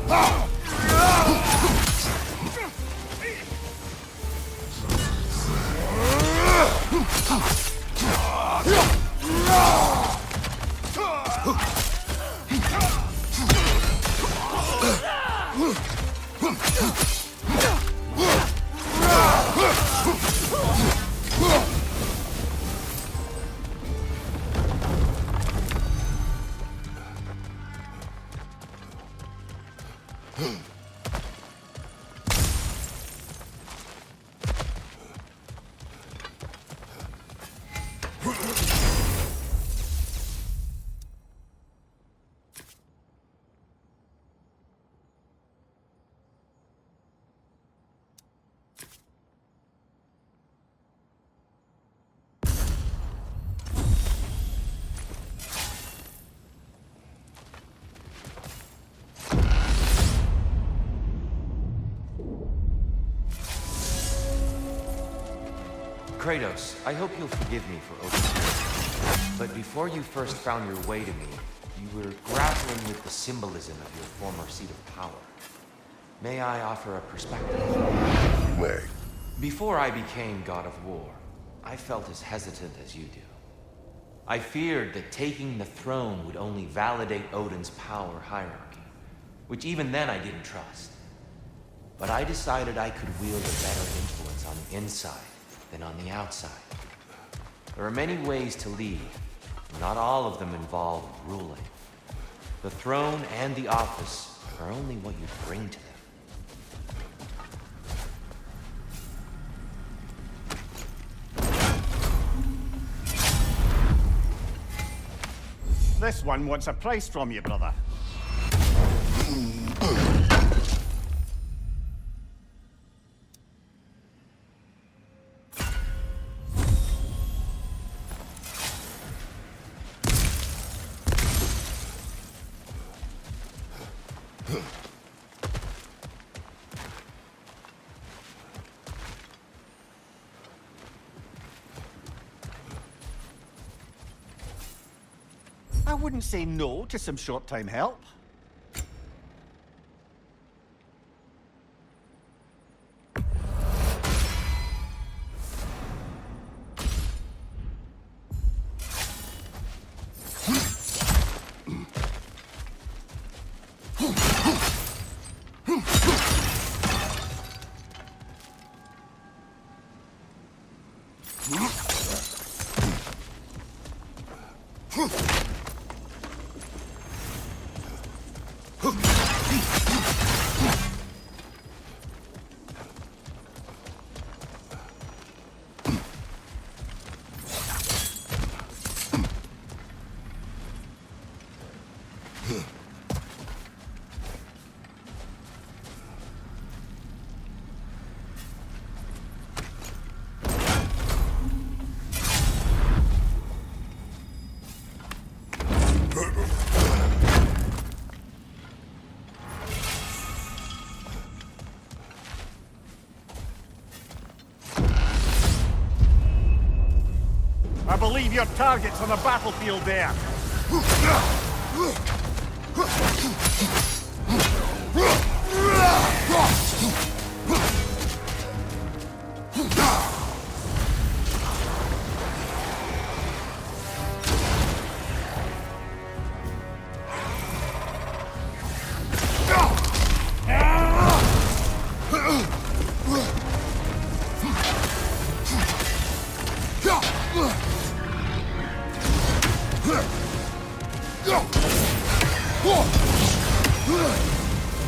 Kratos, I hope you'll forgive me for Odyssey. But before you first found your way to me, you were grappling with the symbolism of your former seat of power. May I offer a perspective? You may. Before I became God of War, I felt as hesitant as you do. I feared that taking the throne would only validate Odin's power hierarchy, which even then I didn't trust. But I decided I could wield a better influence on the inside than on the outside. There are many ways to lead, not all of them involve ruling. The throne and the office are only what you bring to them. This one wants a price from you, brother. I wouldn't say no to some short-time help. I believe your target's on the battlefield there.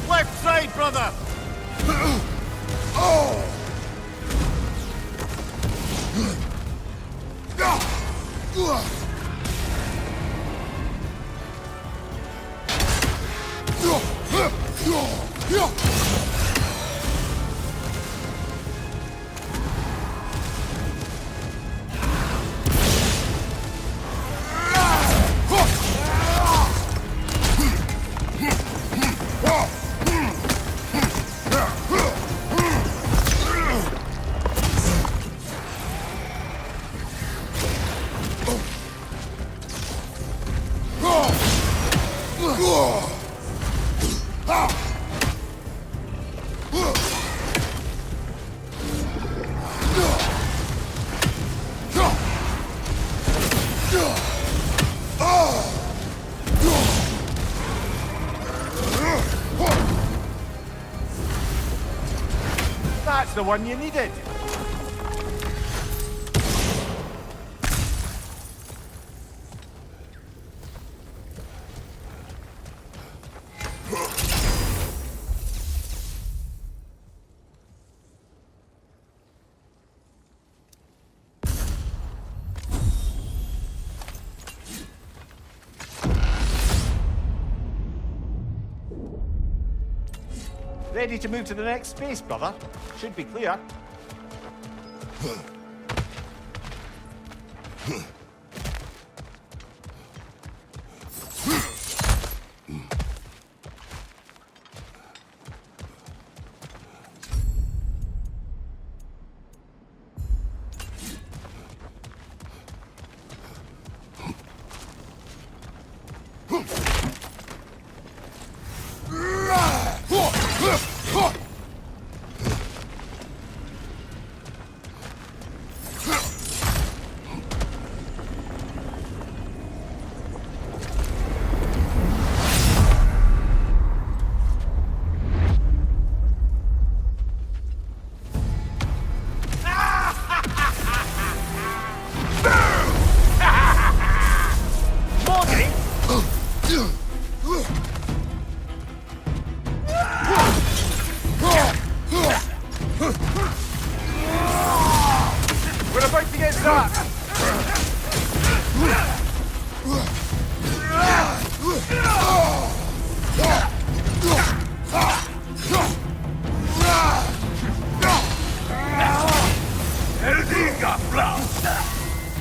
Left side, brother! That's the one you needed. Ready to move to the next space, brother? Should be clear.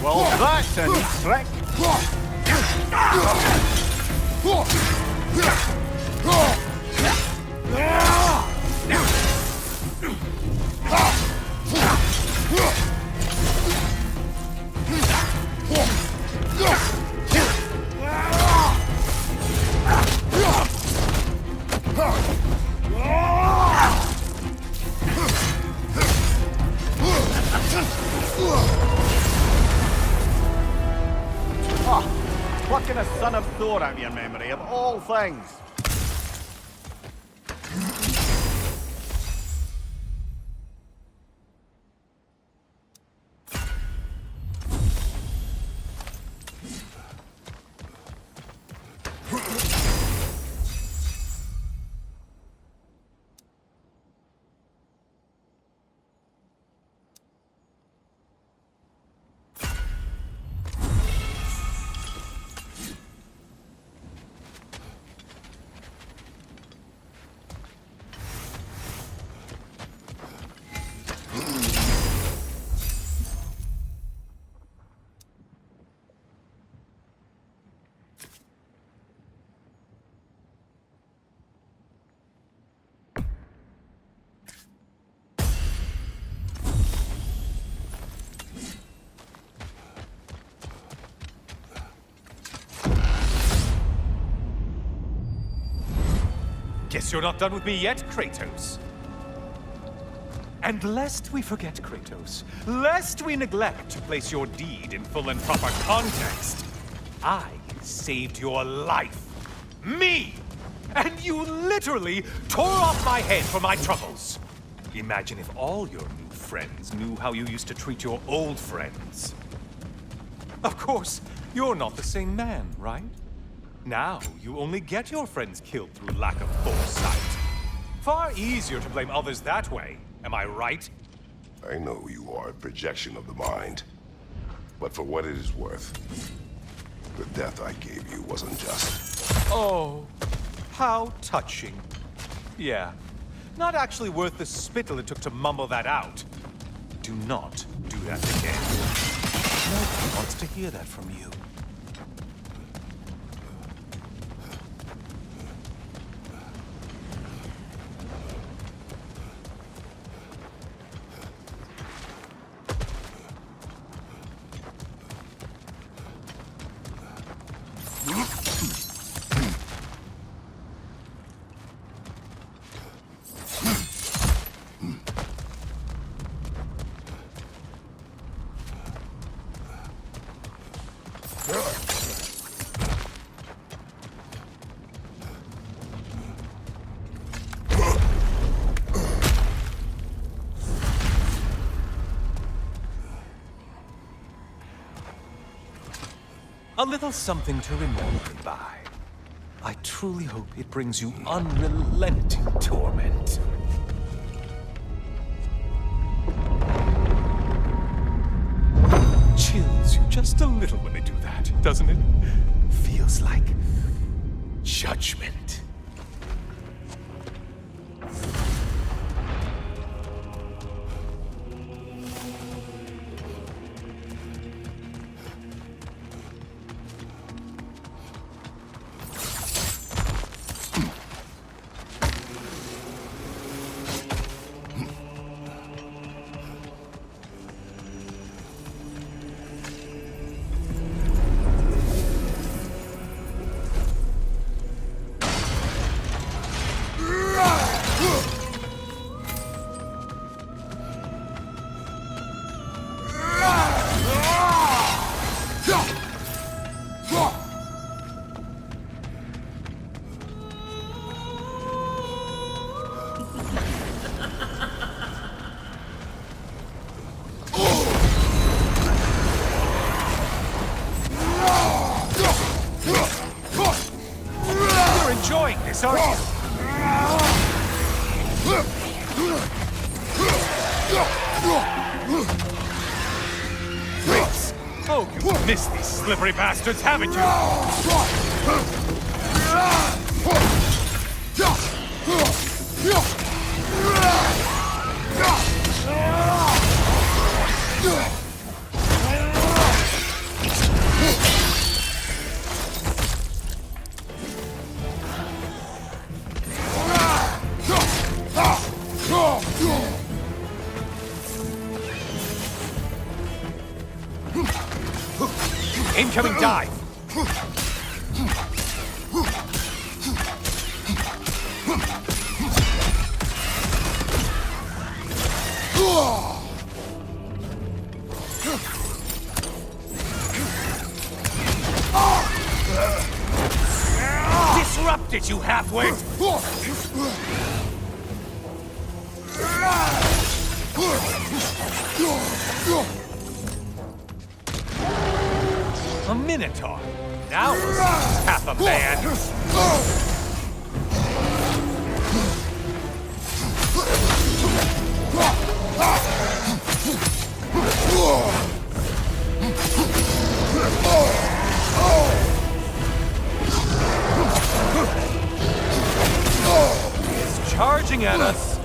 Well, that's a neat trick. Plucking a son of Thor out of your memory, of all things. Guess you're not done with me yet, Kratos. And lest we forget, Kratos, lest we neglect to place your deed in full and proper context, I saved your life. Me! And you literally tore off my head for my troubles. Imagine if all your new friends knew how you used to treat your old friends. Of course, you're not the same man, right? Now, you only get your friends killed through lack of foresight. Far easier to blame others that way, am I right? I know you are a projection of the mind. But for what it is worth, the death I gave you wasn't just. Oh, how touching. Yeah, not actually worth the spittle it took to mumble that out. Do not do that again. Nobody wants to hear that from you. A little something to remember me by. I truly hope it brings you unrelenting torment. Chills you just a little when they do that, doesn't it? Feels like judgment. Sorry. Grace. Oh, you've missed these slippery bastards, haven't you? Incoming dive! Disrupted, you halfwit! A Minotaur. Now we'll see half a man. He's charging at us.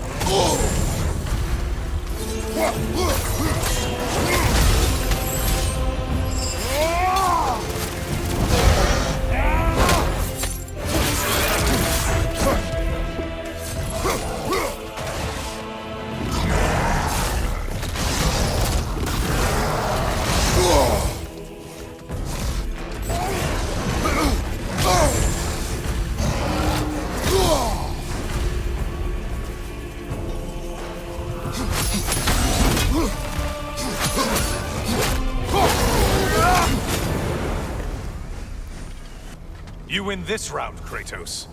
You win this round, Kratos.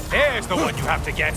There's the one you have to get.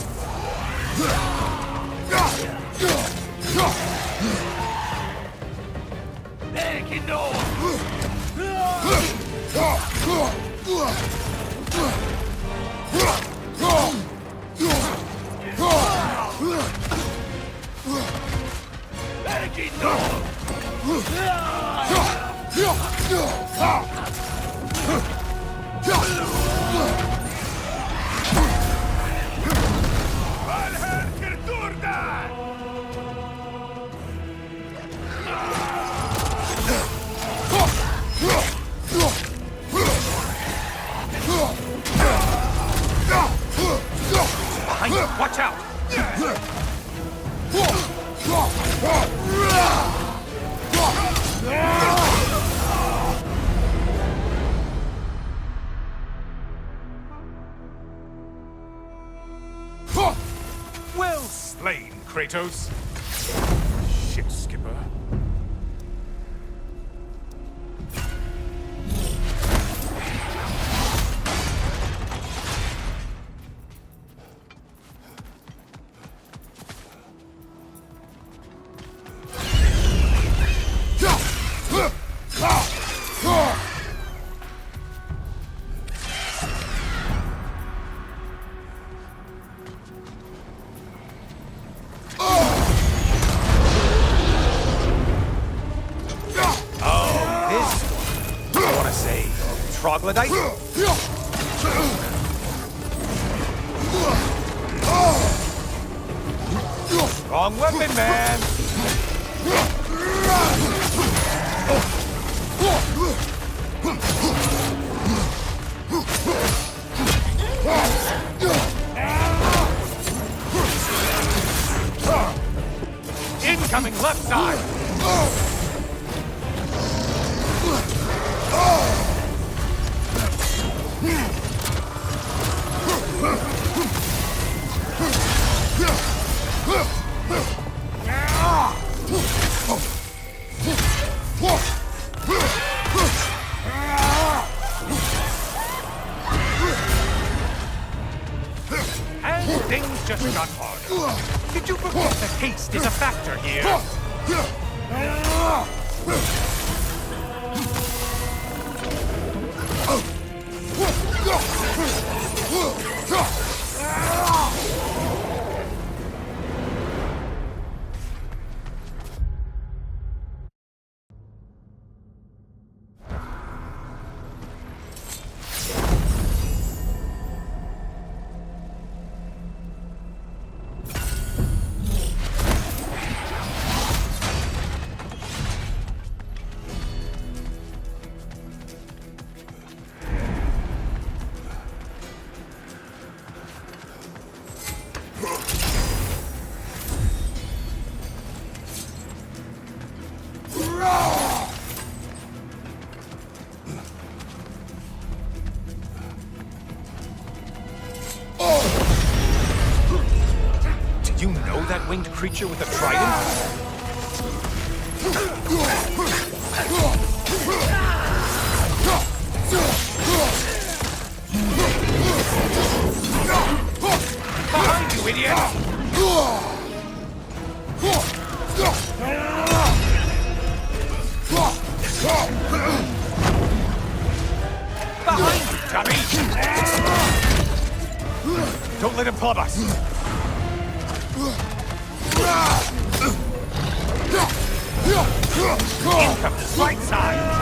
Behind you, watch out! Well slain, Kratos. Ship skipper. Troglodyte? Wrong weapon, man! Incoming left side! And things just got harder. Did you forget that haste is a factor here? Do you know that winged creature with a trident? Behind you, idiot! Behind you, dummy! Don't let him club us! Incoming! Right side!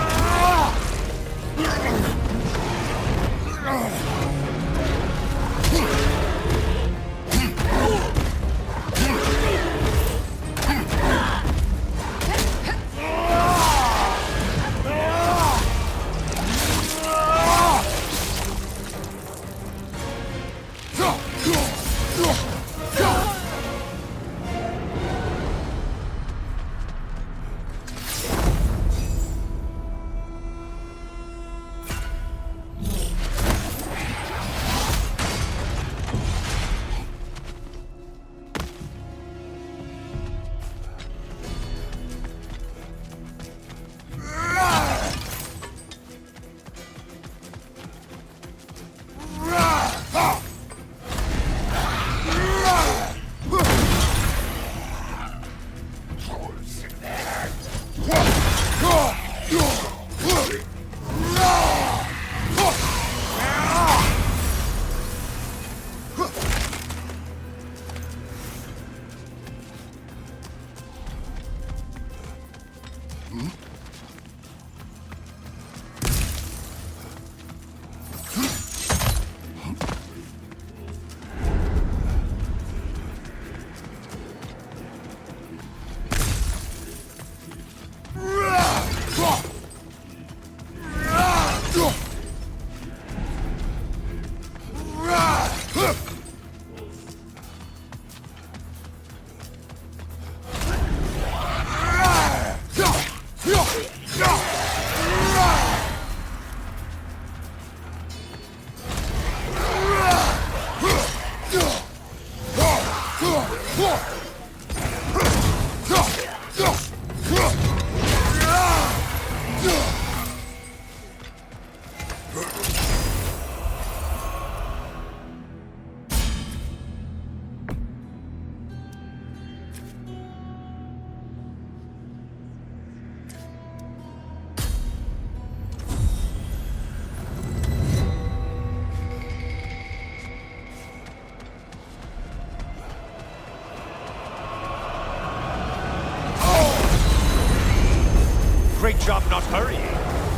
Great job not hurrying.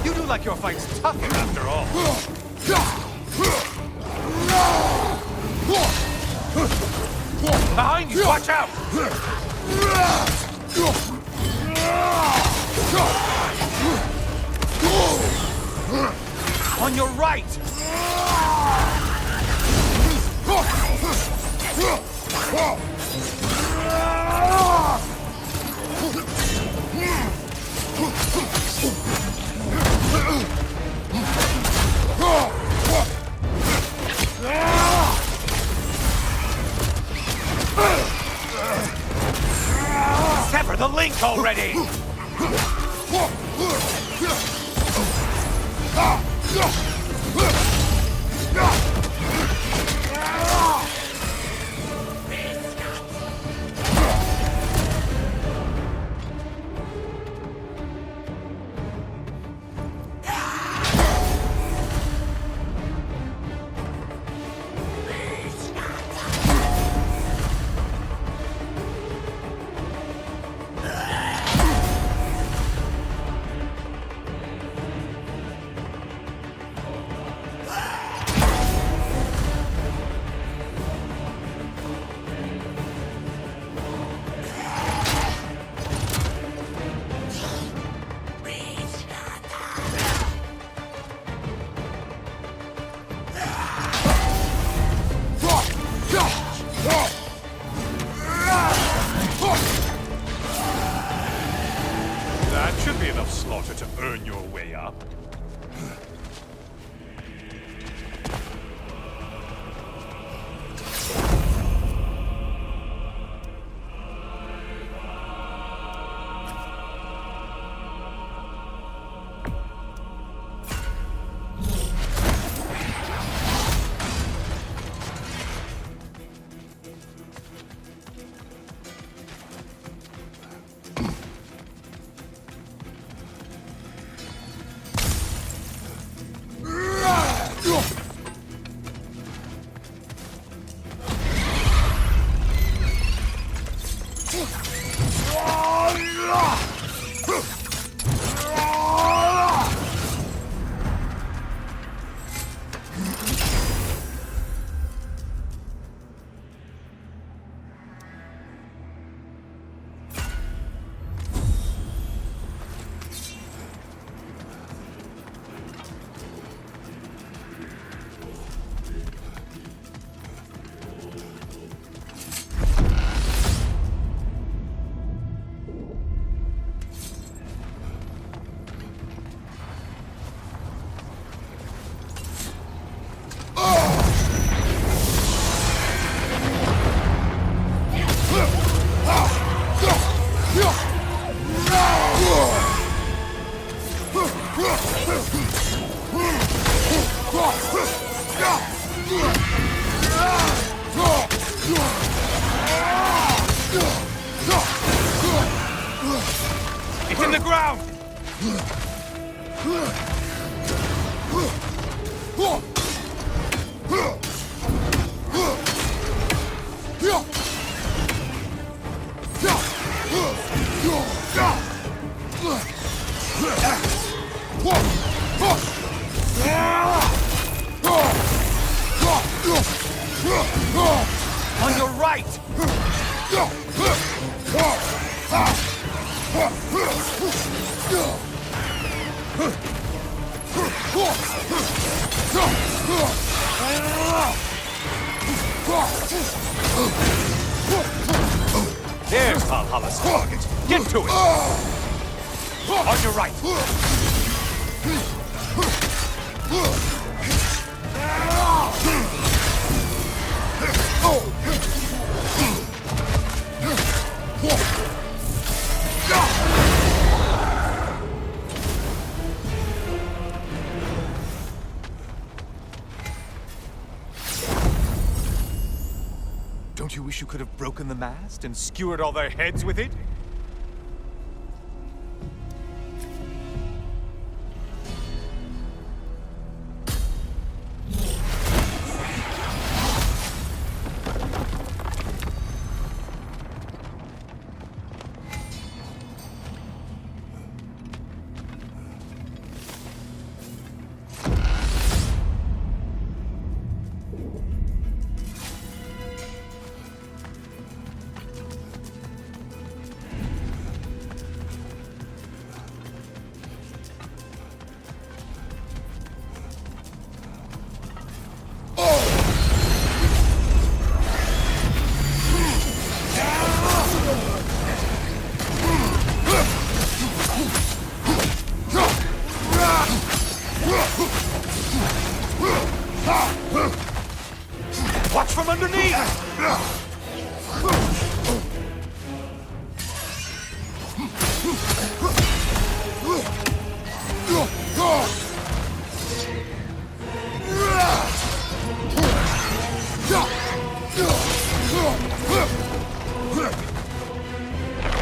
You do like your fight's tough after all. Behind you, watch out! On your right! Sever the link already! That should be enough slaughter to earn your way up. In the ground! On your right! There's Valhalla's target. Get to it! On your right! Don't you wish you could have broken the mast and skewered all their heads with it? Watch from underneath!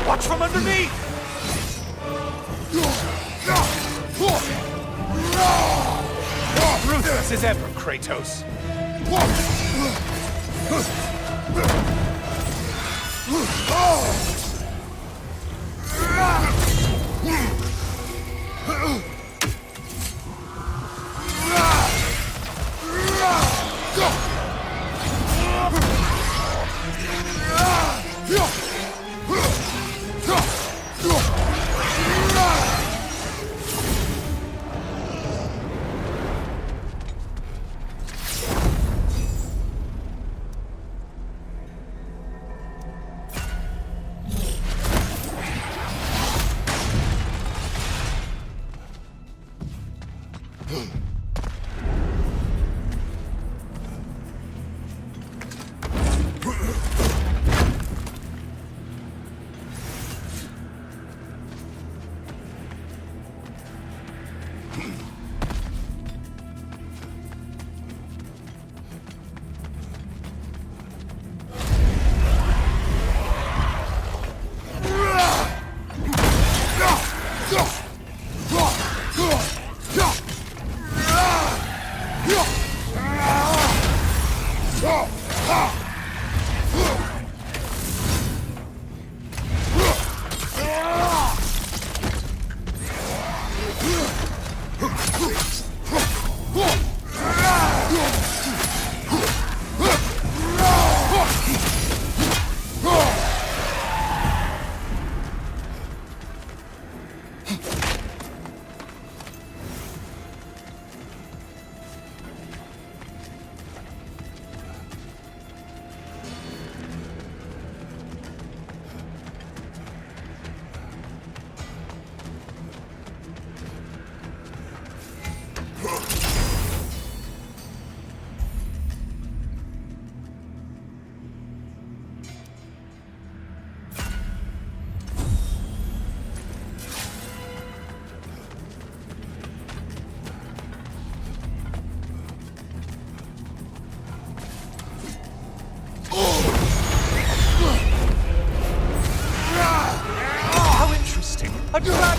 Watch from underneath! Ruthless as ever, Kratos.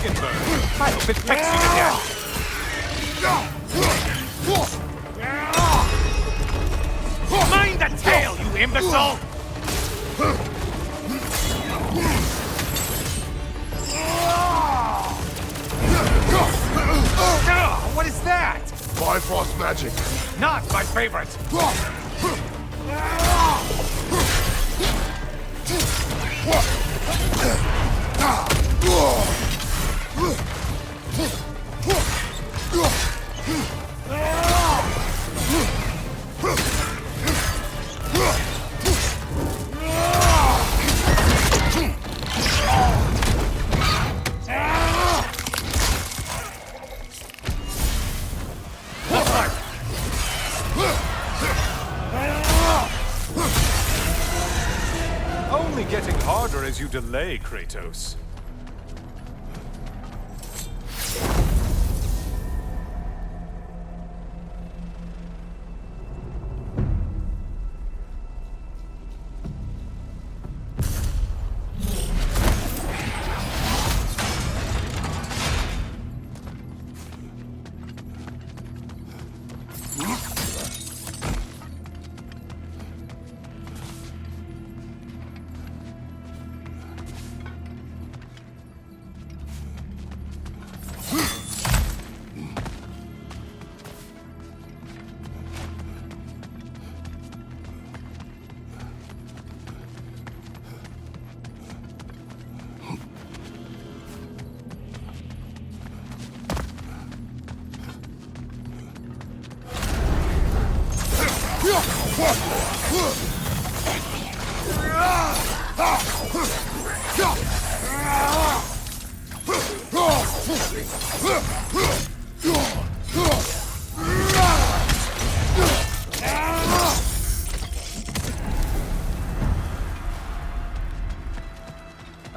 can burn. I hope it pecks you to death. Mind the tail, you imbecile! What is that? Bifrost magic. Not my favorite. Only getting harder as you delay, Kratos.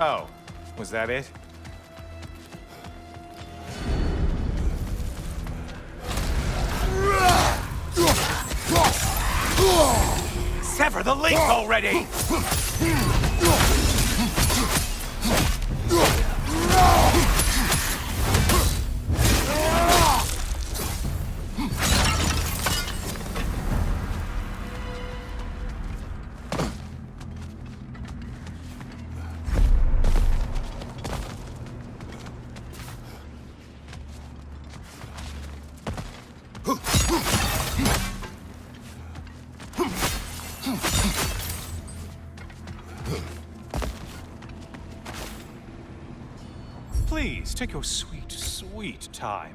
Oh, was that it? Sever the link already! Please, take your sweet, sweet time.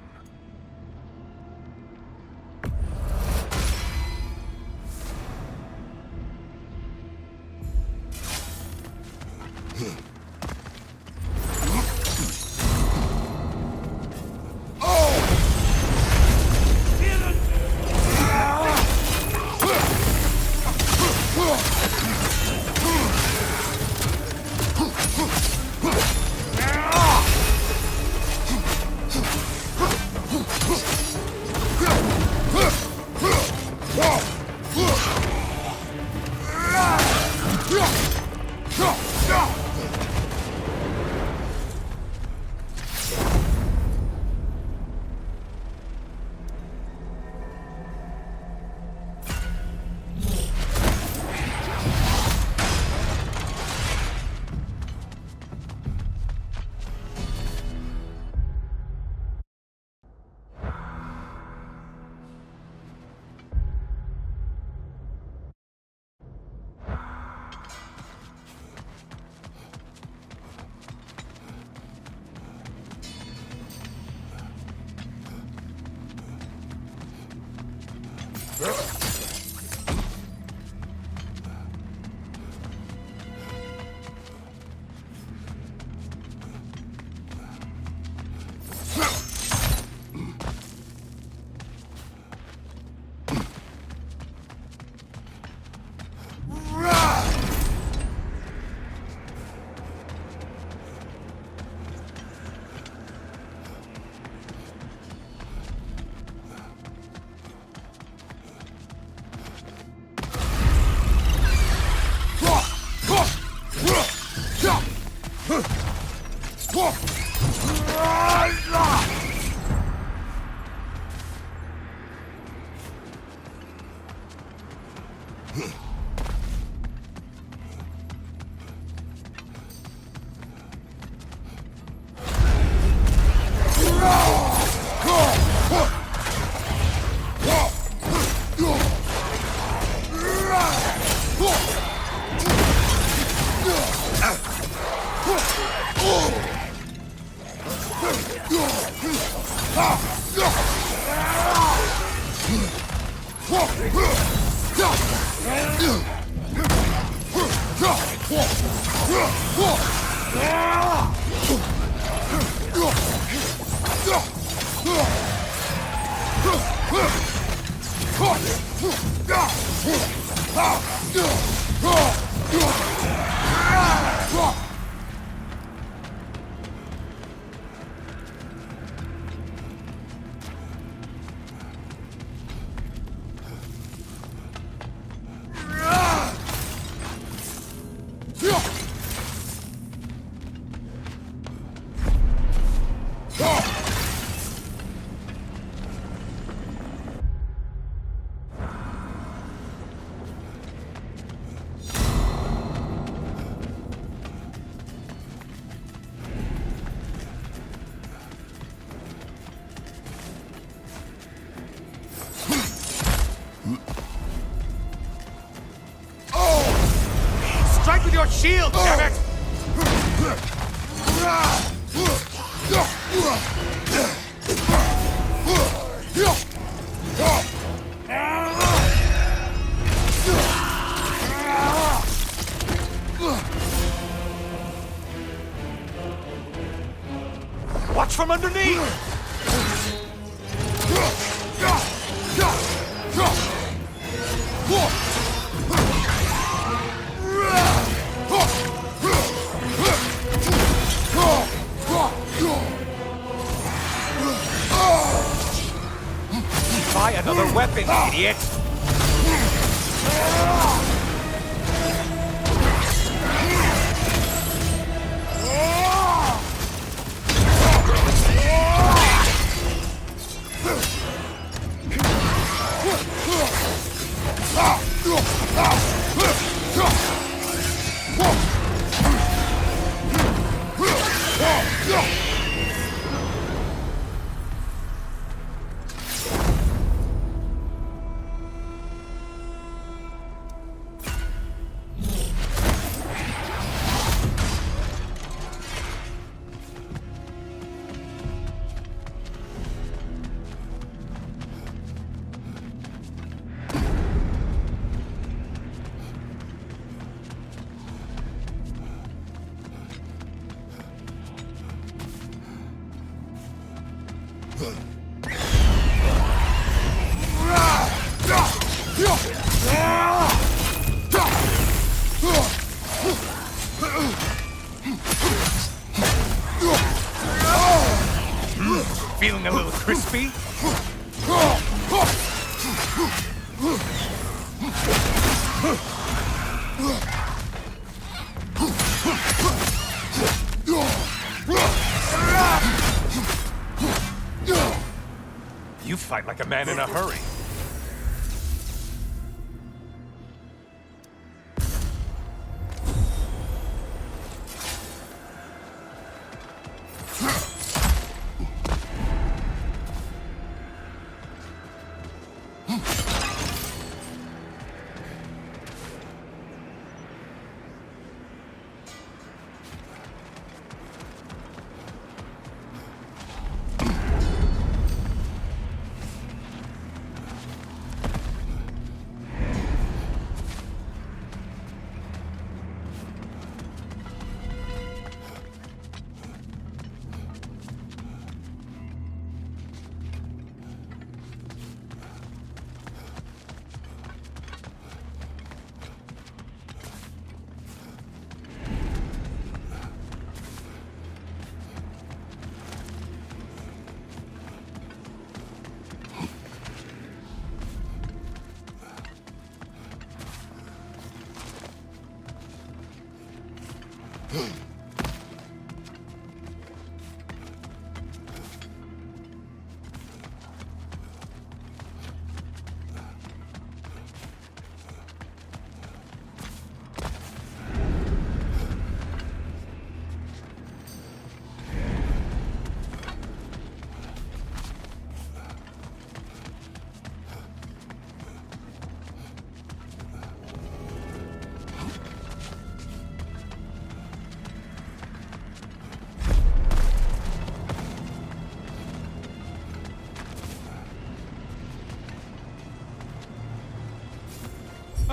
Strike with your shield, damn it! Watch from underneath! Buy another weapon, idiot! Feeling a little crispy? You fight like a man in a hurry.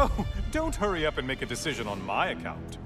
Oh, don't hurry up and make a decision on my account.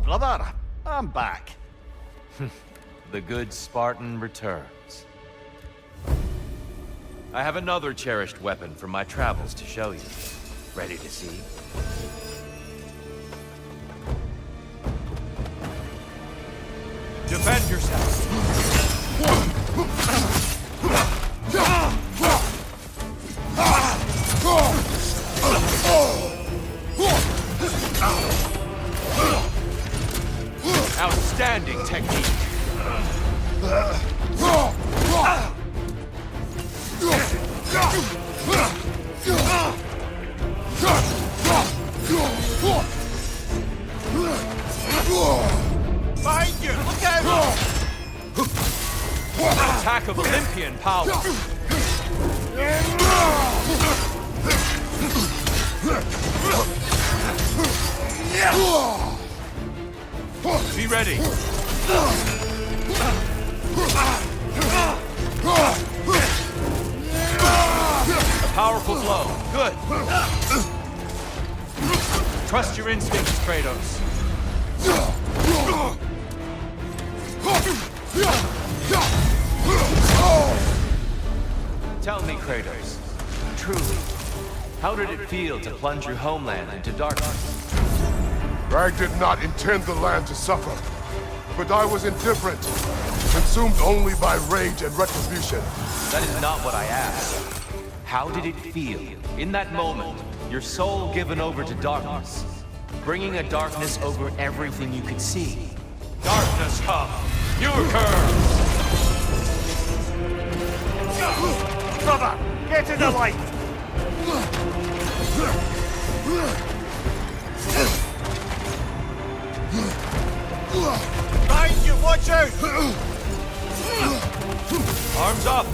Brother, I'm back. The good Spartan returns. I have another cherished weapon from my travels to show you. Ready to see? Defend yourself! Outstanding technique! Behind you! Look out! Attack of Olympian power! Be ready! A powerful blow. Good. Trust your instincts, Kratos. Tell me, Kratos, truly, how did it feel to plunge your homeland into darkness? Rag did not intend the land to suffer, but I was indifferent, consumed only by rage and retribution. That is not what I asked. How did it feel, in that moment, your soul given over to darkness, bringing a darkness over everything you could see? Darkness come! You occur! Brother, get in the light! Behind you, watch out! Arms up!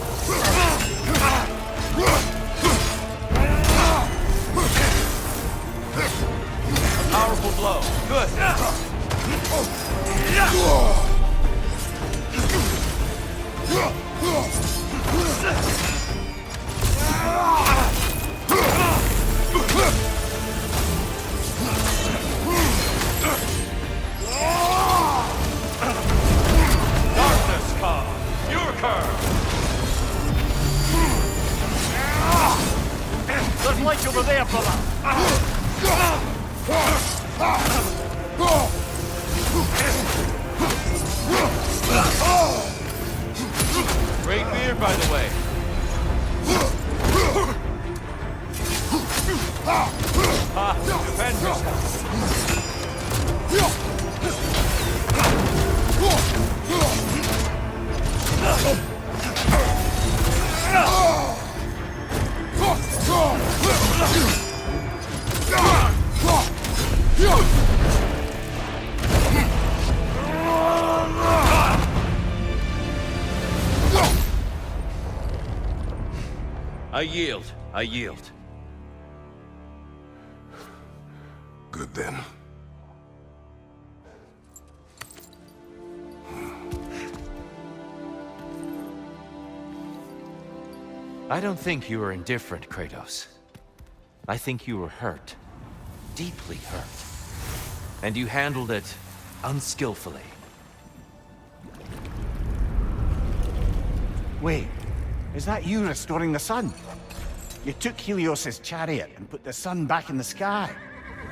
A powerful blow. Good. Darkness come. Your curve. There's light over there, brother! Great beard, by the way. I yield. I yield. Good then. I don't think you were indifferent, Kratos. I think you were hurt. Deeply hurt. And you handled it unskillfully. Wait, is that you restoring the sun? You took Helios's chariot and put the sun back in the sky,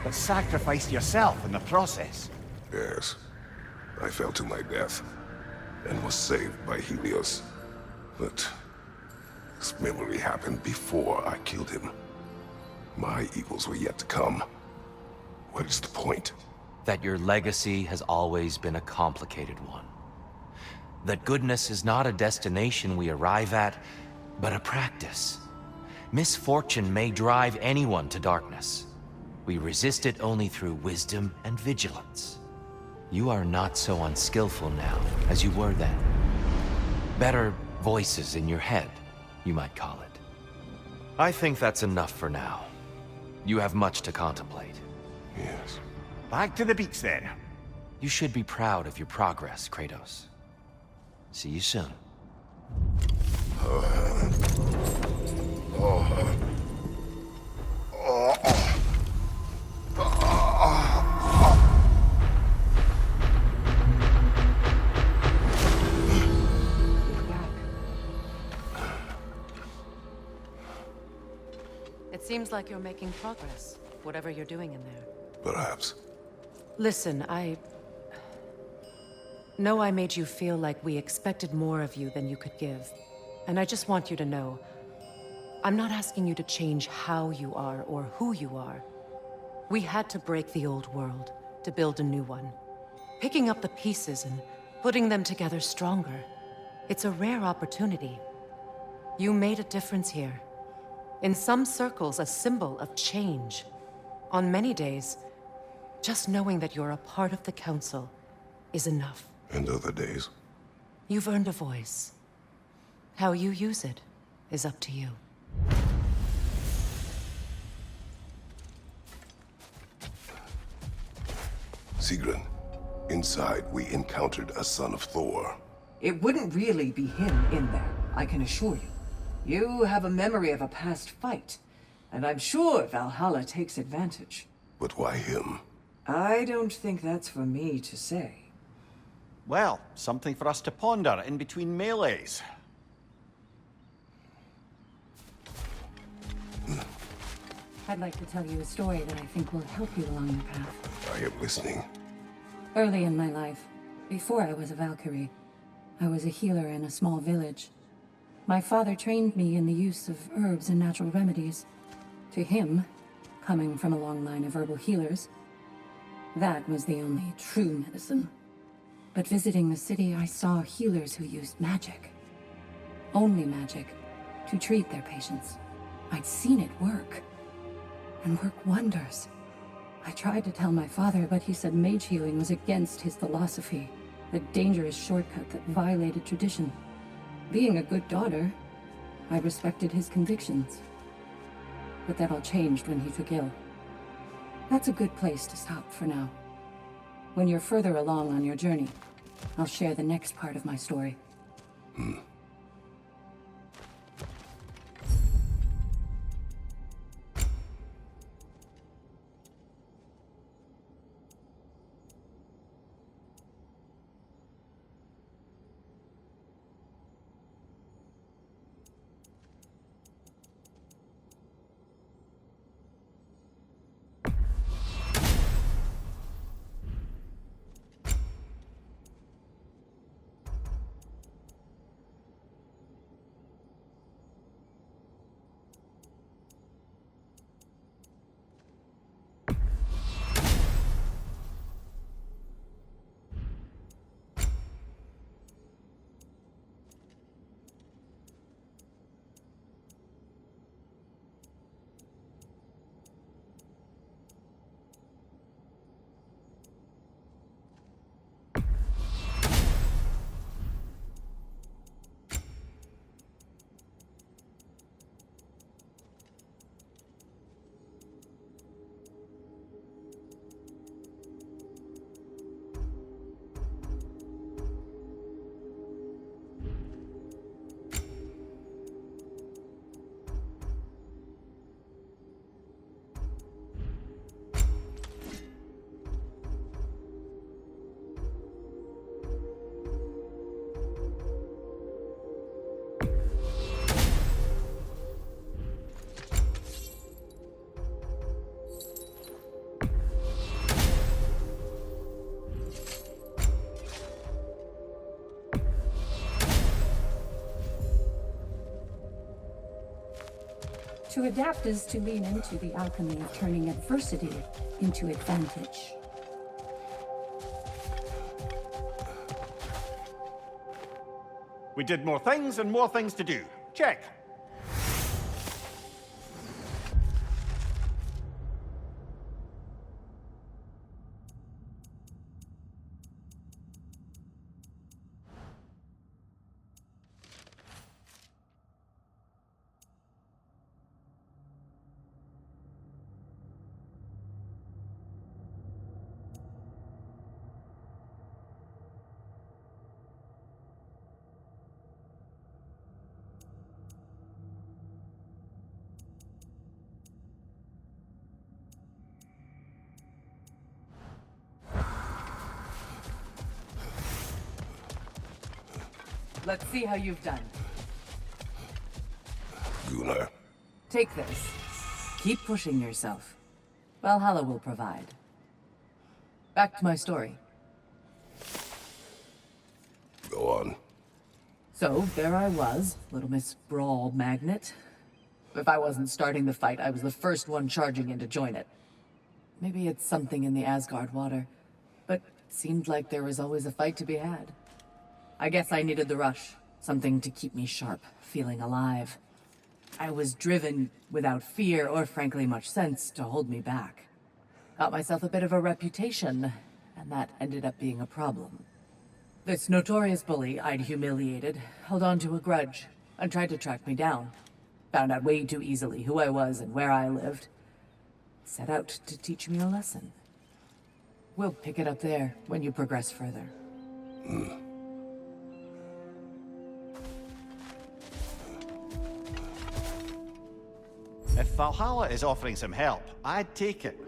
but sacrificed yourself in the process. Yes. I fell to my death, and was saved by Helios. But this memory happened before I killed him. My evils were yet to come. What is the point? That your legacy has always been a complicated one. That goodness is not a destination we arrive at, but a practice. Misfortune may drive anyone to darkness. We resist it only through wisdom and vigilance. You are not so unskillful now as you were then. Better voices in your head, you might call it. I think that's enough for now. You have much to contemplate. Yes. Back to the beach then. You should be proud of your progress, Kratos. See you soon. It seems like you're making progress, whatever you're doing in there. Perhaps. Listen, I know I made you feel like we expected more of you than you could give. And I just want you to know, I'm not asking you to change how you are or who you are. We had to break the old world to build a new one. Picking up the pieces and putting them together stronger. It's a rare opportunity. You made a difference here. In some circles, a symbol of change. On many days, just knowing that you're a part of the Council is enough. And other days? You've earned a voice. How you use it is up to you. Sigrun, inside we encountered a son of Thor. It wouldn't really be him in there, I can assure you. You have a memory of a past fight, and I'm sure Valhalla takes advantage. But why him? I don't think that's for me to say. Well, something for us to ponder in between melees. I'd like to tell you a story that I think will help you along your path. I am listening. Early in my life, before I was a Valkyrie, I was a healer in a small village. My father trained me in the use of herbs and natural remedies. To him, coming from a long line of herbal healers, that was the only true medicine. But visiting the city, I saw healers who used magic. Only magic, to treat their patients. I'd seen it work. And work wonders. I tried to tell my father, but he said mage healing was against his philosophy, a dangerous shortcut that violated tradition. Being a good daughter, I respected his convictions. But that all changed when he took ill. That's a good place to stop for now. When you're further along on your journey, I'll share the next part of my story. To adapt is to lean into the alchemy of turning adversity into advantage. We did more things and more things to do. Check. Let's see how you've done. Gunnar. Take this. Keep pushing yourself. Valhalla will provide. Back to my story. Go on. So, there I was, Little Miss Brawl Magnet. If I wasn't starting the fight, I was the first one charging in to join it. Maybe it's something in the Asgard water, but it seemed like there was always a fight to be had. I guess I needed the rush, something to keep me sharp, feeling alive. I was driven without fear or frankly much sense to hold me back. Got myself a bit of a reputation, and that ended up being a problem. This notorious bully I'd humiliated held on to a grudge and tried to track me down. Found out way too easily who I was and where I lived. Set out to teach me a lesson. We'll pick it up there when you progress further. If Valhalla is offering some help, I'd take it.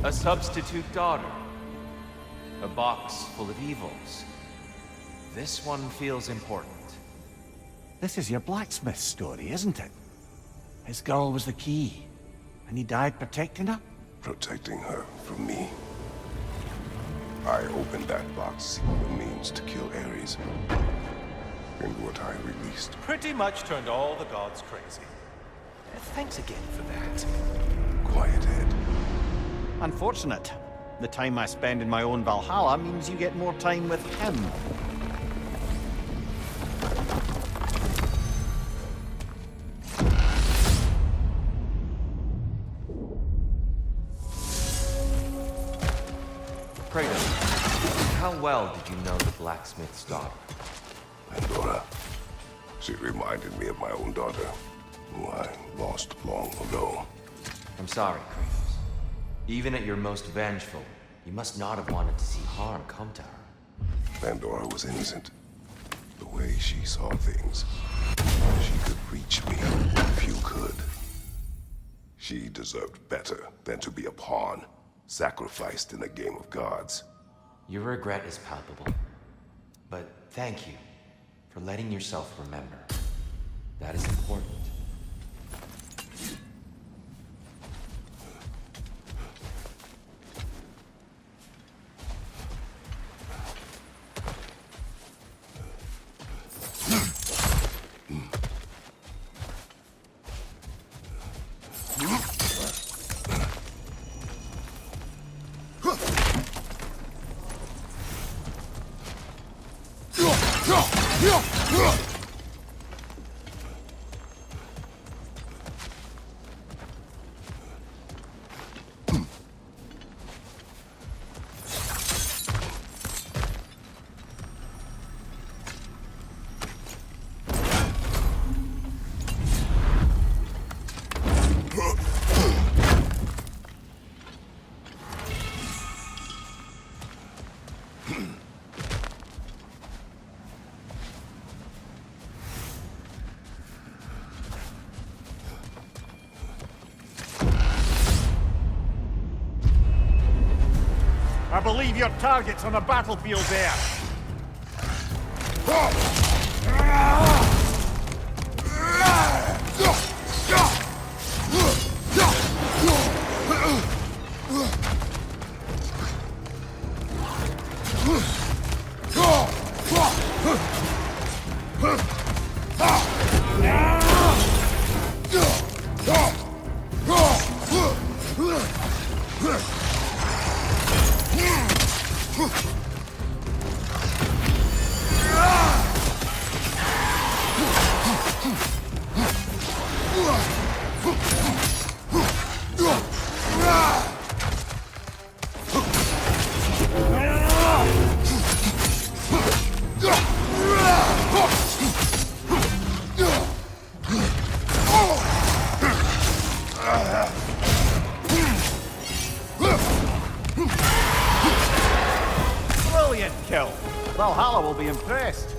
A substitute daughter. A box full of evils. This one feels important. This is your blacksmith story, isn't it? His girl was the key, and he died protecting her? Protecting her from me. I opened that box seeking the means to kill Ares. And what I released. Pretty much turned all the gods crazy. Thanks again for that. Quiet head. Unfortunate. The time I spend in my own Valhalla means you get more time with him. Kratos, how well did you know the blacksmith's daughter? Pandora. She reminded me of my own daughter, who I lost long ago. I'm sorry, Kratos. Even at your most vengeful, you must not have wanted to see harm come to her. Pandora was innocent. The way she saw things, she could reach me if you could. She deserved better than to be a pawn, sacrificed in a game of gods. Your regret is palpable. But thank you for letting yourself remember. That is important. I believe your target's on the battlefield there. Valhalla will be impressed.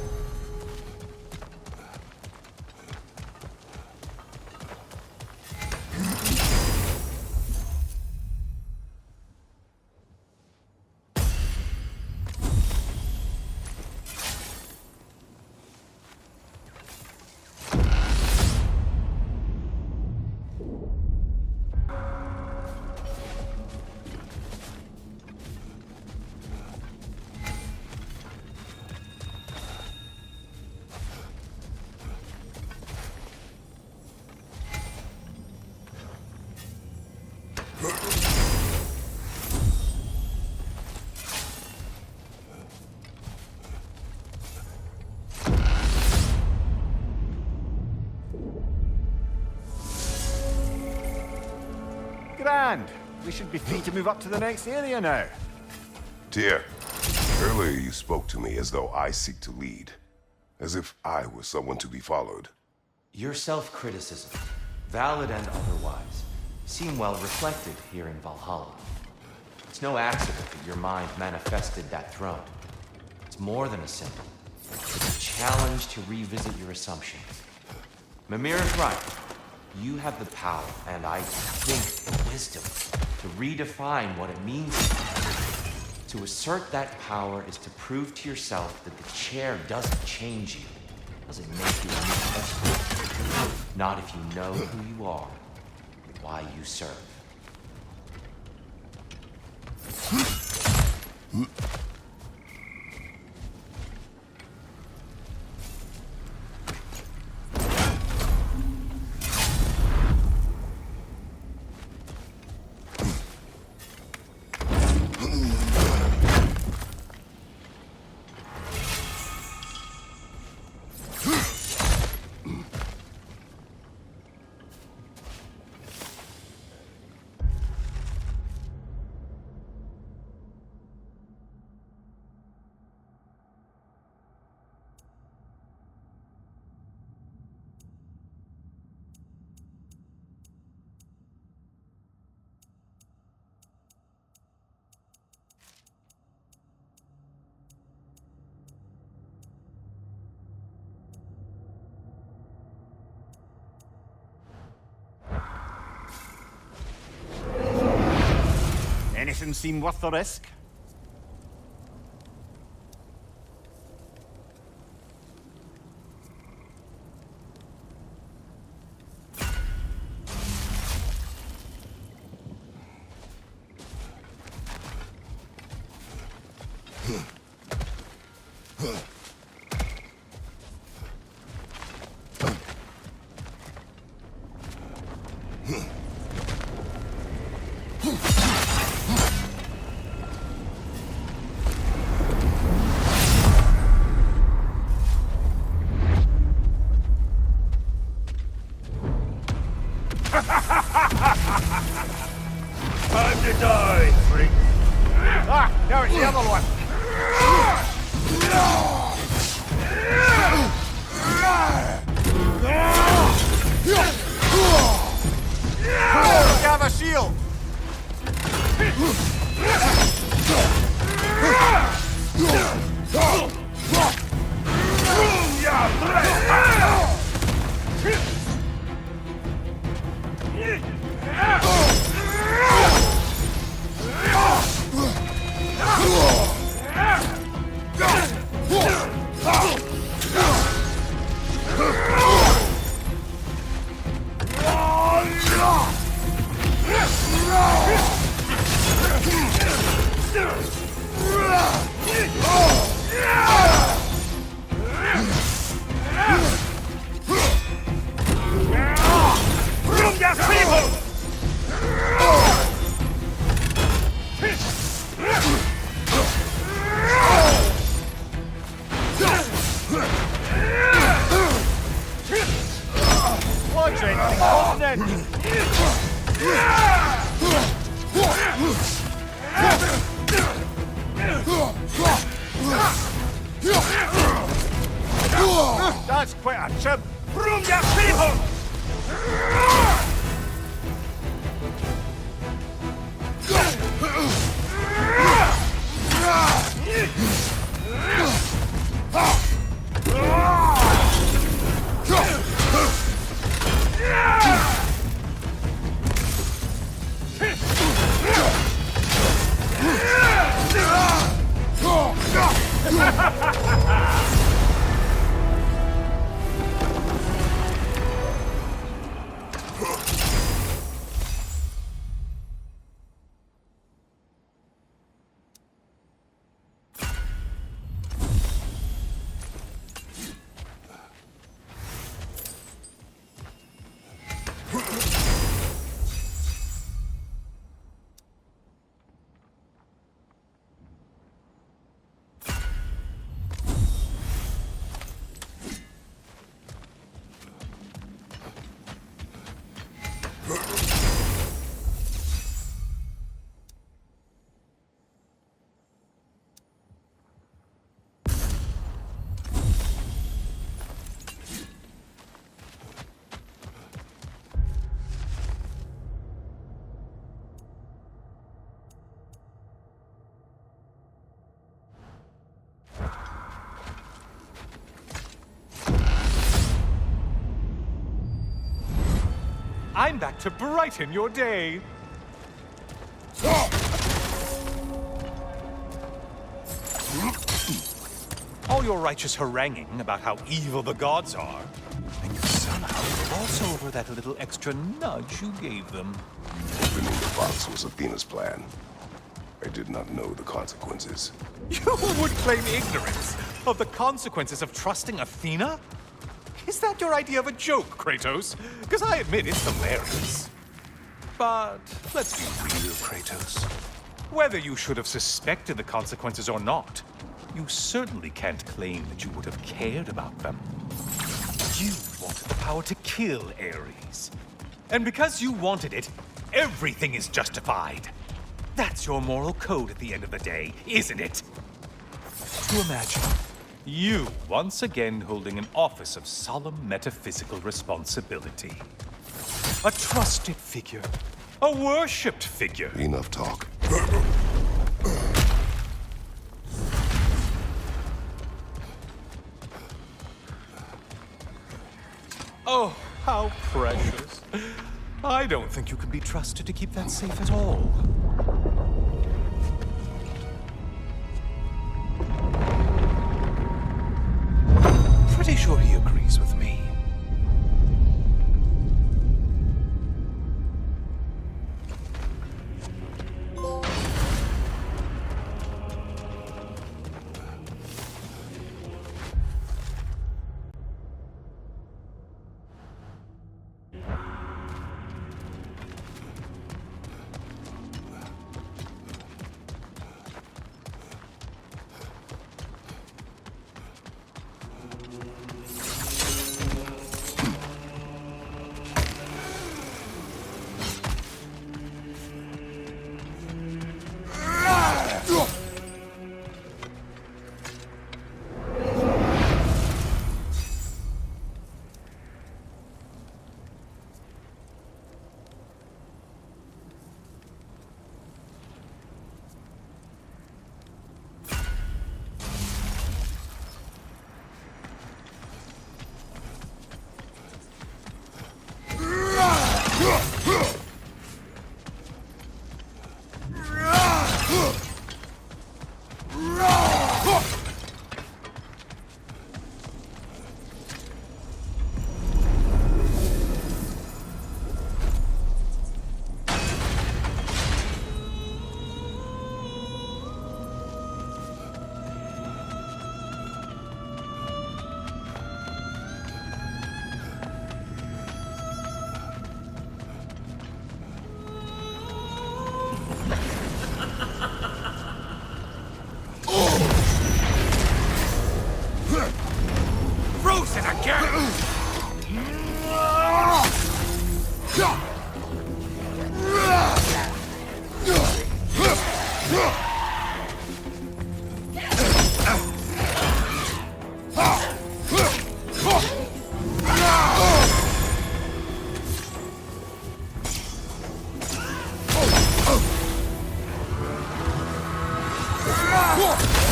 Grand. We should be free to move up to the next area now. Tyr, earlier you spoke to me as though I seek to lead. As if I were someone to be followed. Your self-criticism, valid and otherwise, seem well reflected here in Valhalla. It's no accident that your mind manifested that throne. It's more than a symbol. It's a challenge to revisit your assumptions. Mimir is right. You have the power, and I think the wisdom, to redefine what it means to assert that power is to prove to yourself that the chair doesn't change you, doesn't make you a new person. Not if you know who you are, why you serve. Anything seem worth the risk? Time to die, freak! Ah, now it's the other one. Have a shield. That's quite a chip. Room your people! I'm back to brighten your day. All your righteous haranguing about how evil the gods are, and you somehow gloss over that little extra nudge you gave them. Opening the box was Athena's plan. I did not know the consequences. You would claim ignorance of the consequences of trusting Athena? Is that your idea of a joke, Kratos? Because I admit it's hilarious. But let's be real, Kratos. Whether you should have suspected the consequences or not, you certainly can't claim that you would have cared about them. You wanted the power to kill Ares. And because you wanted it, everything is justified. That's your moral code at the end of the day, isn't it? To imagine you once again holding an office of solemn metaphysical responsibility. A trusted figure. A worshipped figure. Enough talk. Oh, how precious. I don't think you can be trusted to keep that safe at all. Pretty sure he agrees with me.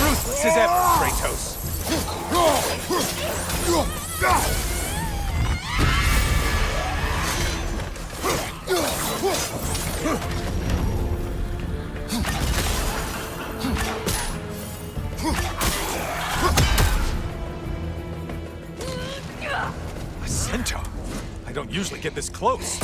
Ruthless as ever, Kratos. A centaur? I don't usually get this close.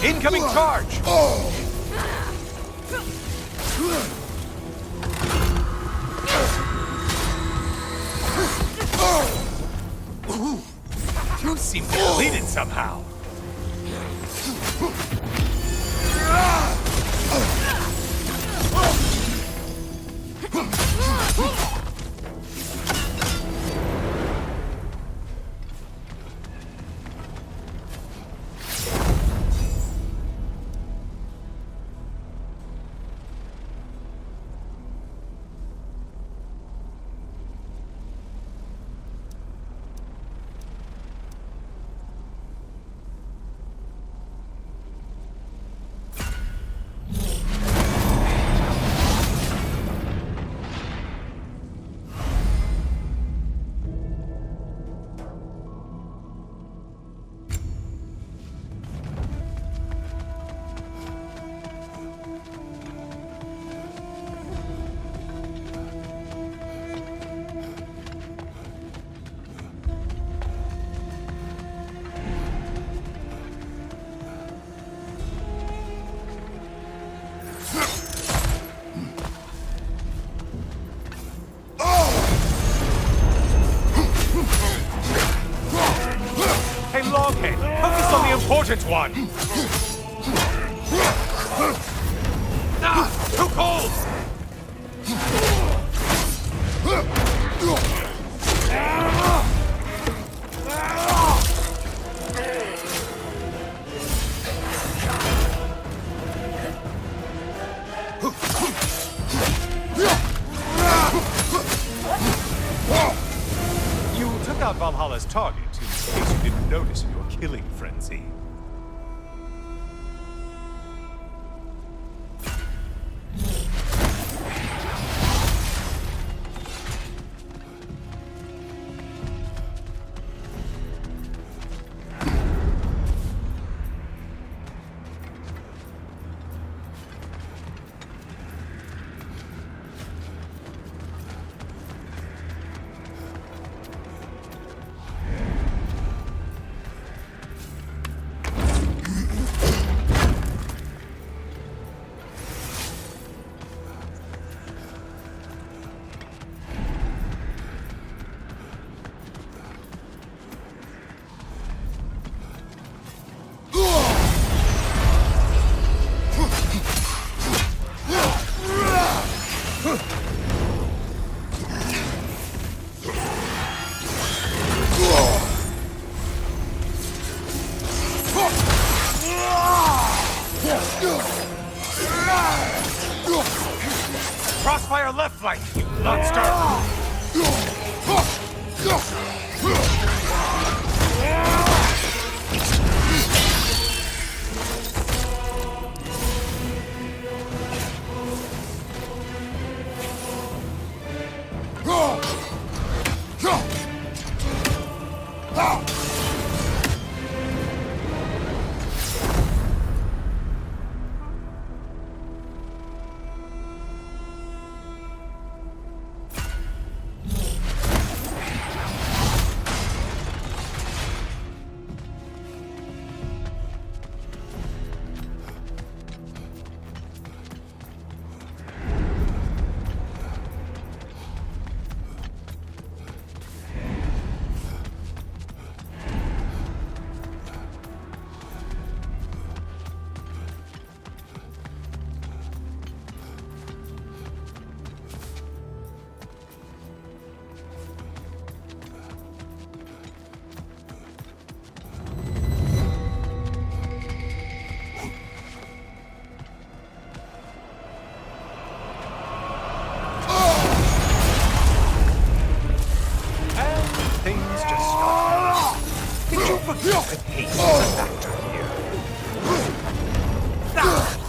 Incoming charge! Ooh, you seem depleted somehow. one! Ah! Too cold! You took out Valhalla's target, in case you didn't notice in your killing frenzy. Crossfire left flank, you monster!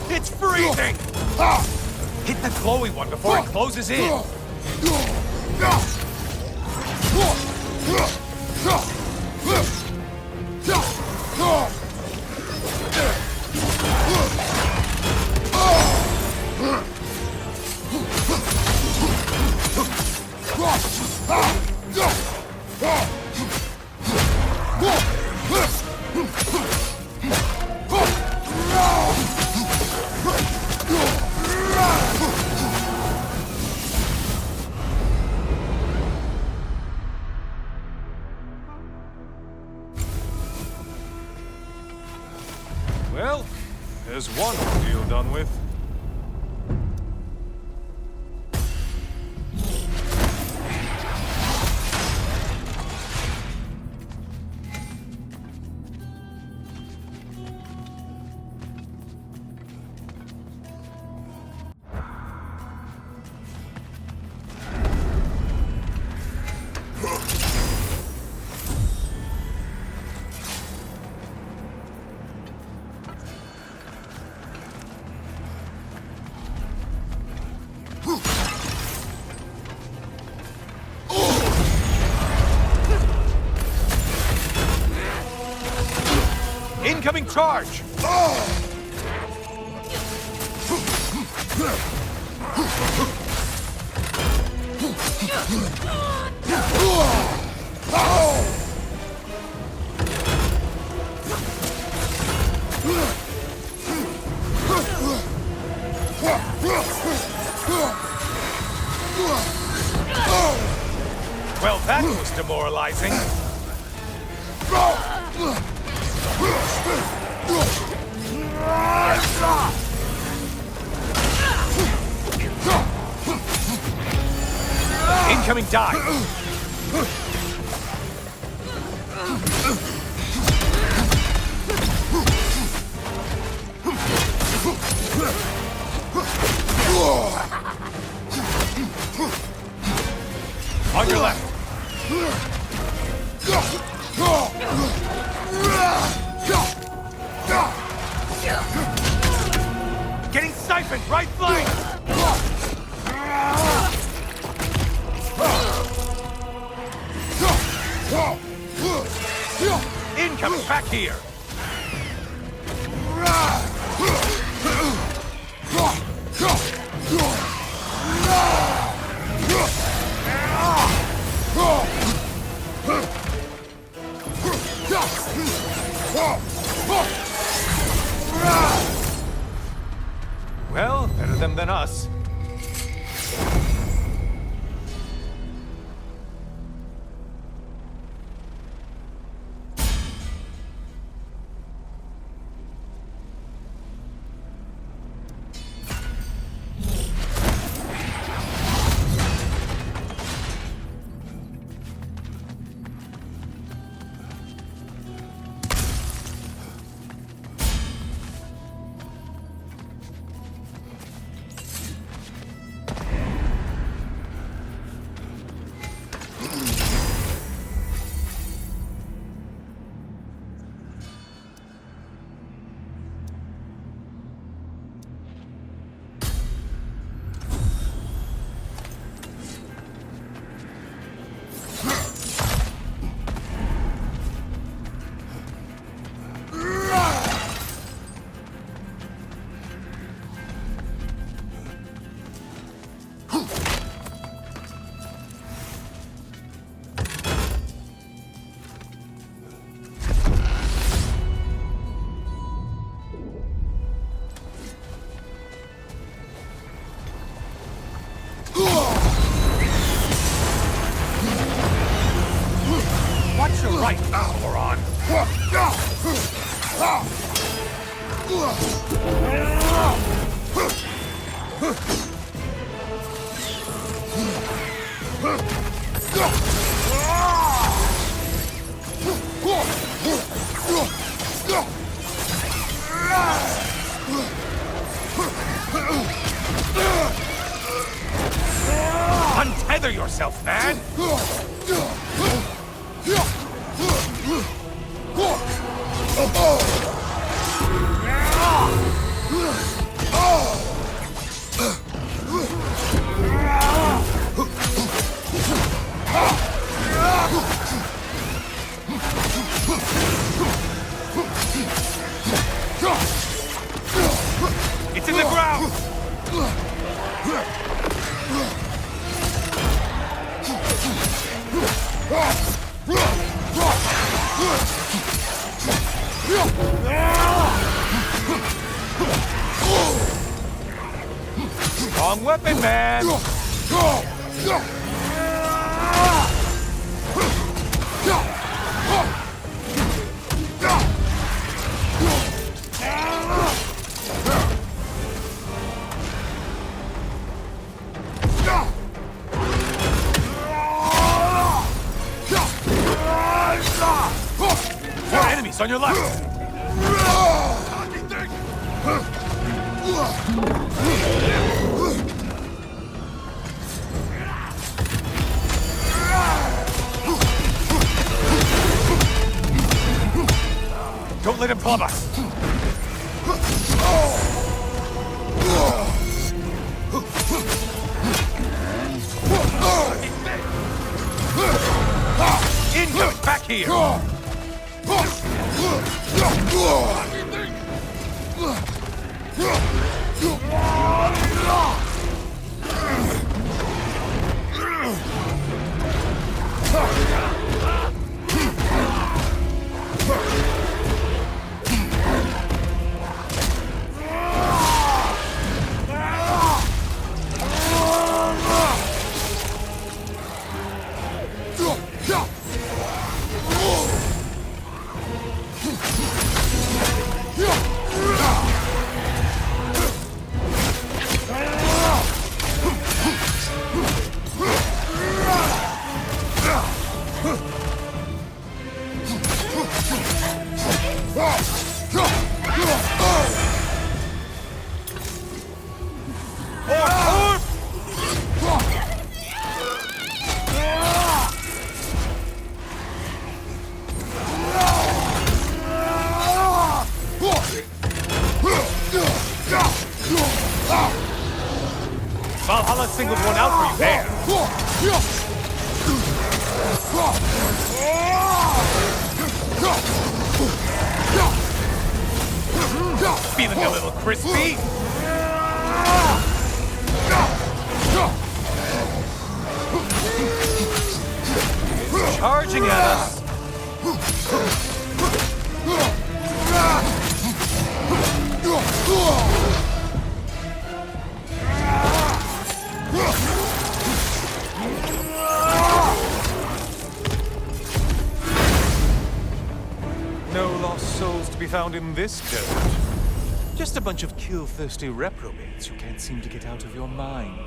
It's freezing! Hit the glowy one before it closes in! Well, there's one deal done with. Incoming charge! Well, that was demoralizing. Incoming dive! On your left! Getting siphoned, right flank! Incoming, back here! Well, better them than us. Watch your right, moron! Untether yourself, man! It's in the ground! Wrong weapon, man! More enemies on your left! Don't let him club us! Incoming! Back here! Valhalla singled one out for you there. Feeling a little crispy? It's charging at us. No lost souls to be found in this desert. Just a bunch of kill-thirsty reprobates who can't seem to get out of your mind.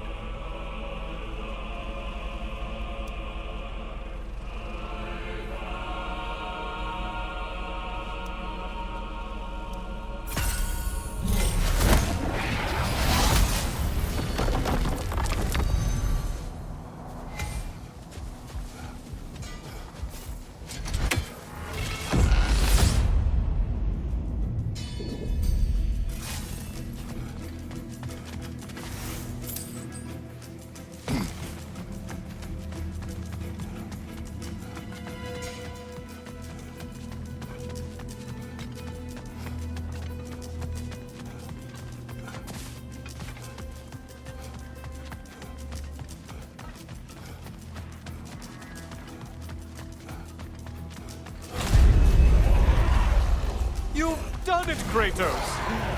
You've done it, Kratos!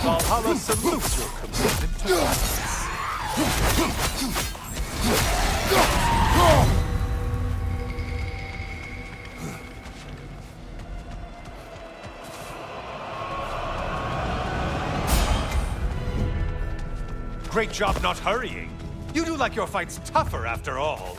Valhalla salutes your commitment to justice. Great job not hurrying. You do like your fights tougher after all.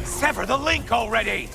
Sever the link already!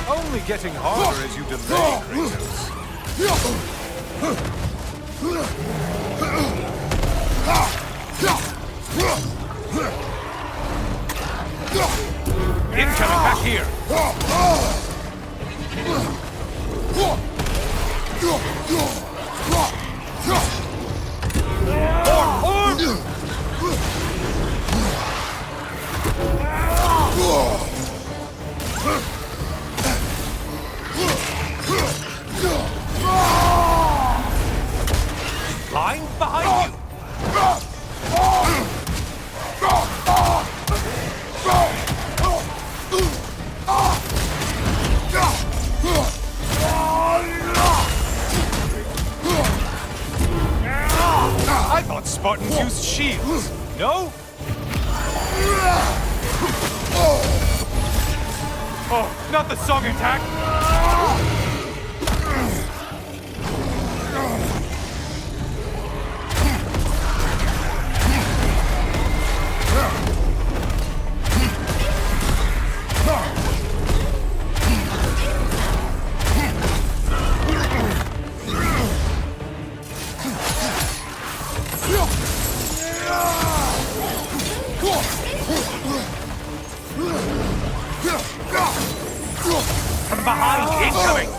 Only getting harder as you delay, Kratos. Incoming back here! Lying behind you! I thought Spartans used shields. No? Oh, not the song attack! From behind, incoming!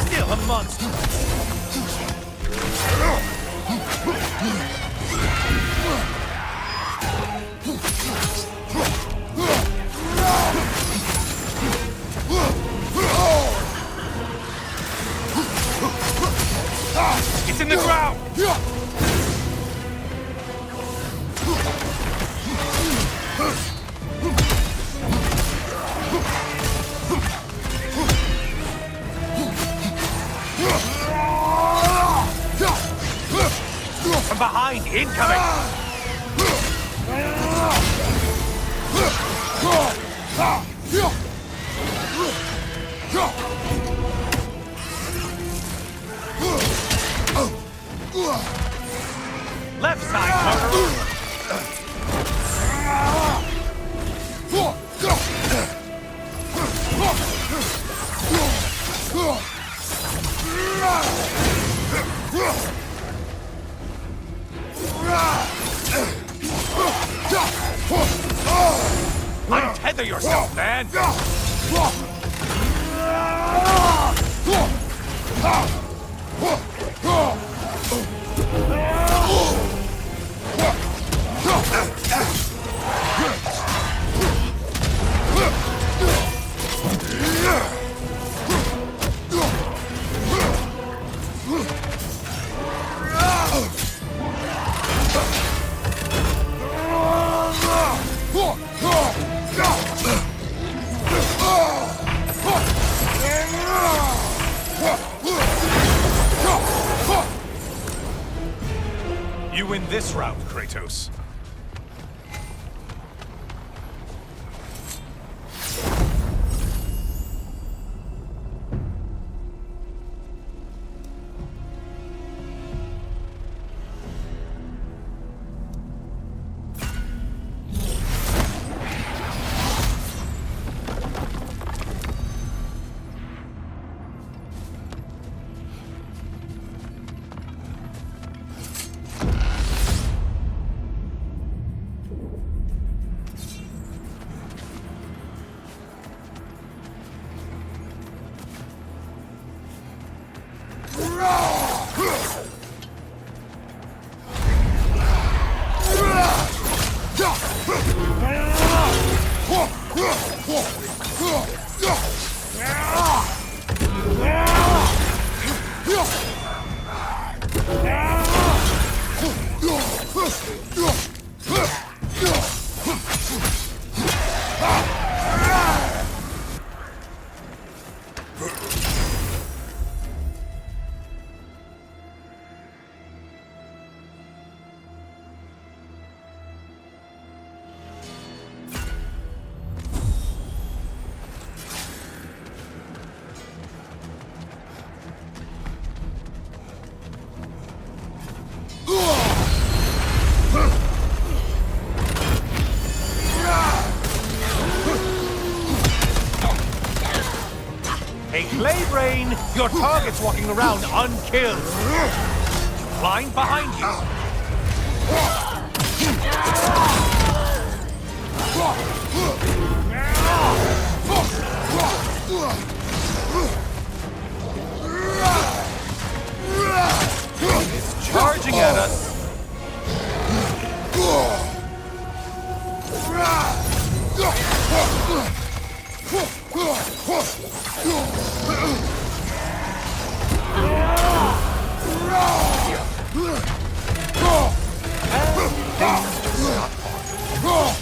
Still a monster! It's in the ground! From behind, incoming! Left side, Conqueror! Untether yourself, man! You win this round, Kratos. Your target's walking around unkilled. Blind behind you. It's charging at us.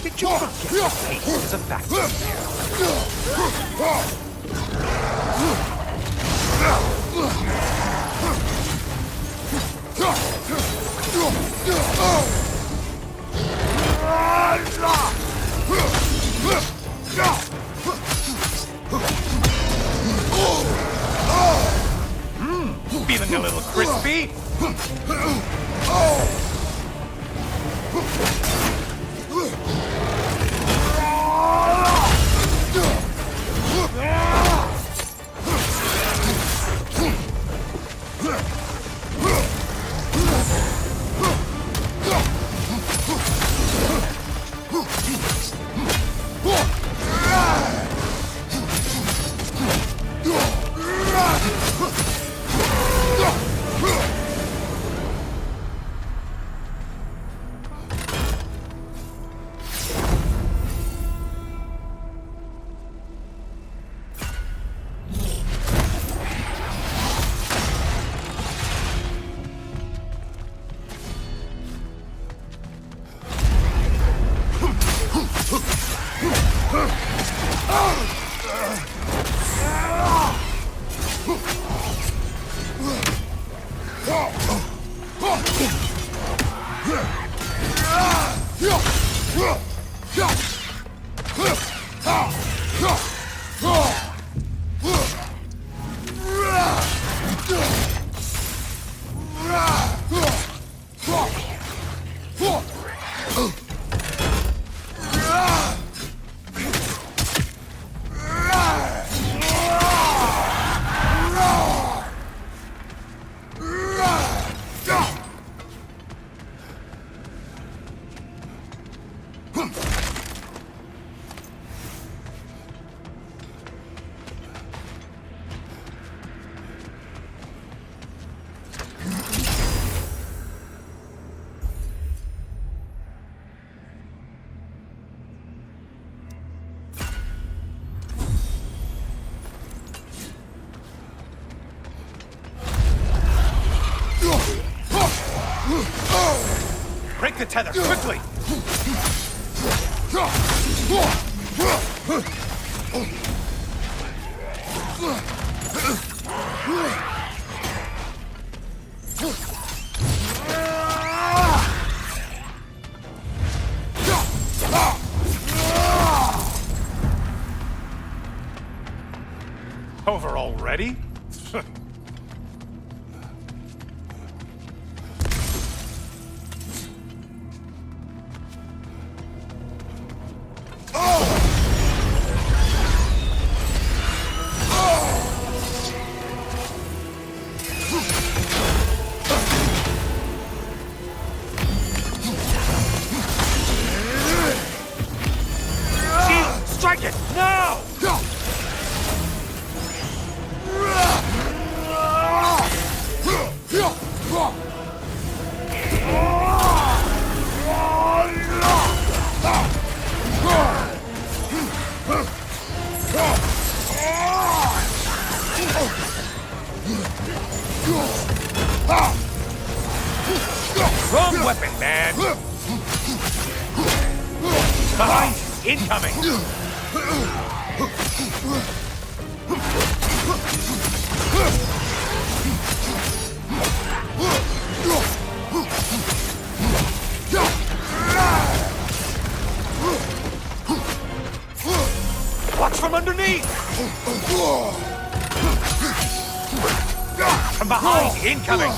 Did you forget fate is a factor Feeling a little crispy? Break the tether, quickly! Over already? Strike it! Now! Wrong weapon, man! Behind! Incoming! Watch from underneath! From behind! Incoming!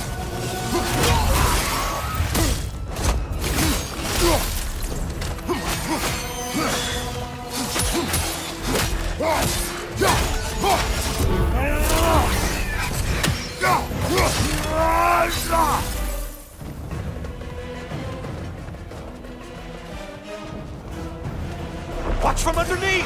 Watch from underneath!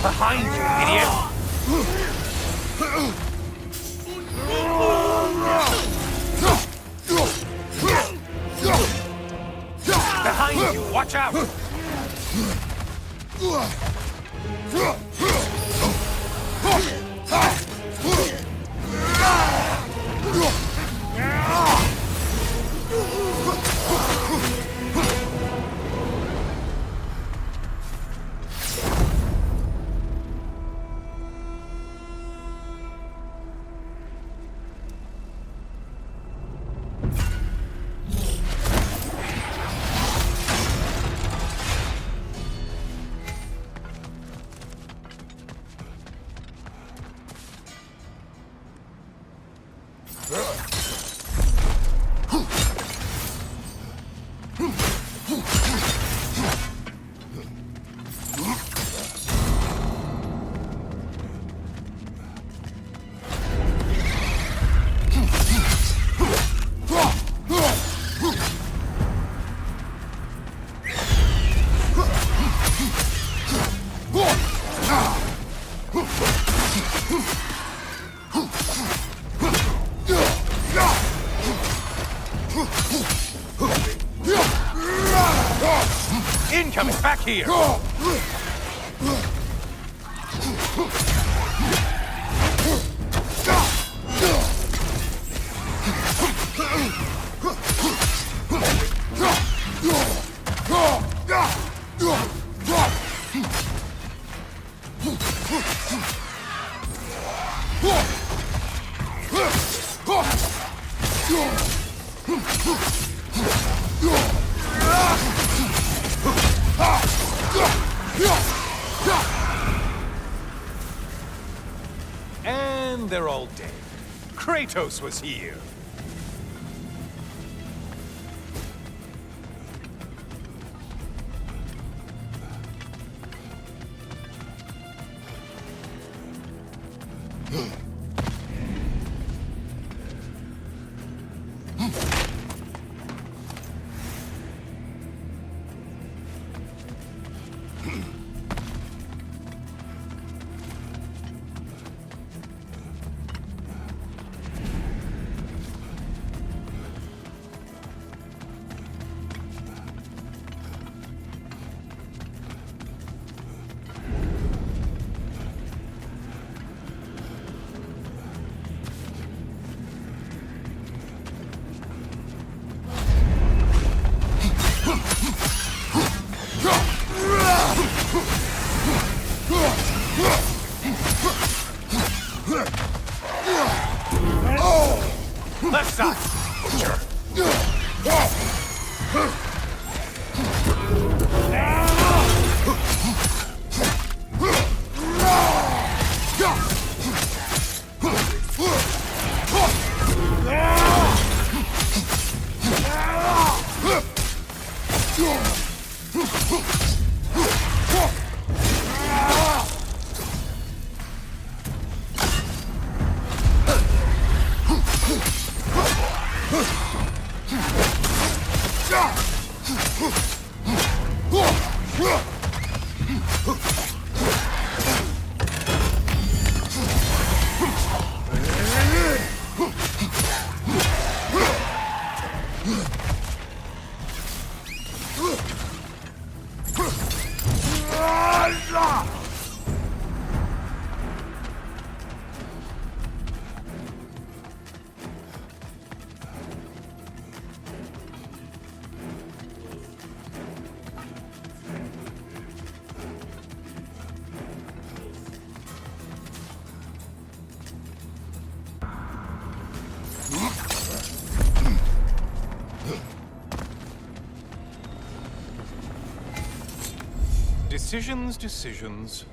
Behind you, idiot! Behind you, watch out! Incoming! Back here! And they're all dead. Kratos was here. Left side! Decisions.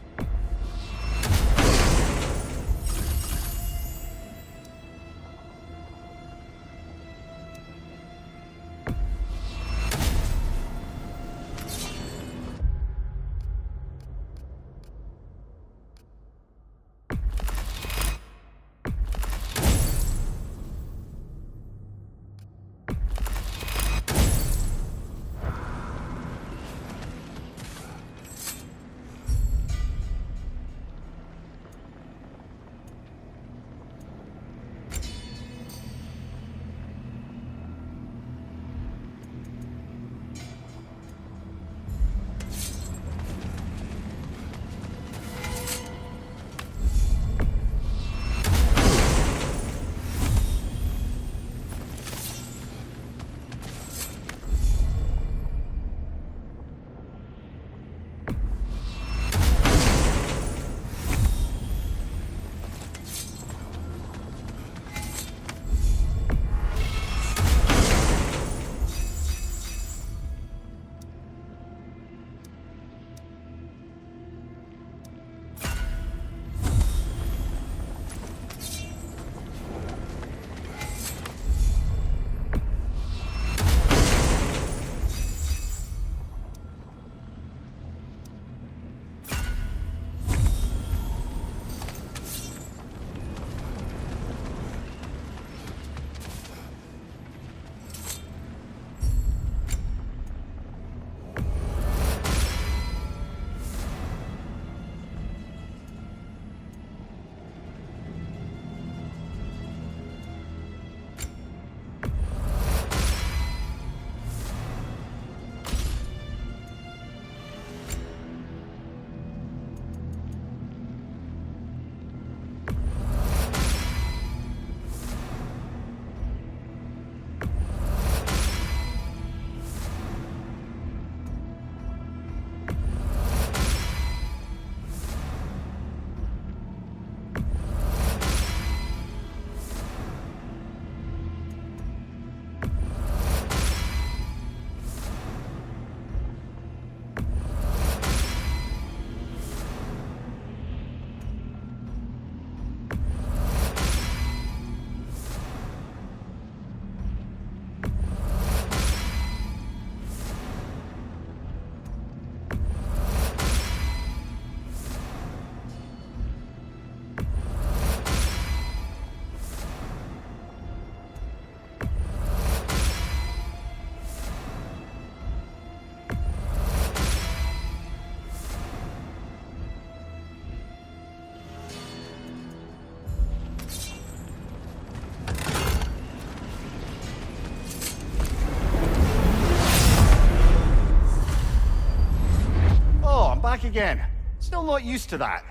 back again. Still not used to that.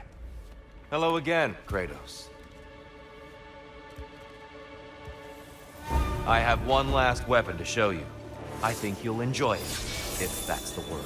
Hello again, Kratos. I have one last weapon to show you. I think you'll enjoy it, if that's the word.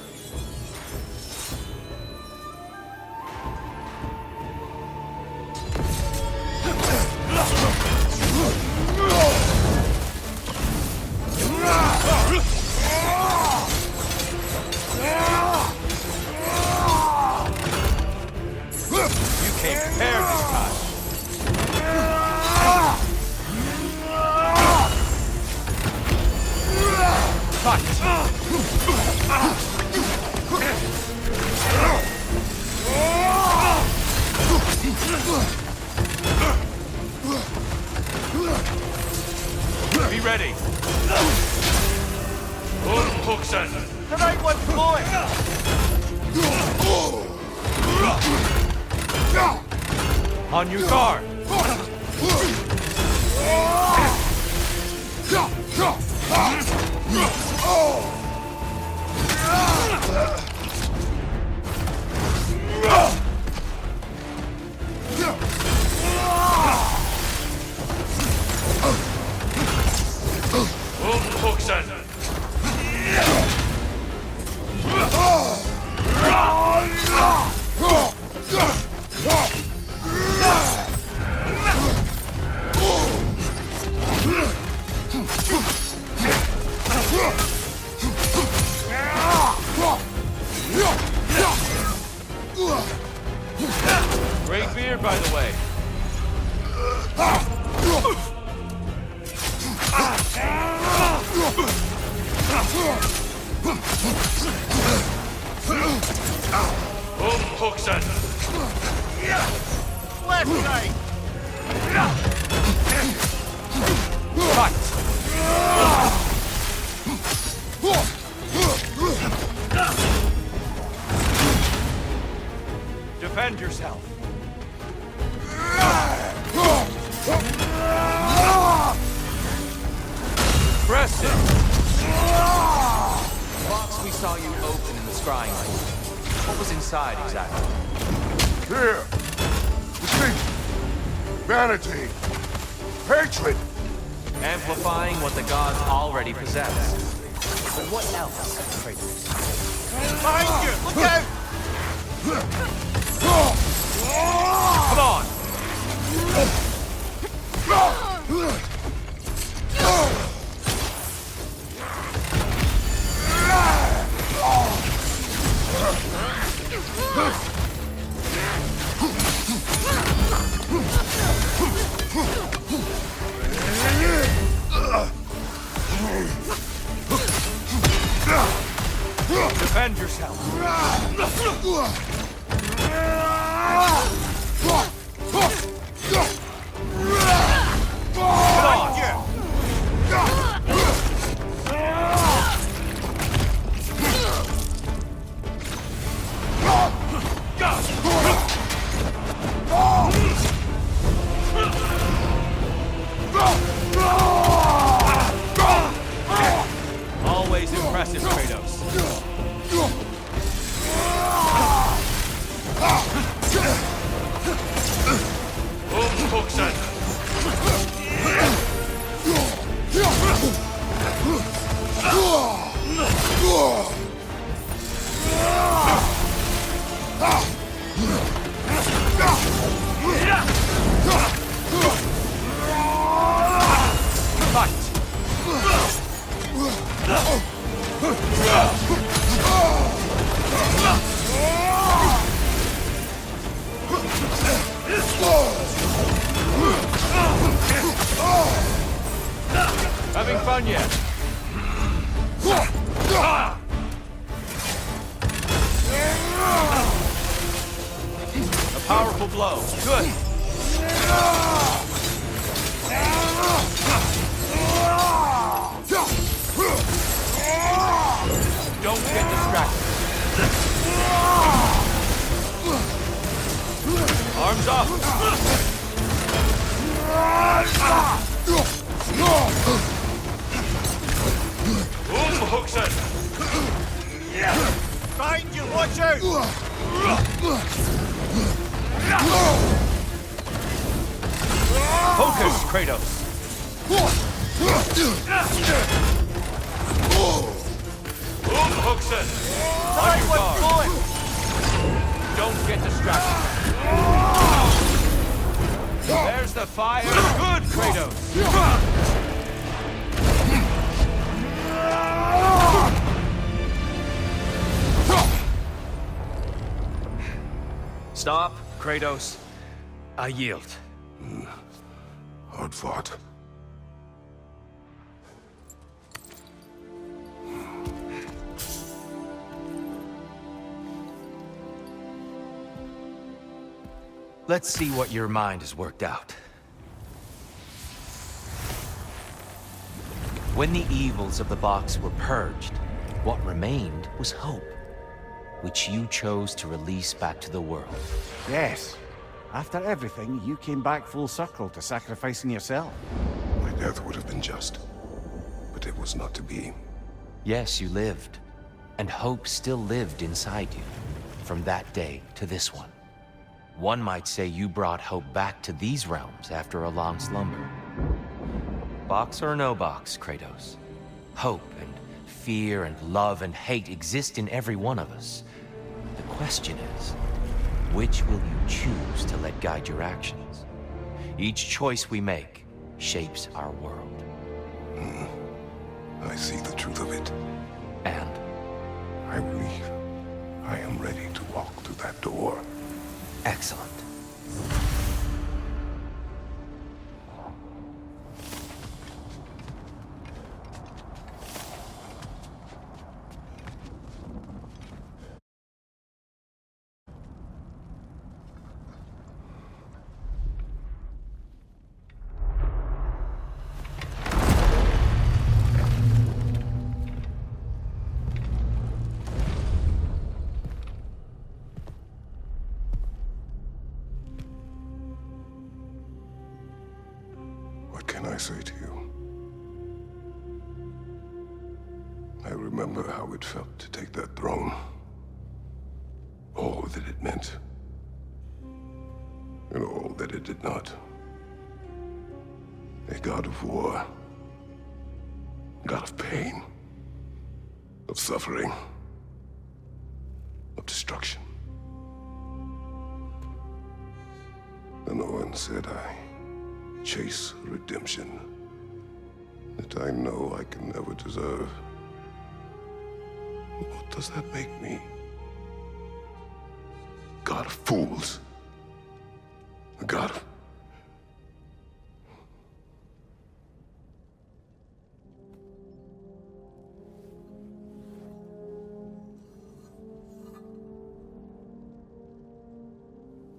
ready. Hooksen. The right one's blowing! On your guard. Hooksen. Great beard, by the way. Hooksen. Left side! Defend yourself. Press it. Box we saw you open in the scrying pool. What was inside exactly? Fear, deceit, vanity, hatred. Amplifying what the gods already possess. But what else, Kratos? Behind you! Look out! Come on! Defend yourself. Always impressive, Kratos. Hooksen. Having fun yet? A powerful blow. Good. Don't get distracted. Arms up. Hooksen. Behind you! Watch out! Focus, Kratos. Hooksen. On your guard. Don't get distracted. There's the fire. Good, Kratos. Stop, Kratos. I yield. Hard fought. Let's see what your mind has worked out. When the evils of the box were purged, what remained was hope, which you chose to release back to the world. Yes. After everything, you came back full circle to sacrificing yourself. My death would have been just, but it was not to be. Yes, you lived, and hope still lived inside you, from that day to this one. One might say you brought hope back to these realms after a long slumber. Box or no box, Kratos. Hope and fear and love and hate exist in every one of us. The question is, which will you choose to let guide your actions? Each choice we make shapes our world. I see the truth of it. And I believe I am ready to walk through that door. excellent. What can I say to you? I remember how it felt to take that throne. All that it meant. And all that it did not. A god of war. God of pain. Of suffering. Of destruction. And the one said I chase redemption that I know I can never deserve. What does that make me? God of fools. A god of...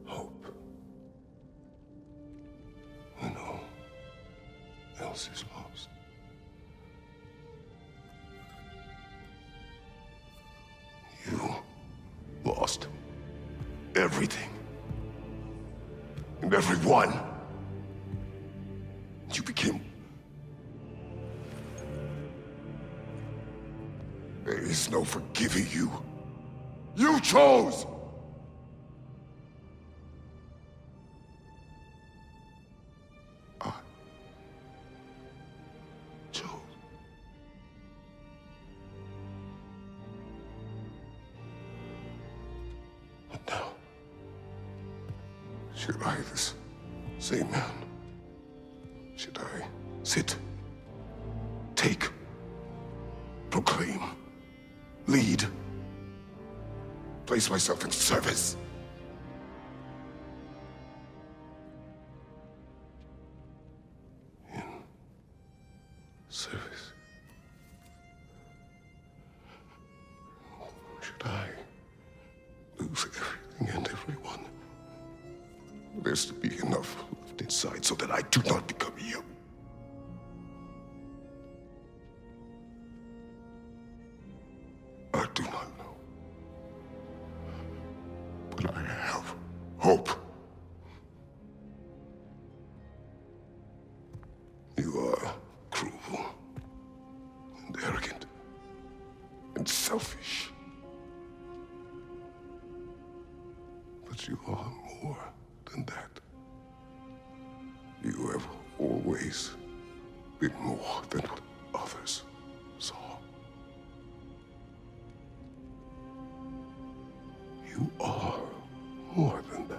hope. When all else is lost. You lost everything. And everyone. You became... There is no forgiving you. You chose! I chose. But now, should I, this same man, should I sit, take, proclaim, lead, place myself in service? In service? Should I lose everything and everyone? There's to be enough left inside so that I do not become you. I do not know. But I have hope. You are cruel and arrogant and selfish. But you are more than that. You have always been more than what others saw. You are more than that.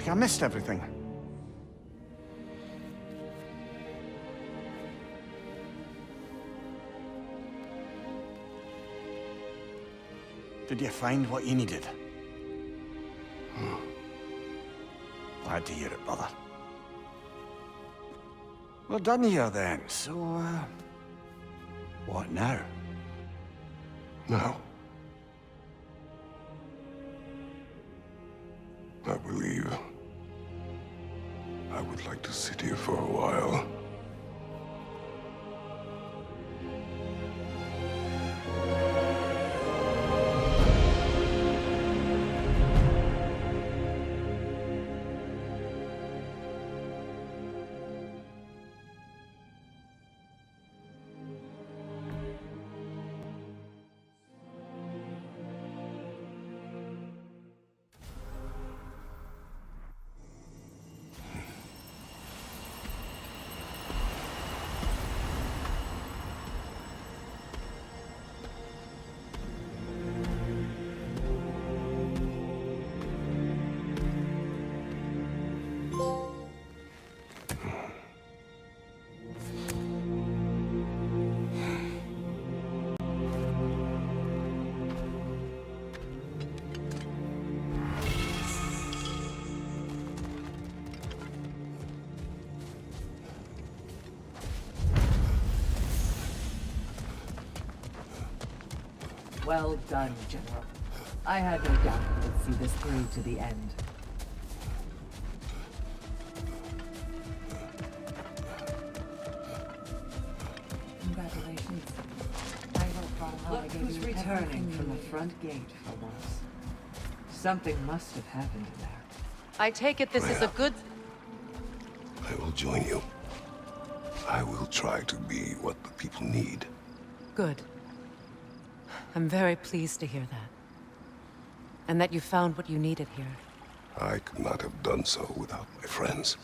like I missed everything. Did you find what you needed? Glad to hear it, brother. We're done here then, so, what now? Now, I believe I would like to sit here for a while. Well done, General. I had no doubt you would see this through to the end. Congratulations. I hope Valhalla Look gave who's you returning everything from you the needed. front gate for once. Something must have happened in there. I take it this is a good... I will join you. I will try to be what the people need. Good. I'm very pleased to hear that. And that you found what you needed here. I could not have done so without my friends.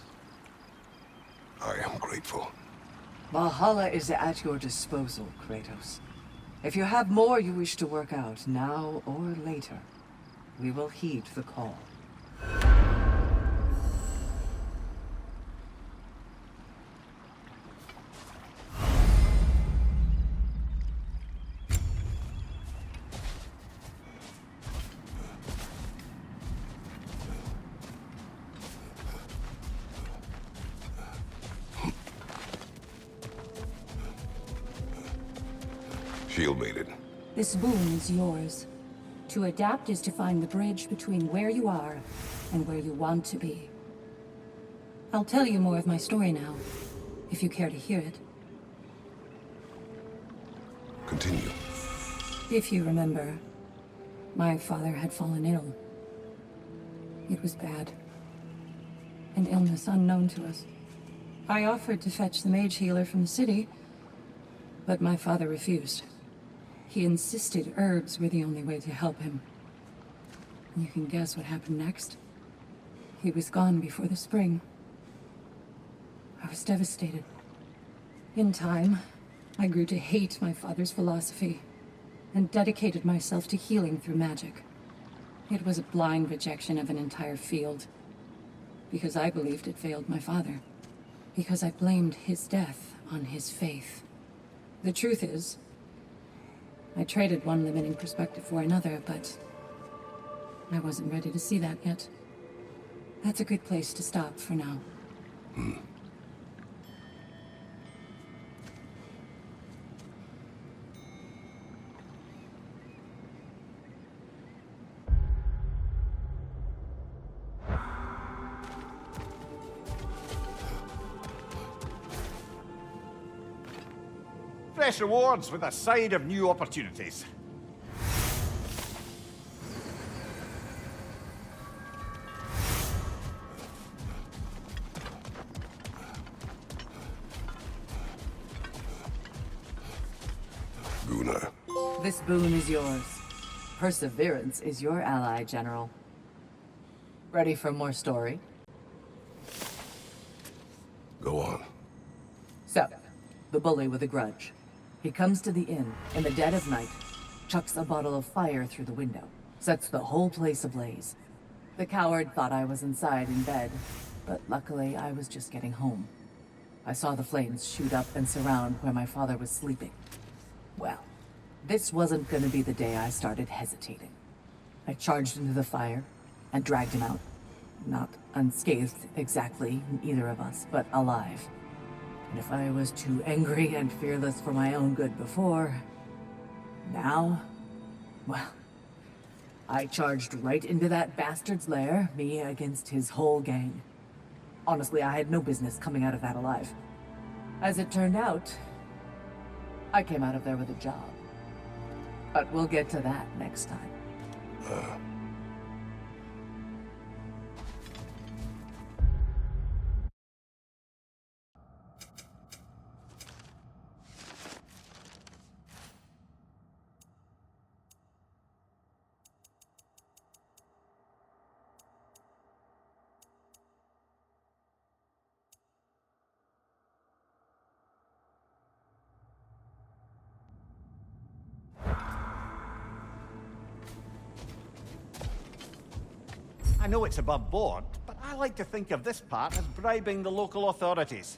I am grateful. Valhalla is at your disposal, Kratos. If you have more you wish to work out, now or later, we will heed the call. Shield maiden. This boon is yours. To adapt is to find the bridge between where you are and where you want to be. I'll tell you more of my story now, if you care to hear it. Continue. If you remember, my father had fallen ill. It was bad. An illness unknown to us. I offered to fetch the mage healer from the city, but my father refused. He insisted herbs were the only way to help him. You can guess what happened next. He was gone before the spring. I was devastated. In time, I grew to hate my father's philosophy and dedicated myself to healing through magic. It was a blind rejection of an entire field, because I believed it failed my father, because I blamed his death on his faith. The truth is, I traded one limiting perspective for another, but I wasn't ready to see that yet. That's a good place to stop for now. Fresh rewards with a side of new opportunities. Gunnar. This boon is yours. Perseverance is your ally, General. Ready for more story? Go on. So, the bully with a grudge. He comes to the inn in the dead of night, chucks a bottle of fire through the window, sets the whole place ablaze. The coward thought I was inside in bed, but luckily I was just getting home. I saw the flames shoot up and surround where my father was sleeping. Well, this wasn't gonna be the day I started hesitating. I charged into the fire and dragged him out. Not unscathed exactly, either of us, but alive. And if I was too angry and fearless for my own good before, now, well, I charged right into that bastard's lair, me against his whole gang. Honestly, I had no business coming out of that alive. As it turned out, I came out of there with a job. But we'll get to that next time. I know it's above board, but I like to think of this part as bribing the local authorities.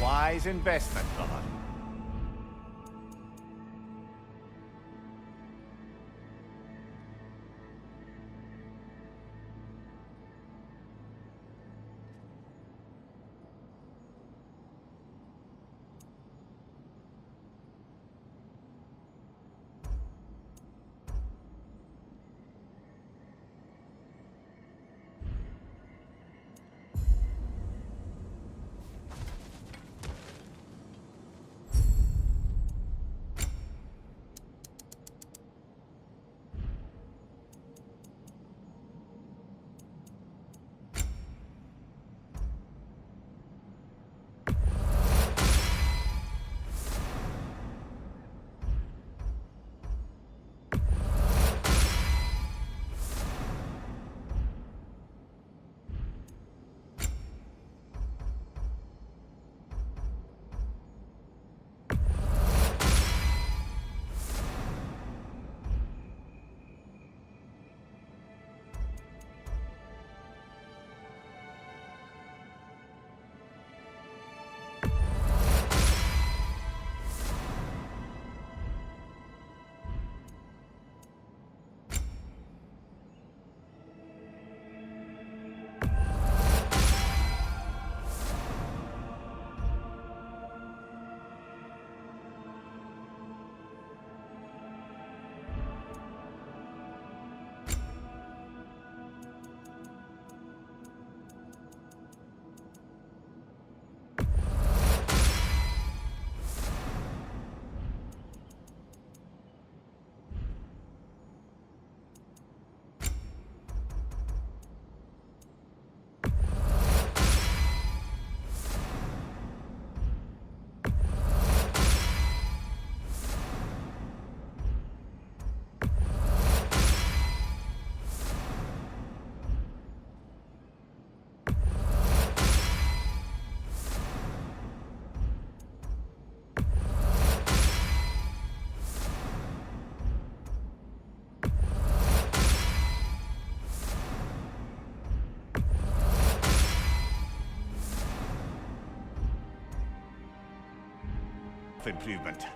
Wise investment, brother. self-improvement.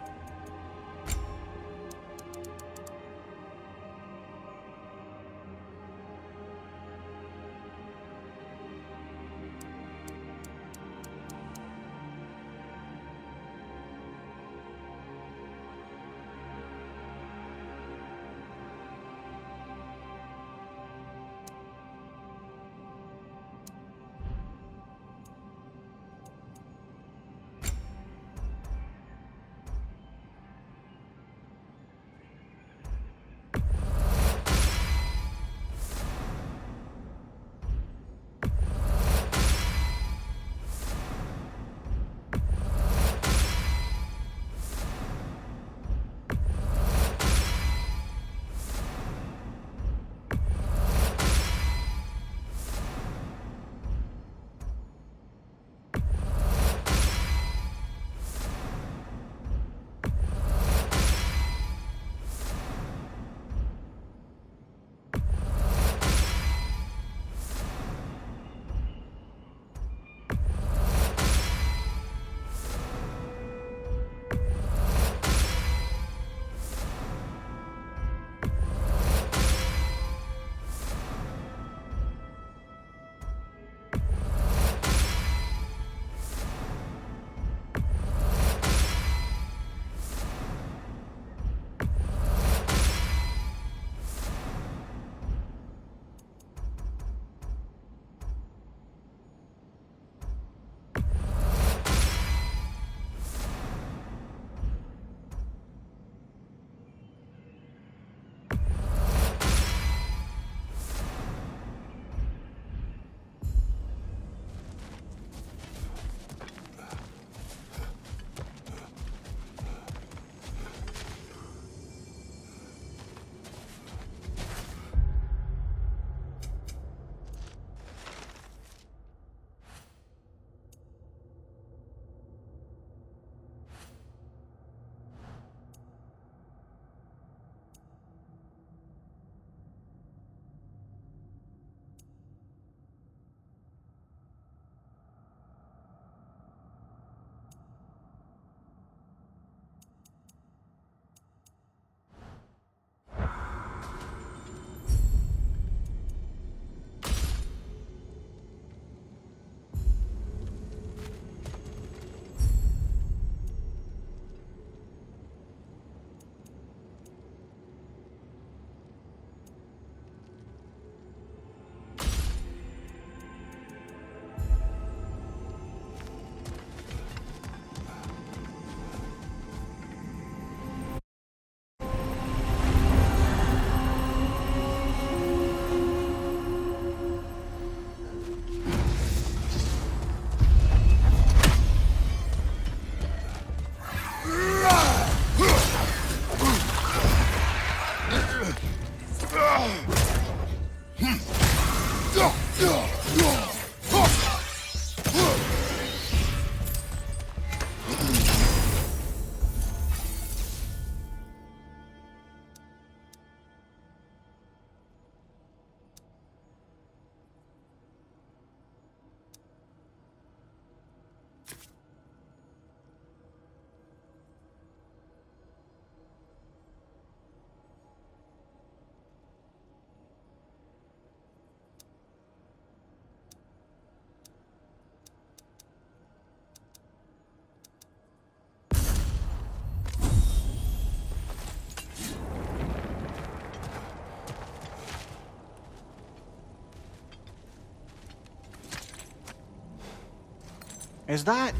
Is that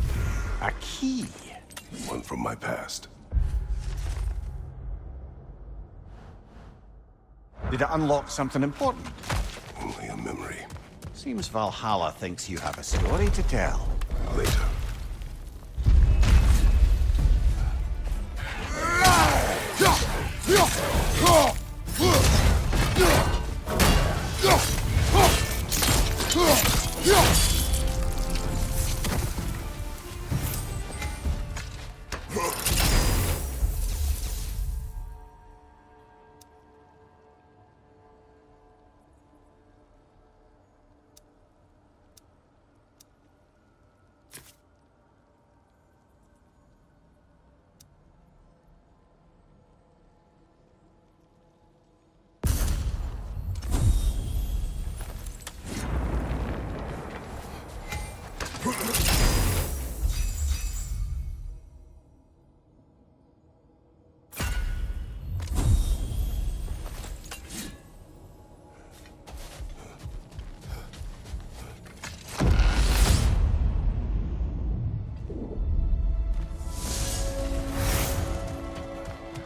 a key? One from my past. Did it unlock something important? Only a memory. Seems Valhalla thinks you have a story to tell. Later.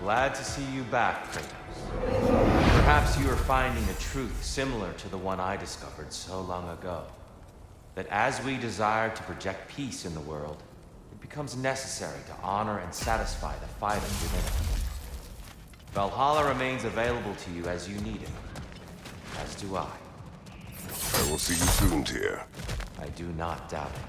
Glad to see you back, Kratos. Perhaps you are finding a truth similar to the one I discovered so long ago. That as we desire to project peace in the world, it becomes necessary to honor and satisfy the fighters within it. Valhalla remains available to you as you need it. As do I. I will see you soon, Tyr. I do not doubt it.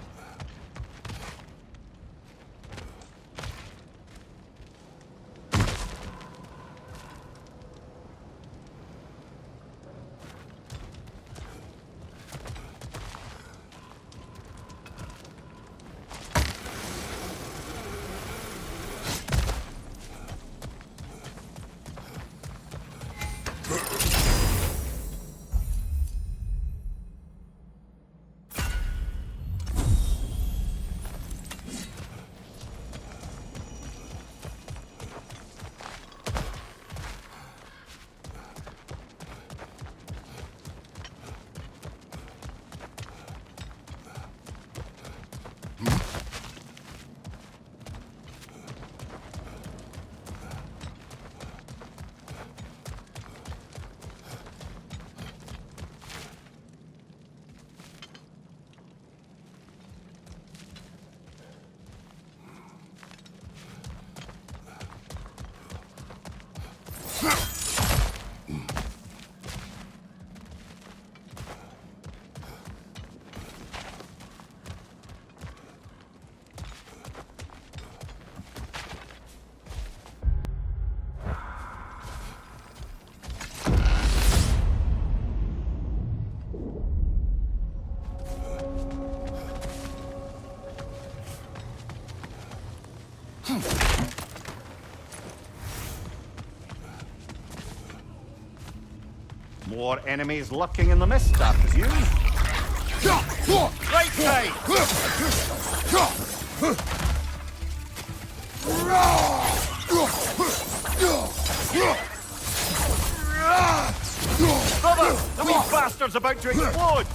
More enemies lurking in the mist, I presume. Right side! Brother! The wee bastard's about to explode!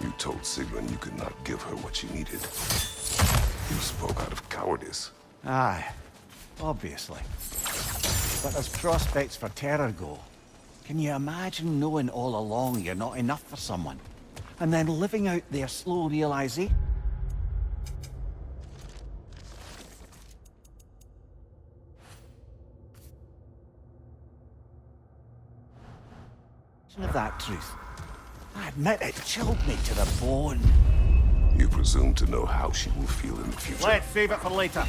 You told Sigrun you could not give her what she needed. You spoke out of cowardice. Aye, obviously. But as prospects for terror go, can you imagine knowing all along you're not enough for someone? And then living out their slow realization of that truth? I admit it chilled me to the bone. You presume to know how she will feel in the future. Let's save it for later.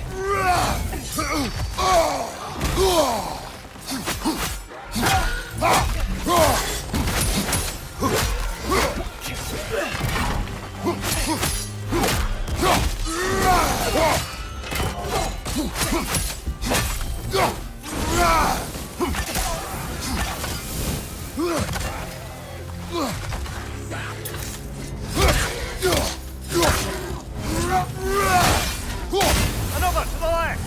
Another to the left!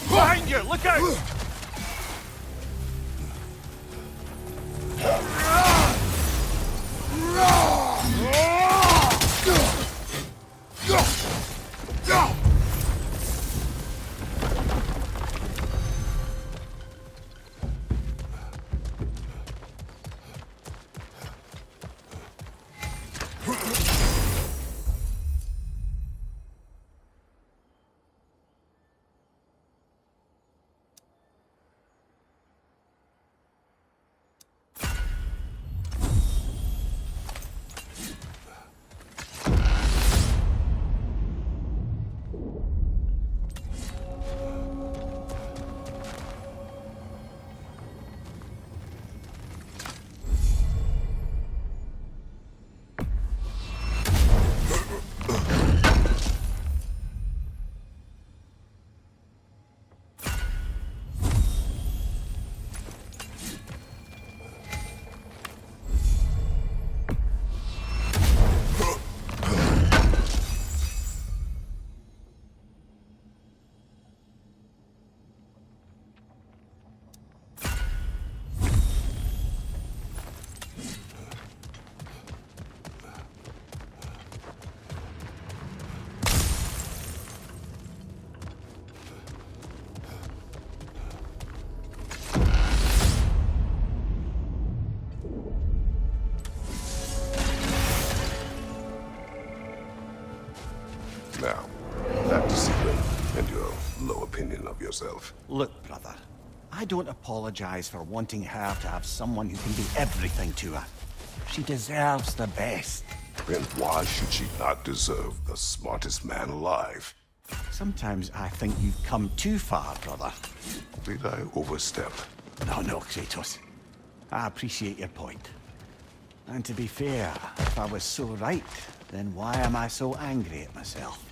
Behind you, look out! Now, back to Sigrun and your low opinion of yourself. Look, brother, I don't apologize for wanting her to have someone who can be everything to her. She deserves the best. Then why should she not deserve the smartest man alive? Sometimes I think you've come too far, brother. Did I overstep? No, Kratos. I appreciate your point. And to be fair, if I was so right, then why am I so angry at myself?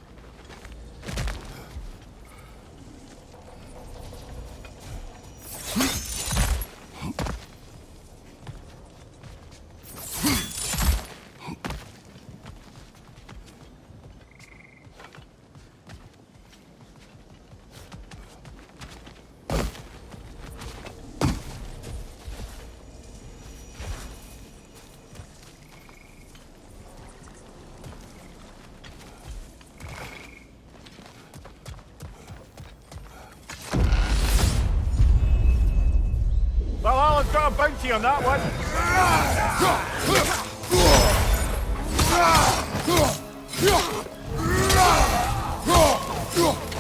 Well, I'll got a bounty on that one.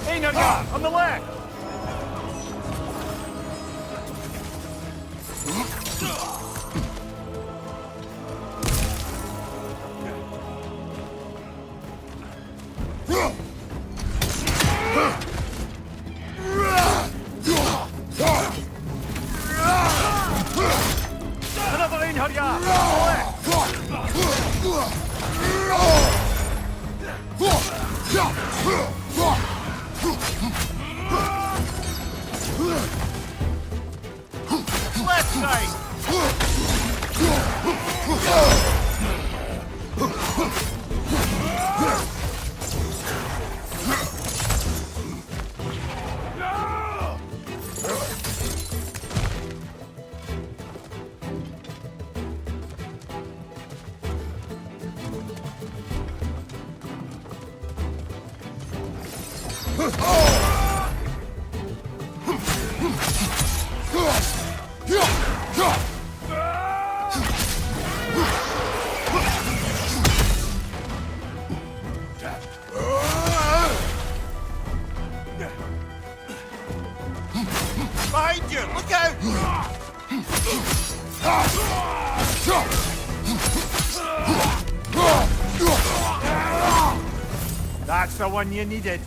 Aegan, on the left. Another in, hurry up! Left side! Behind you! Look out! That's the one you needed.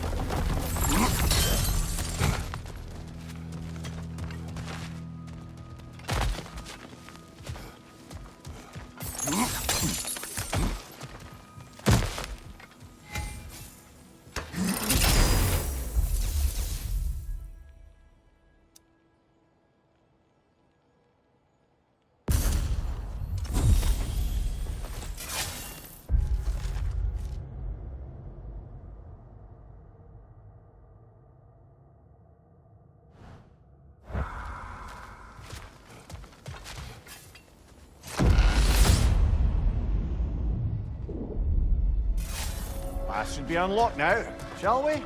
That should be unlocked now, shall we?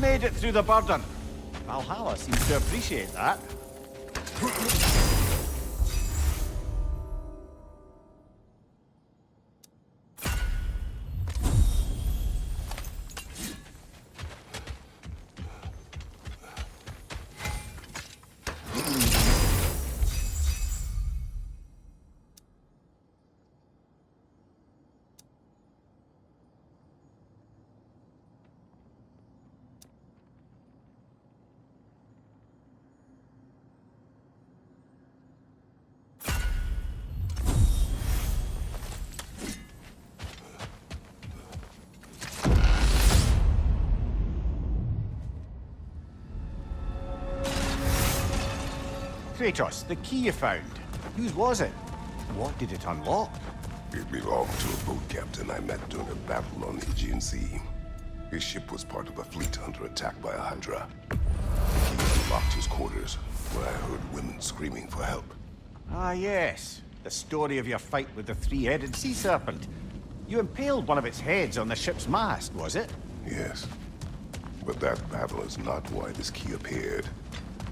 Made it through the burden. Valhalla seems to appreciate that. Kratos, the key you found. Whose was it? What did it unlock? It belonged to a boat captain I met during a battle on the Aegean Sea. His ship was part of a fleet under attack by a Hydra. The key unlocked his quarters, where I heard women screaming for help. Ah, yes. The story of your fight with the three-headed sea serpent. You impaled one of its heads on the ship's mast, was it? Yes. But that battle is not why this key appeared.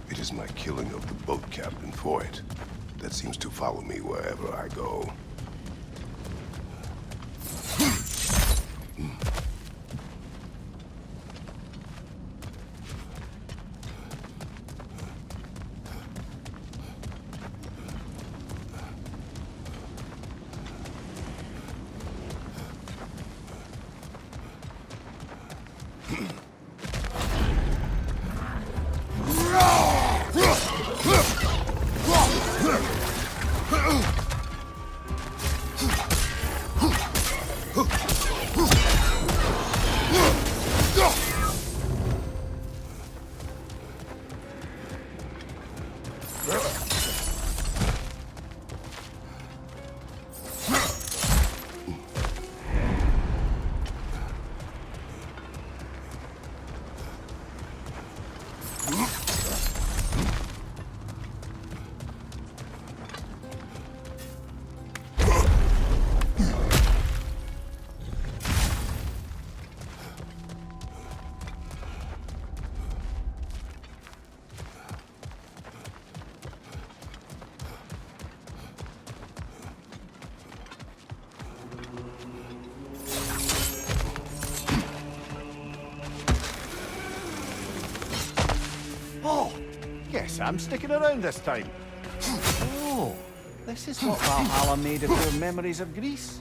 It is my killing of the boat captain for it that seems to follow me wherever I go. Yes, I'm sticking around this time. Oh, this is what Valhalla made of your memories of Greece.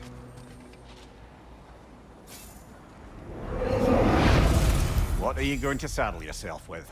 What are you going to saddle yourself with?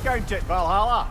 Count it, Valhalla!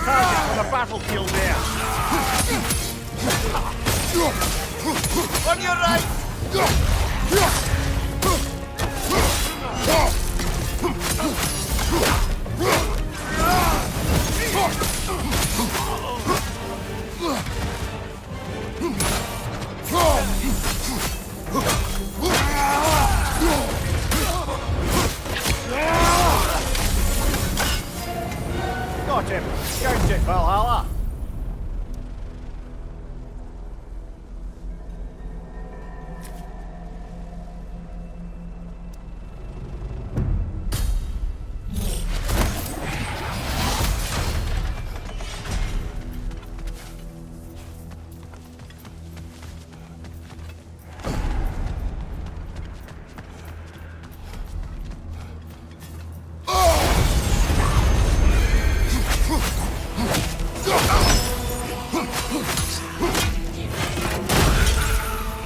target on the battlefield there. On your right! Got him! Count it, Valhalla!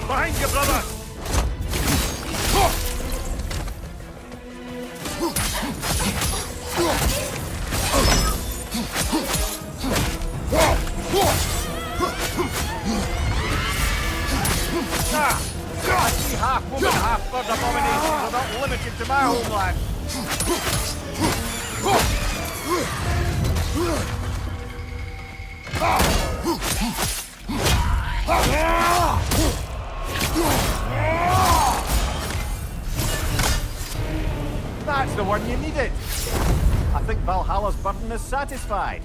Behind you, brother! I see half woman, half bird abominations are not limited to my homeland. That's the one you needed. I think Valhalla's burden is satisfied.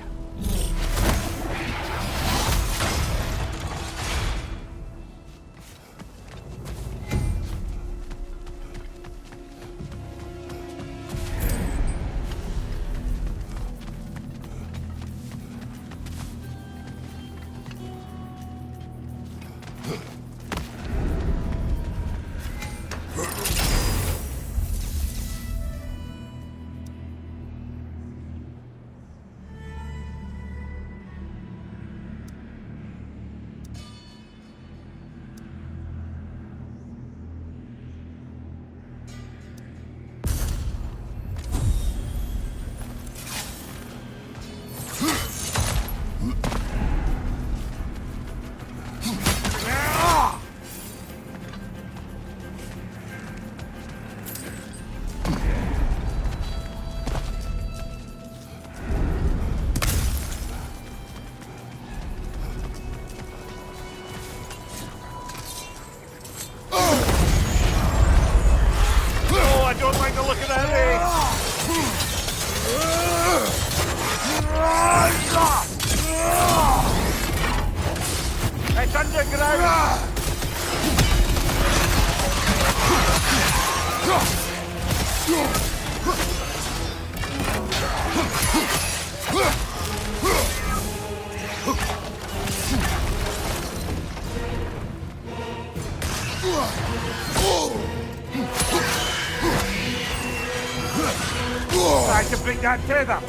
It's underground! Try to break that tether!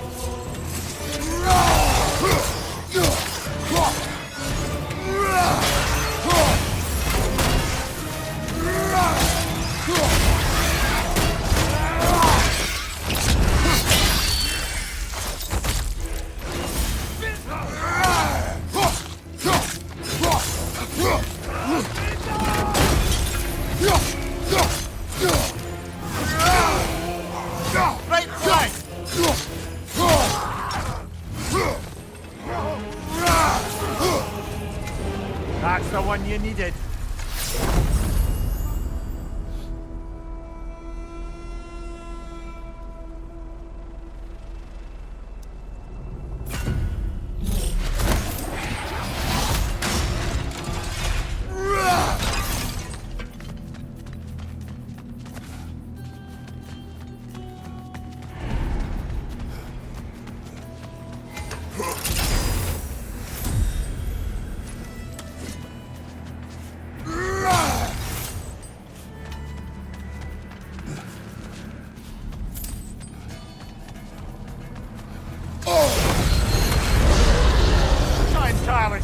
That's the one you needed.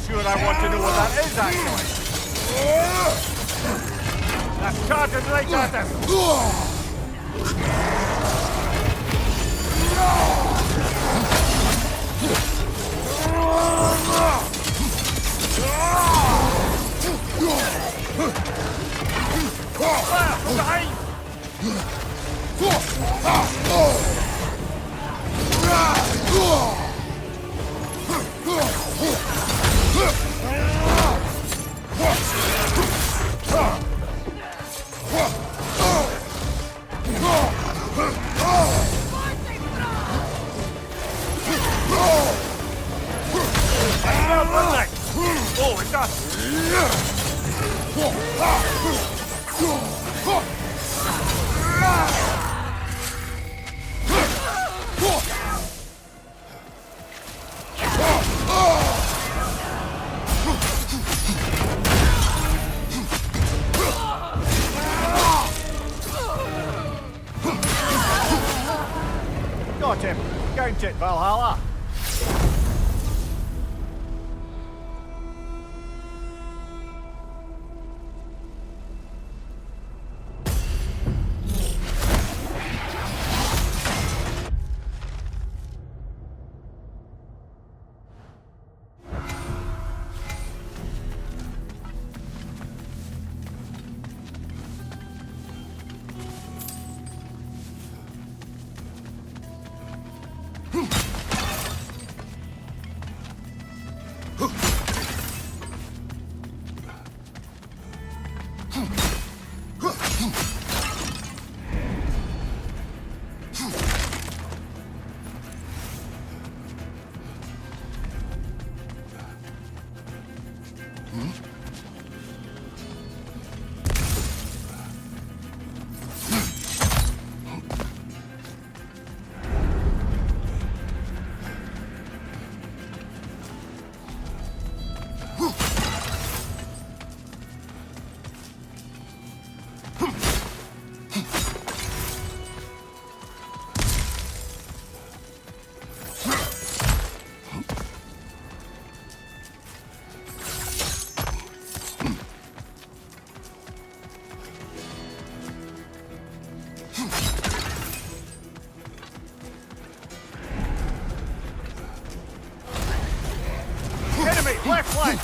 Sure, I want to know what that is, actually. That's charging right at us. Got him. Count it, Valhalla. Enemy, left flank!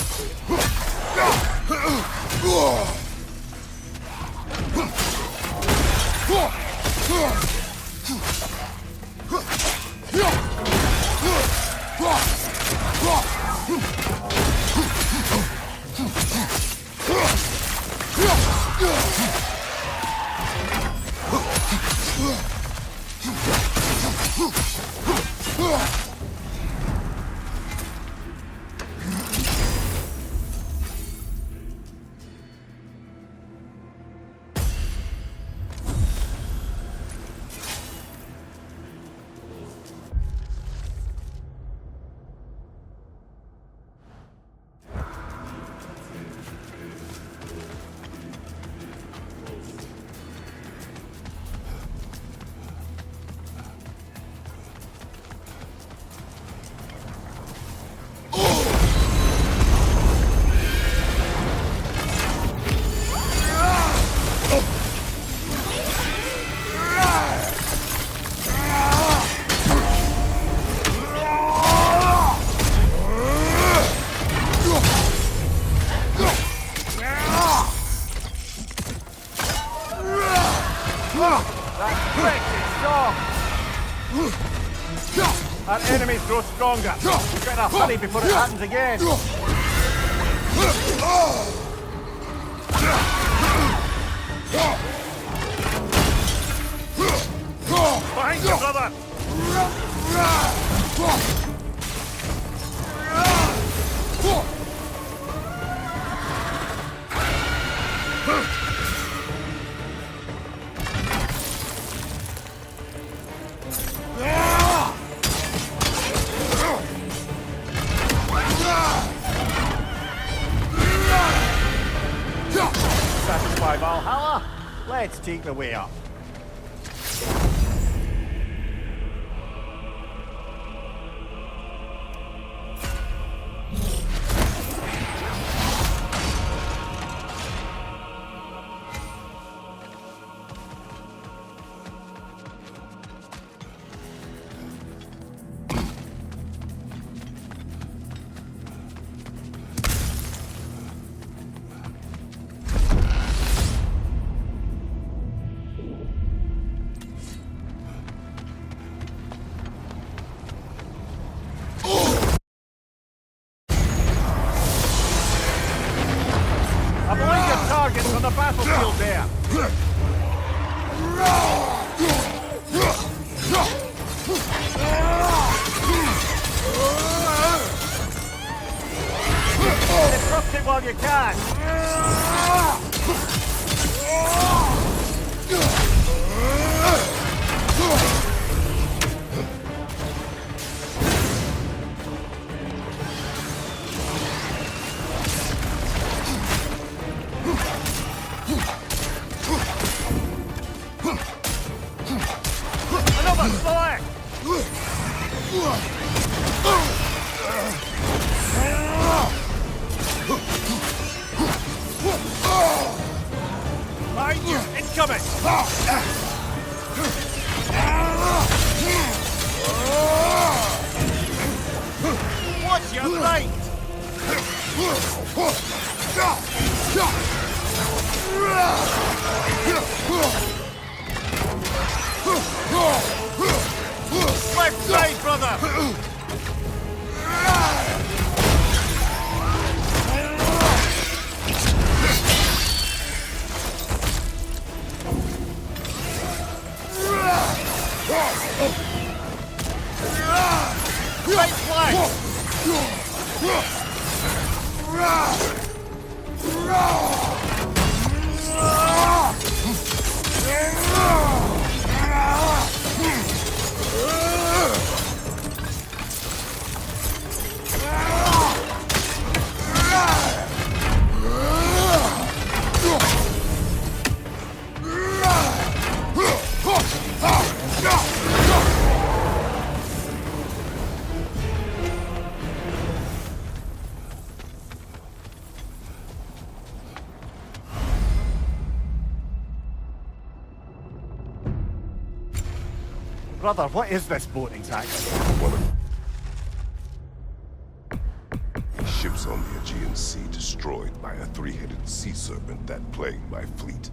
Our enemies grow stronger. We've got to hurry before it happens again. Behind you, brother! Satisfy Valhalla? Let's take the way up. Targets on the battlefield there. Disrupted it while you can! Another fire! Behind you! Incoming! What's your right? Left side, brother! Right flank! Brother, what is this boat exactly? One of ships on the Aegean Sea destroyed by a three-headed sea serpent that plagued my fleet.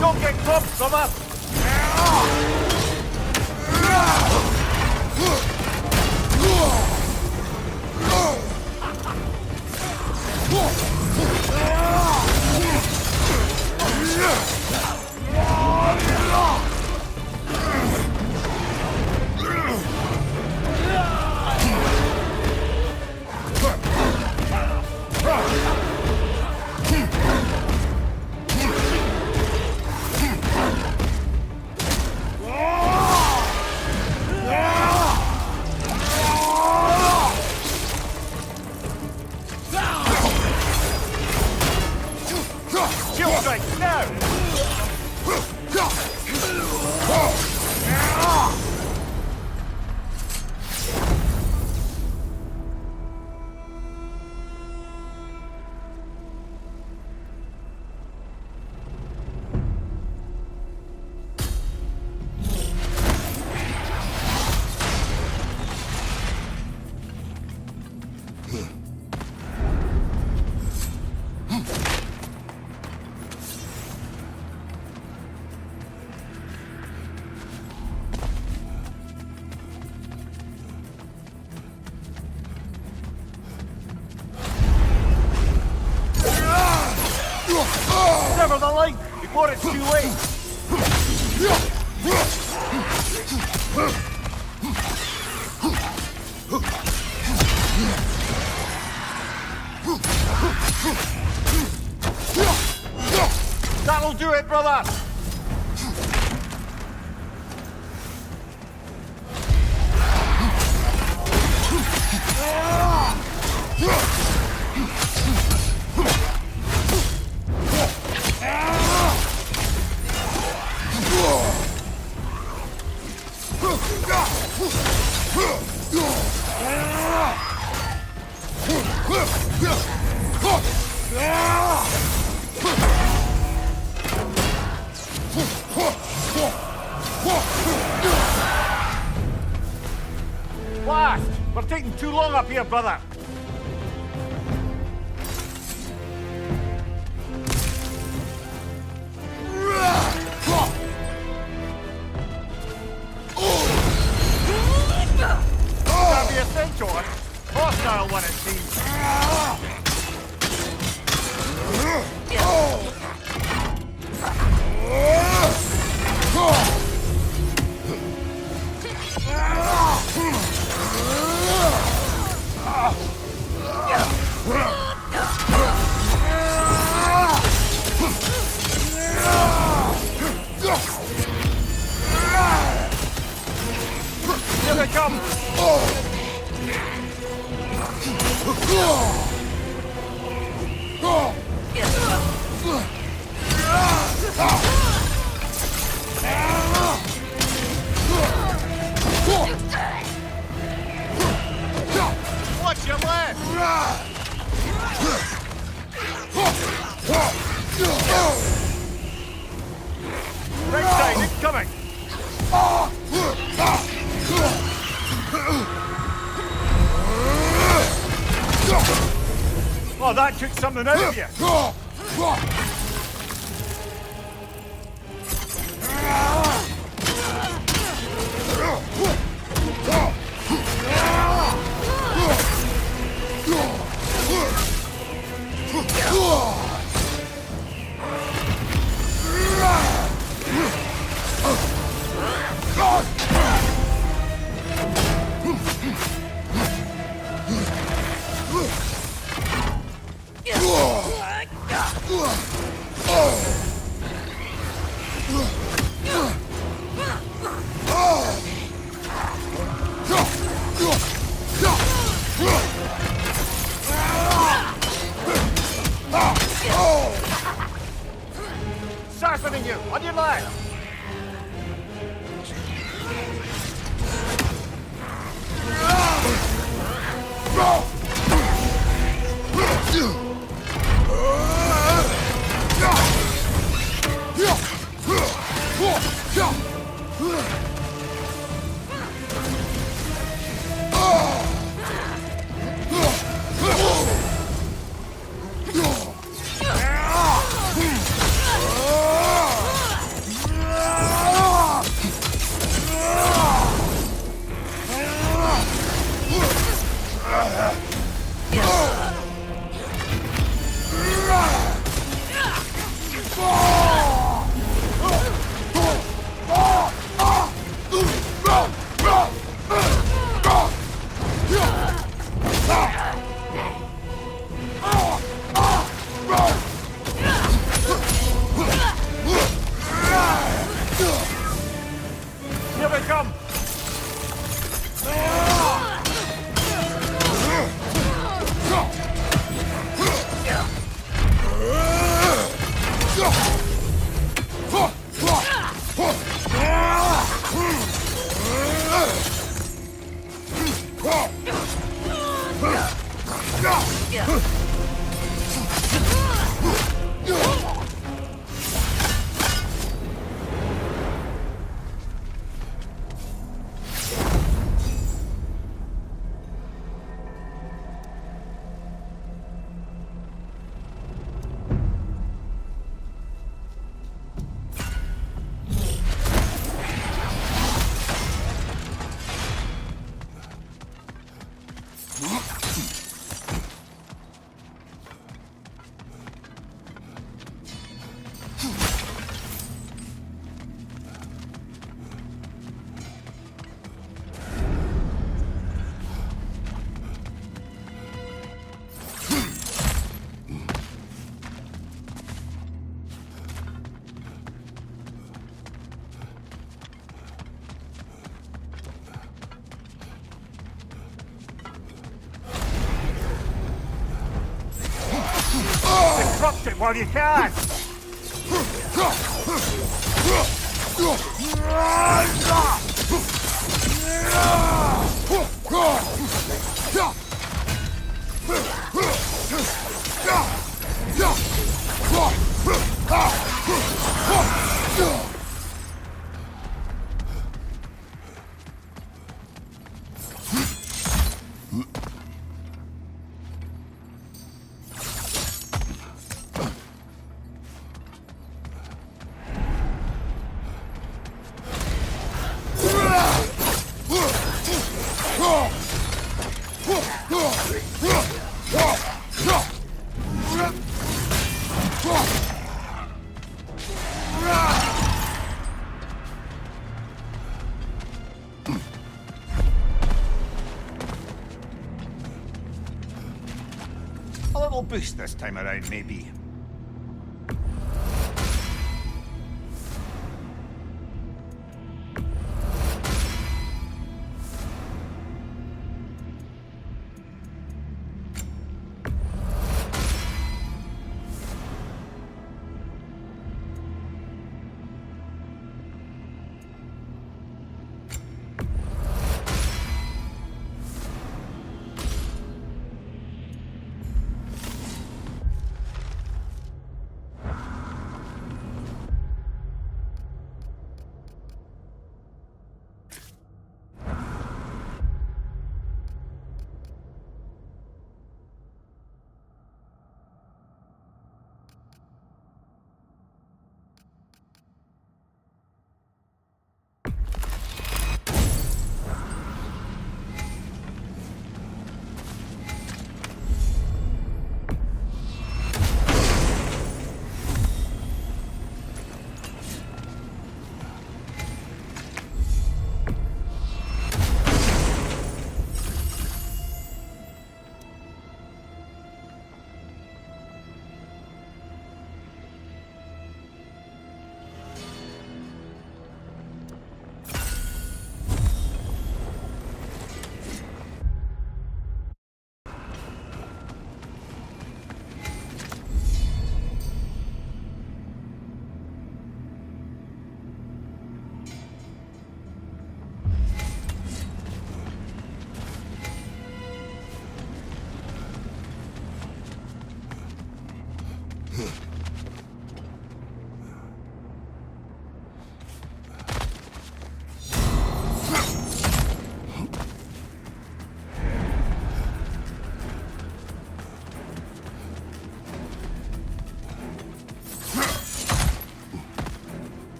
Don't get close, come up! Sever the link before it's too late! That'll do it, brother! Blast! We're taking too long up here, brother! That'd be a centaur. Hostile one, it seems. Here they come! Watch your left! Right side, incoming! Oh, that took something out of you! Sharpening you, on your left! Disrupt it while you can! A little boost this time around, maybe.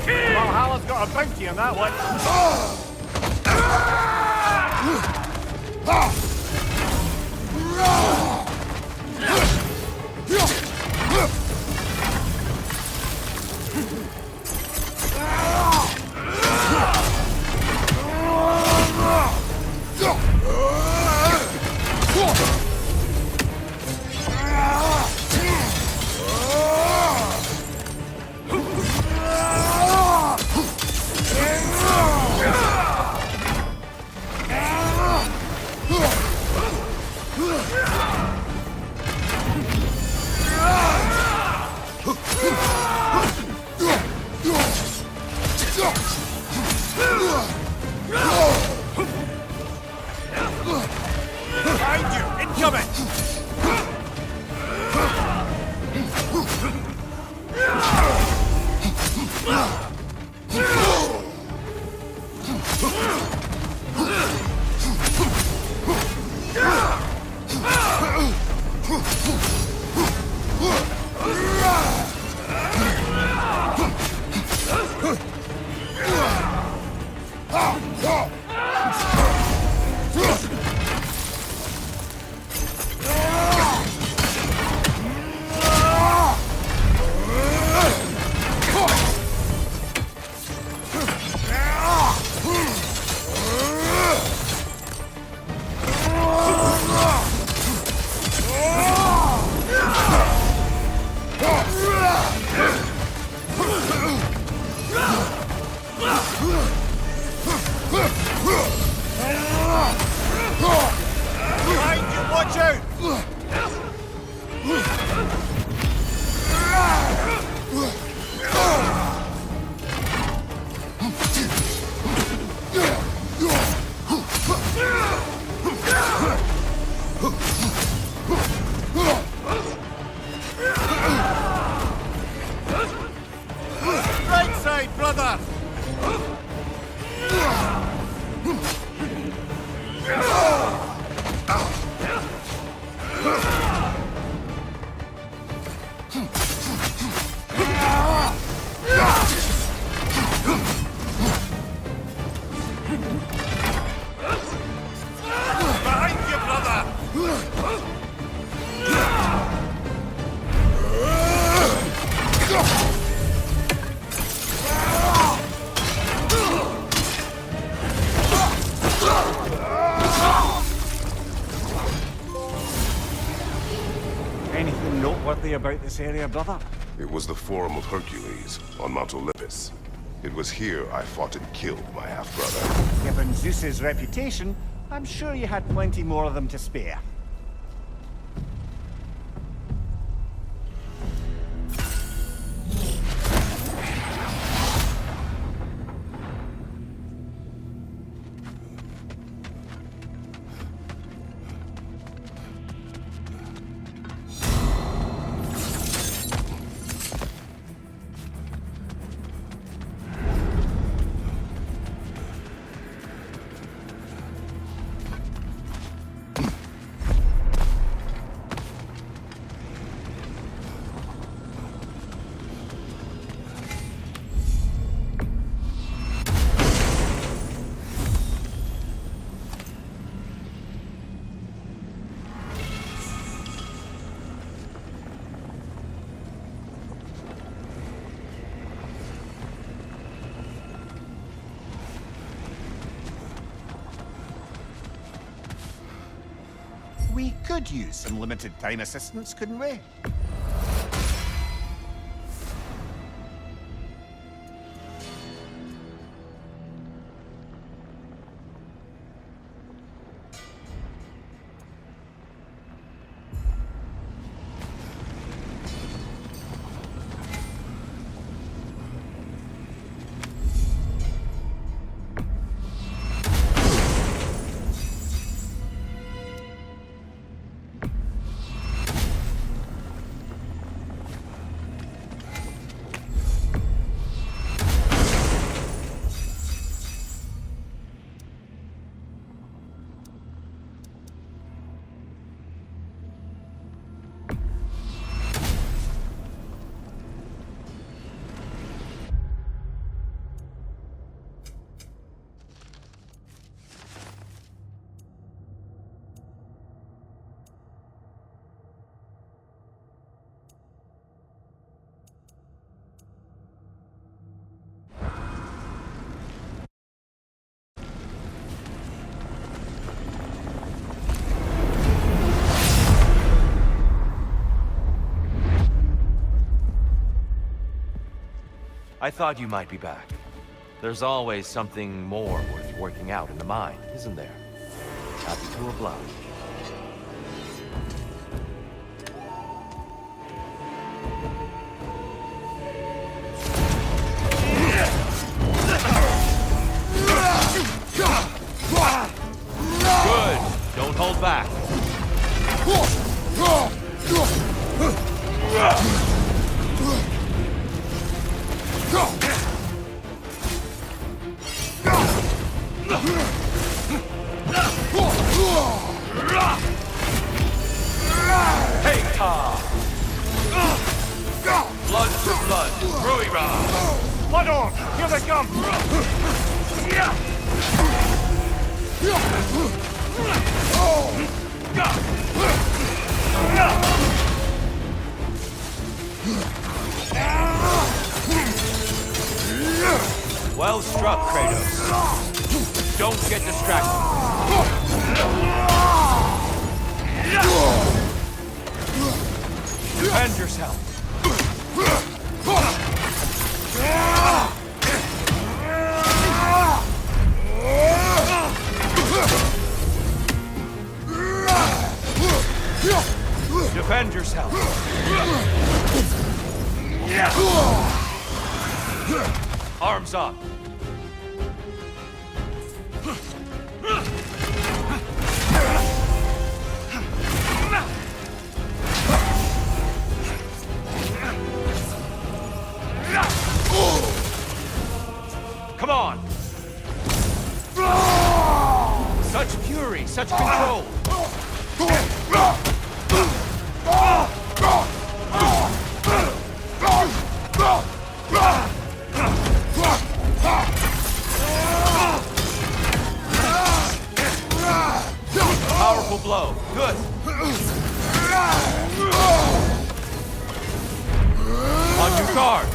Valhalla's got a bounty on that one. Behind you! Incoming! Behind you, watch out! Right side, brother! Behind you, brother! Anything noteworthy about this area, brother? It was the Forum of Hercules on Mount Olympus. It was here I fought and killed my half-brother. Given Zeus's reputation, I'm sure you had plenty more of them to spare. We could use some limited time assistance, couldn't we? I thought you might be back. There's always something more worth working out in the mind, isn't there? Happy to oblige. Good. Don't hold back. Hey, Ka! Blood for blood, Ruira! Blood on! Here they come! Well struck, Kratos. Don't get distracted. Defend yourself. tell. Arms up. Come on! Such fury, such control! Powerful blow. Good. On your guard.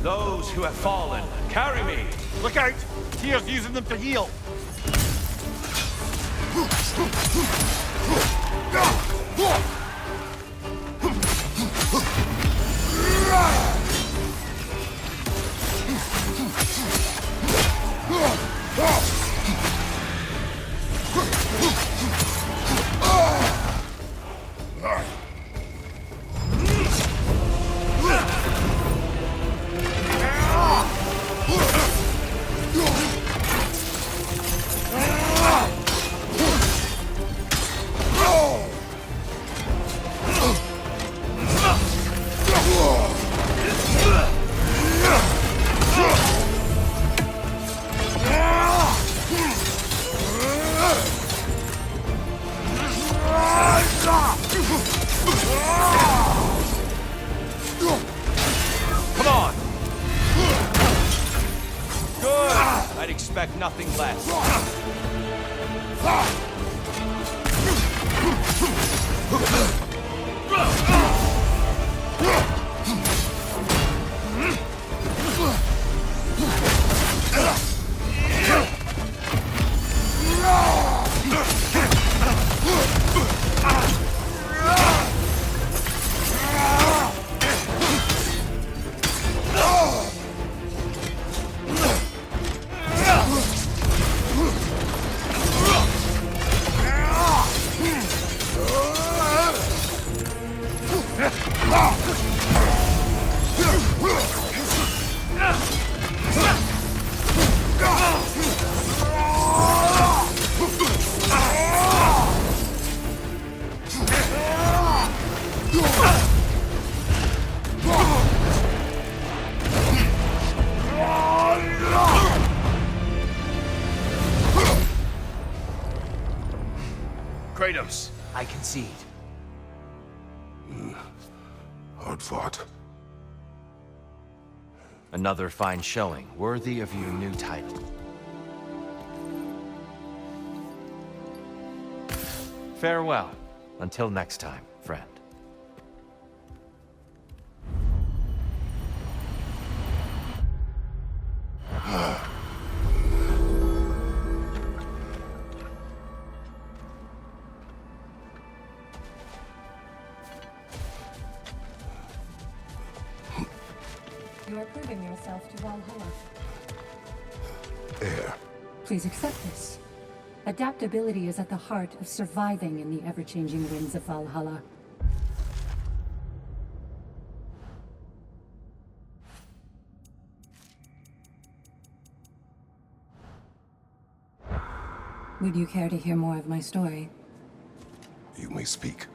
Those who have fallen, carry me. Look out! Tyr's using them to heal. Come on. Good. I'd expect nothing less. Kratos, I concede. Hard fought. Another fine showing, worthy of your new title. Farewell. Until next time, friend. You are proving yourself to Valhalla. Air. Please accept this. Adaptability is at the heart of surviving in the ever-changing winds of Valhalla. Would you care to hear more of my story? You may speak.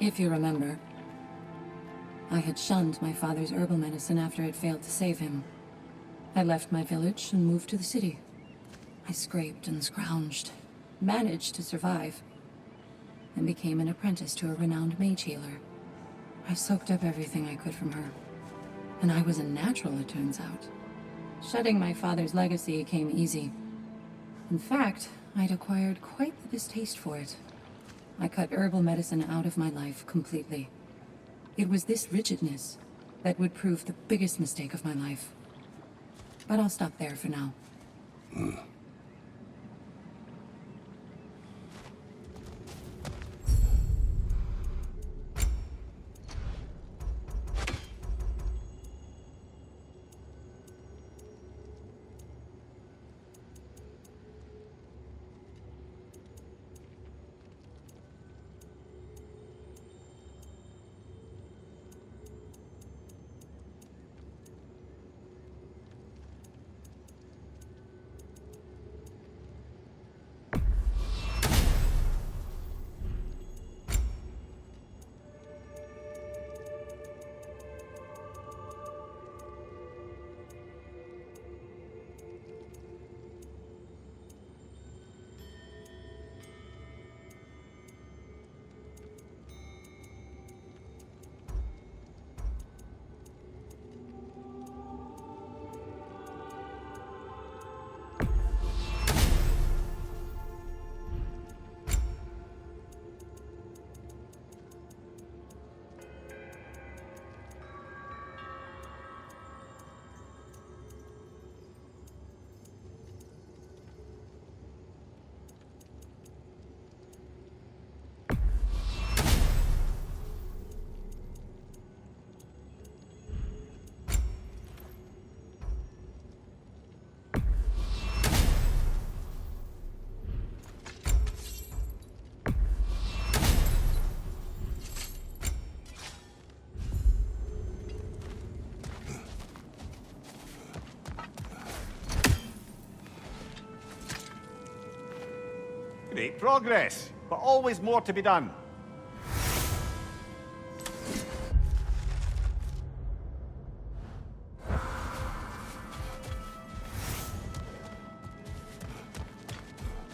If you remember, I had shunned my father's herbal medicine after it failed to save him. I left my village and moved to the city. I scraped and scrounged, managed to survive, and became an apprentice to a renowned mage healer. I soaked up everything I could from her, and I was a natural, it turns out. Shedding my father's legacy came easy. In fact, I'd acquired quite the distaste for it. I cut herbal medicine out of my life completely. It was this rigidness that would prove the biggest mistake of my life. But I'll stop there for now. Great progress, but always more to be done.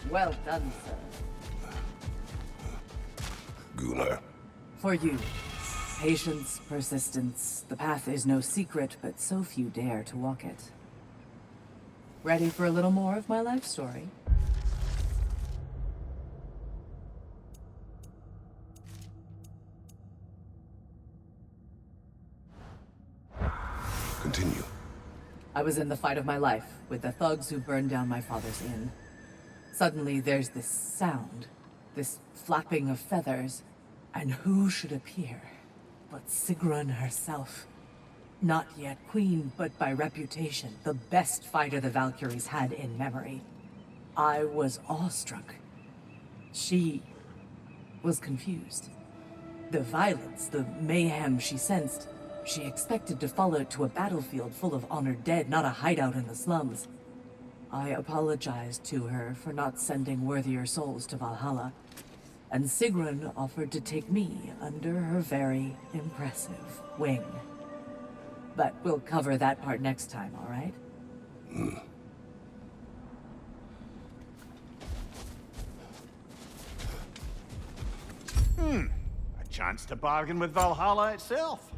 Well done, sir. Gunnar. For you. Patience, persistence. The path is no secret, but so few dare to walk it. Ready for a little more of my life story? Continue. I was in the fight of my life with the thugs who burned down my father's inn. Suddenly there's this sound, this flapping of feathers, and who should appear but Sigrun herself. Not yet queen, but by reputation, the best fighter the Valkyries had in memory. I was awestruck. She was confused. The violence, the mayhem she sensed, she expected to follow to a battlefield full of honored dead, not a hideout in the slums. I apologized to her for not sending worthier souls to Valhalla, and Sigrun offered to take me under her very impressive wing. But we'll cover that part next time, all right? A chance to bargain with Valhalla itself.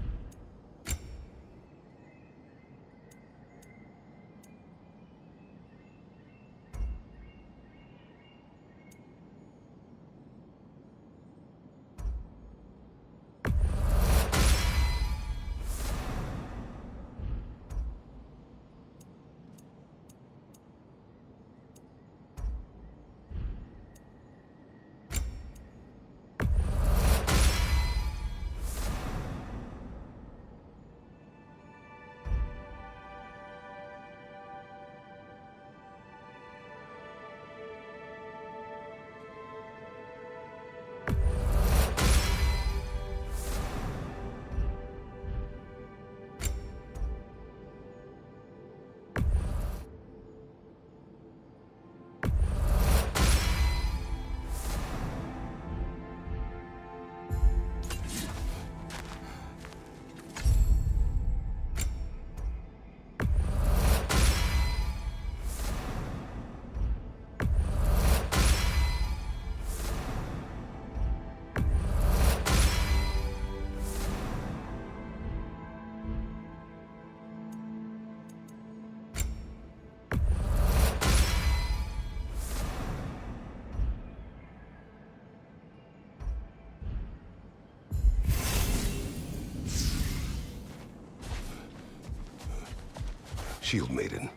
Shield Maiden.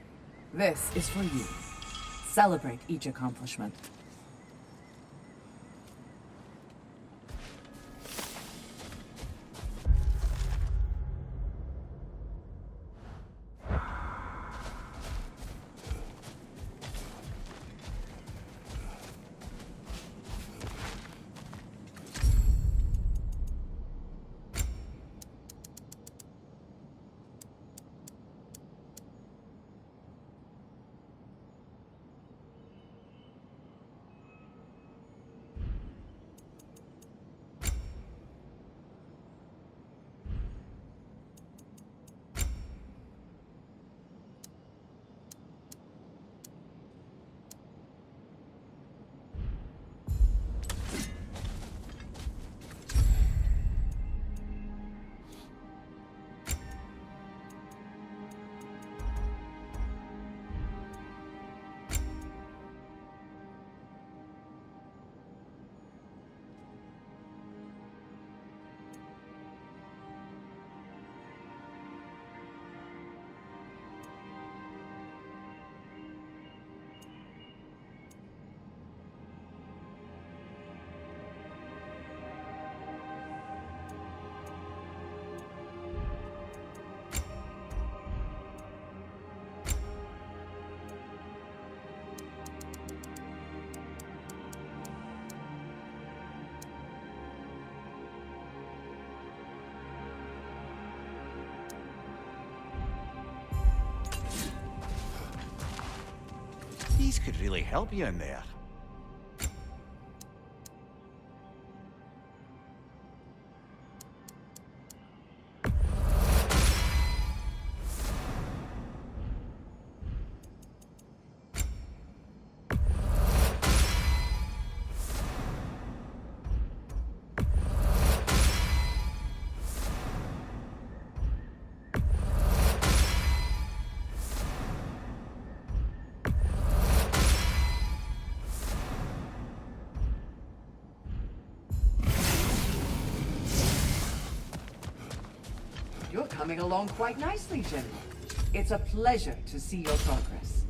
This is for you. Celebrate each accomplishment. These could really help you in there. You're coming along quite nicely, General. It's a pleasure to see your progress.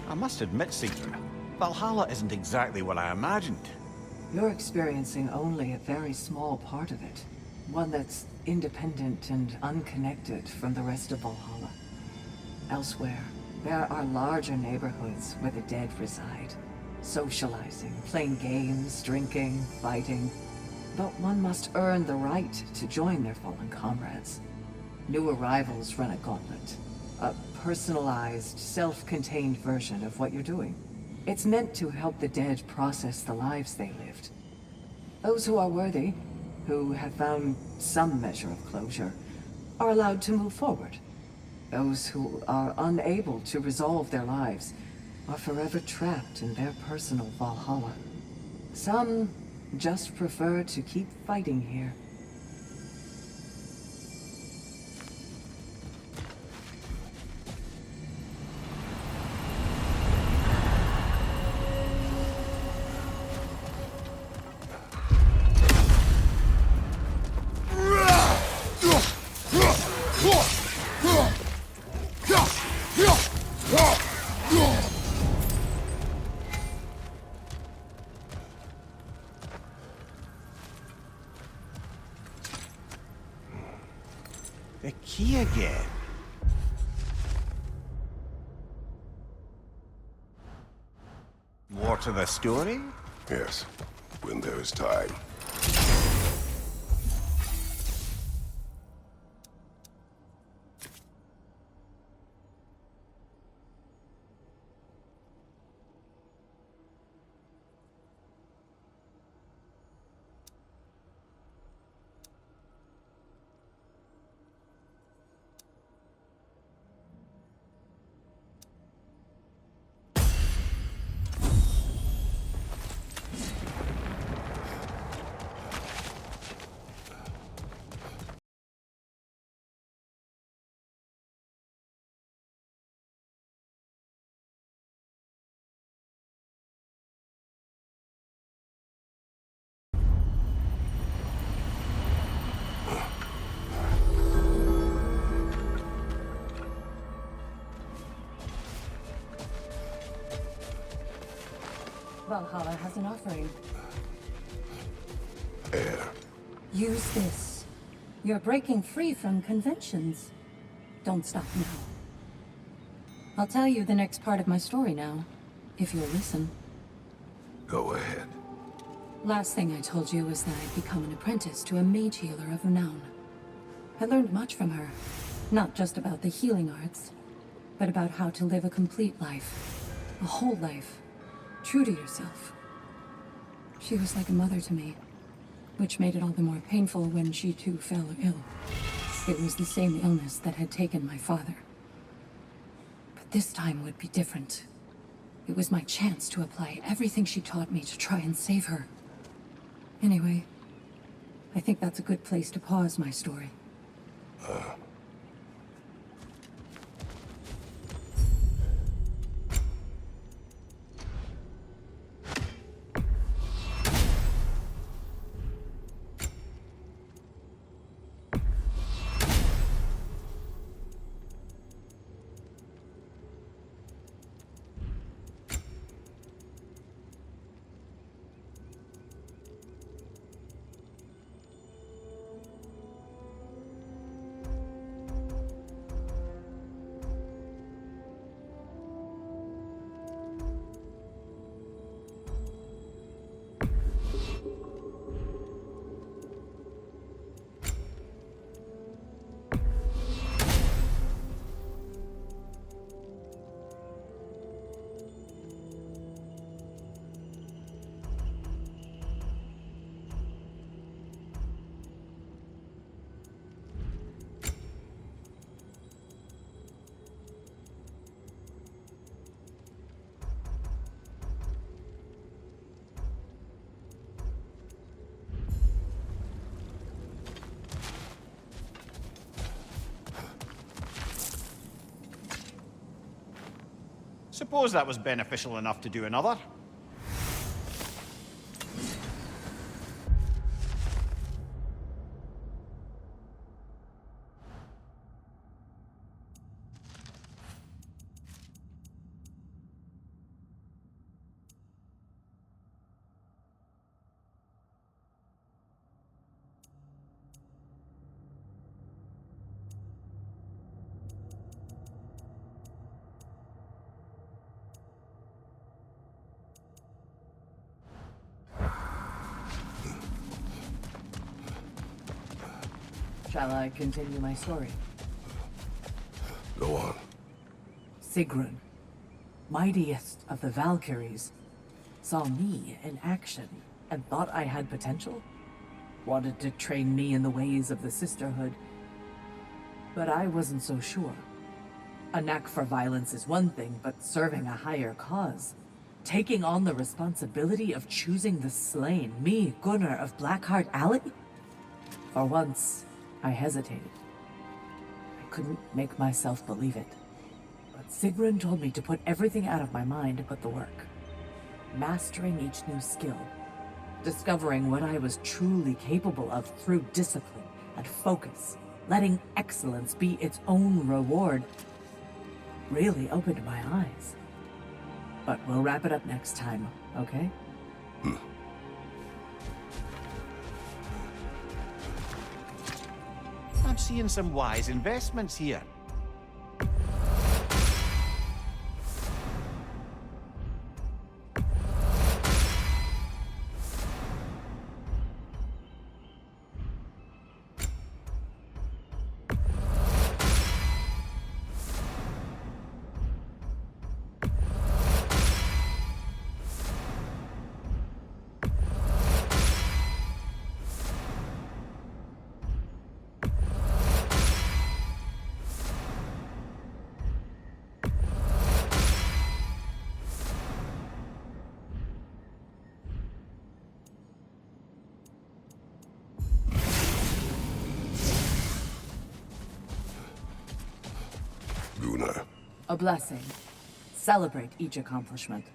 I must admit, Caesar, Valhalla isn't exactly what I imagined. You're experiencing only a very small part of it. One that's independent and unconnected from the rest of Valhalla. Elsewhere, there are larger neighborhoods where the dead reside. Socializing, playing games, drinking, fighting. But one must earn the right to join their fallen comrades. New arrivals run a gauntlet. A personalized, self-contained version of what you're doing. It's meant to help the dead process the lives they lived. Those who are worthy, who have found some measure of closure, are allowed to move forward. Those who are unable to resolve their lives are forever trapped in their personal Valhalla. Some just prefer to keep fighting here. The key again. More to the story? Yes, when there is time. Valhalla has an offering. Air. Use this. You're breaking free from conventions. Don't stop now. I'll tell you the next part of my story now, if you'll listen. Go ahead. Last thing I told you was that I'd become an apprentice to a mage healer of renown. I learned much from her. Not just about the healing arts, but about how to live a complete life. A whole life. True to yourself. She was like a mother to me, which made it all the more painful when she too fell ill. It was the same illness that had taken my father. But this time would be different. It was my chance to apply everything she taught me to try and save her. Anyway, I think that's a good place to pause my story. Suppose that was beneficial enough to do another. Shall I continue my story? Go on. Sigrun, mightiest of the Valkyries, saw me in action and thought I had potential. Wanted to train me in the ways of the Sisterhood. But I wasn't so sure. A knack for violence is one thing, but serving a higher cause, taking on the responsibility of choosing the slain, me, Gunnar of Blackheart Alley? For once, I hesitated. I couldn't make myself believe it. But Sigrun told me to put everything out of my mind but the work. Mastering each new skill. Discovering what I was truly capable of through discipline and focus. Letting excellence be its own reward. Really opened my eyes. But we'll wrap it up next time, okay? I'm seeing some wise investments here. Gunnar. A blessing. Celebrate each accomplishment.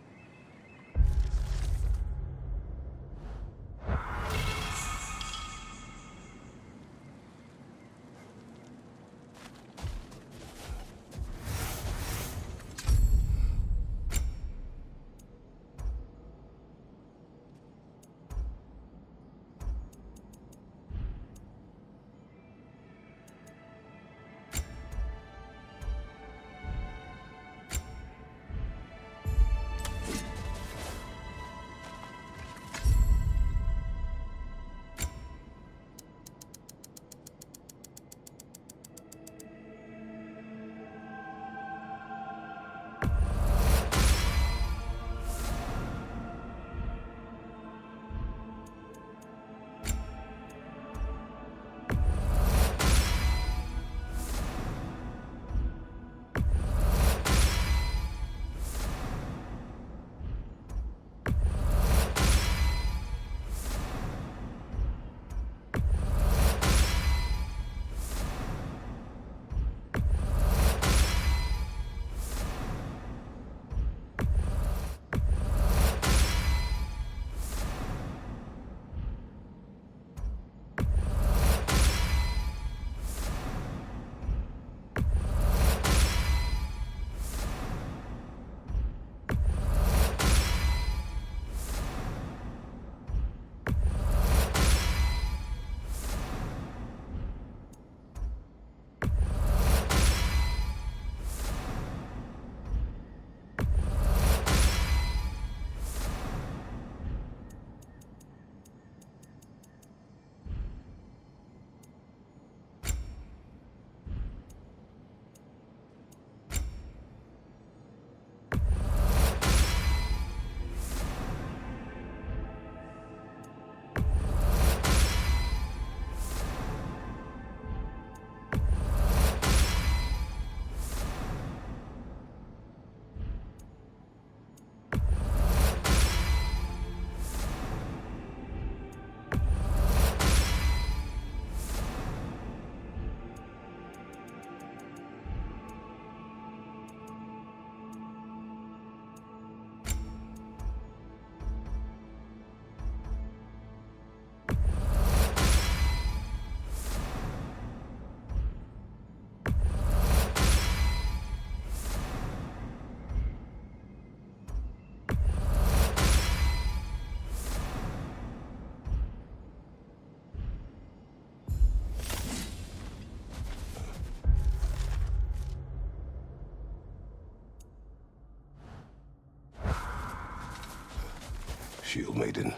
Shield Maiden.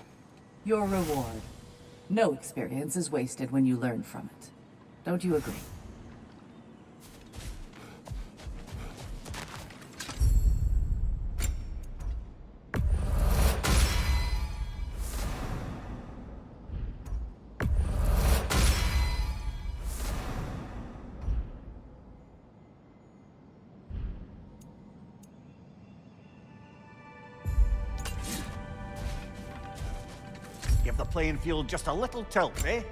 Your reward. No experience is wasted when you learn from it. Don't you agree? Give the playing field just a little tilt, eh?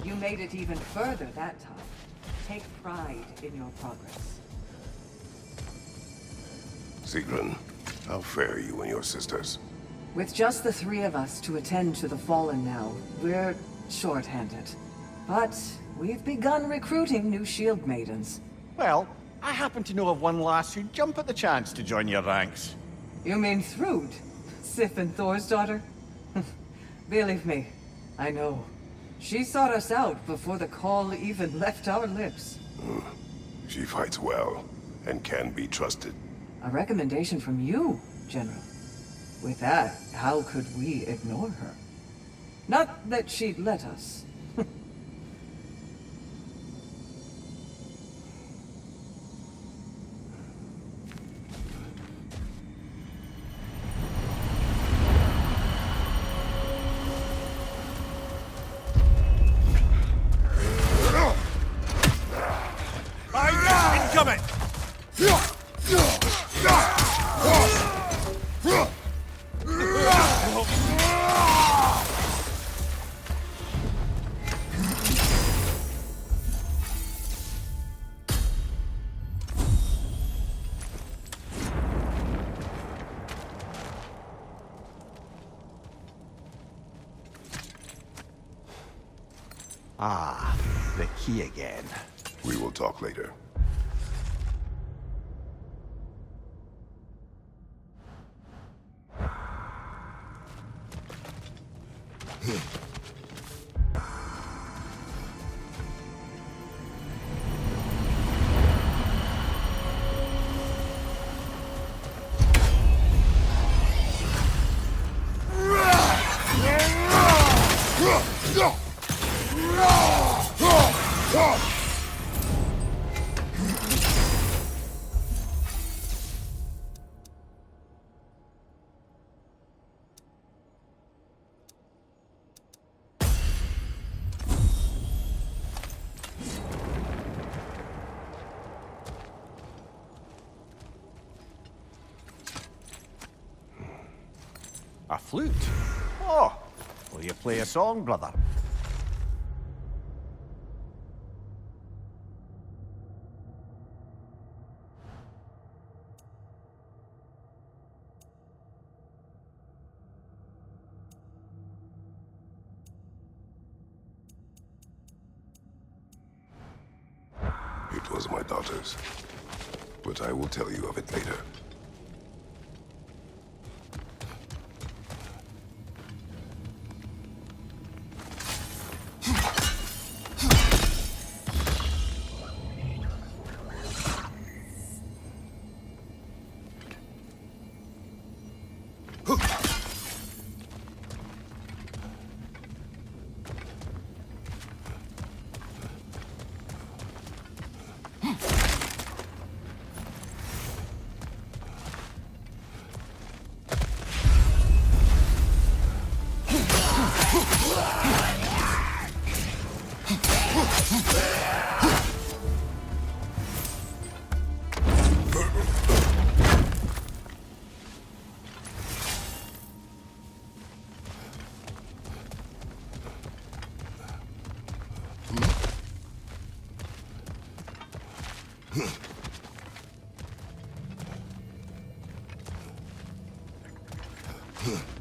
You made it even further that time. Take pride in your progress. Sigrun, how fare you and your sisters? With just the three of us to attend to the fallen now, we're short-handed. But we've begun recruiting new shield maidens. Well, I happen to know of one lass who'd jump at the chance to join your ranks. You mean Thrud? Sif and Thor's daughter? Believe me, I know. She sought us out before the call even left our lips. She fights well, and can be trusted. A recommendation from you, General. With that, how could we ignore her? Not that she'd let us. Incoming! Ah, the key again. We will talk later. A flute? Oh, will you play a song, brother? It was my daughter's, but I will tell you of it later. Huh.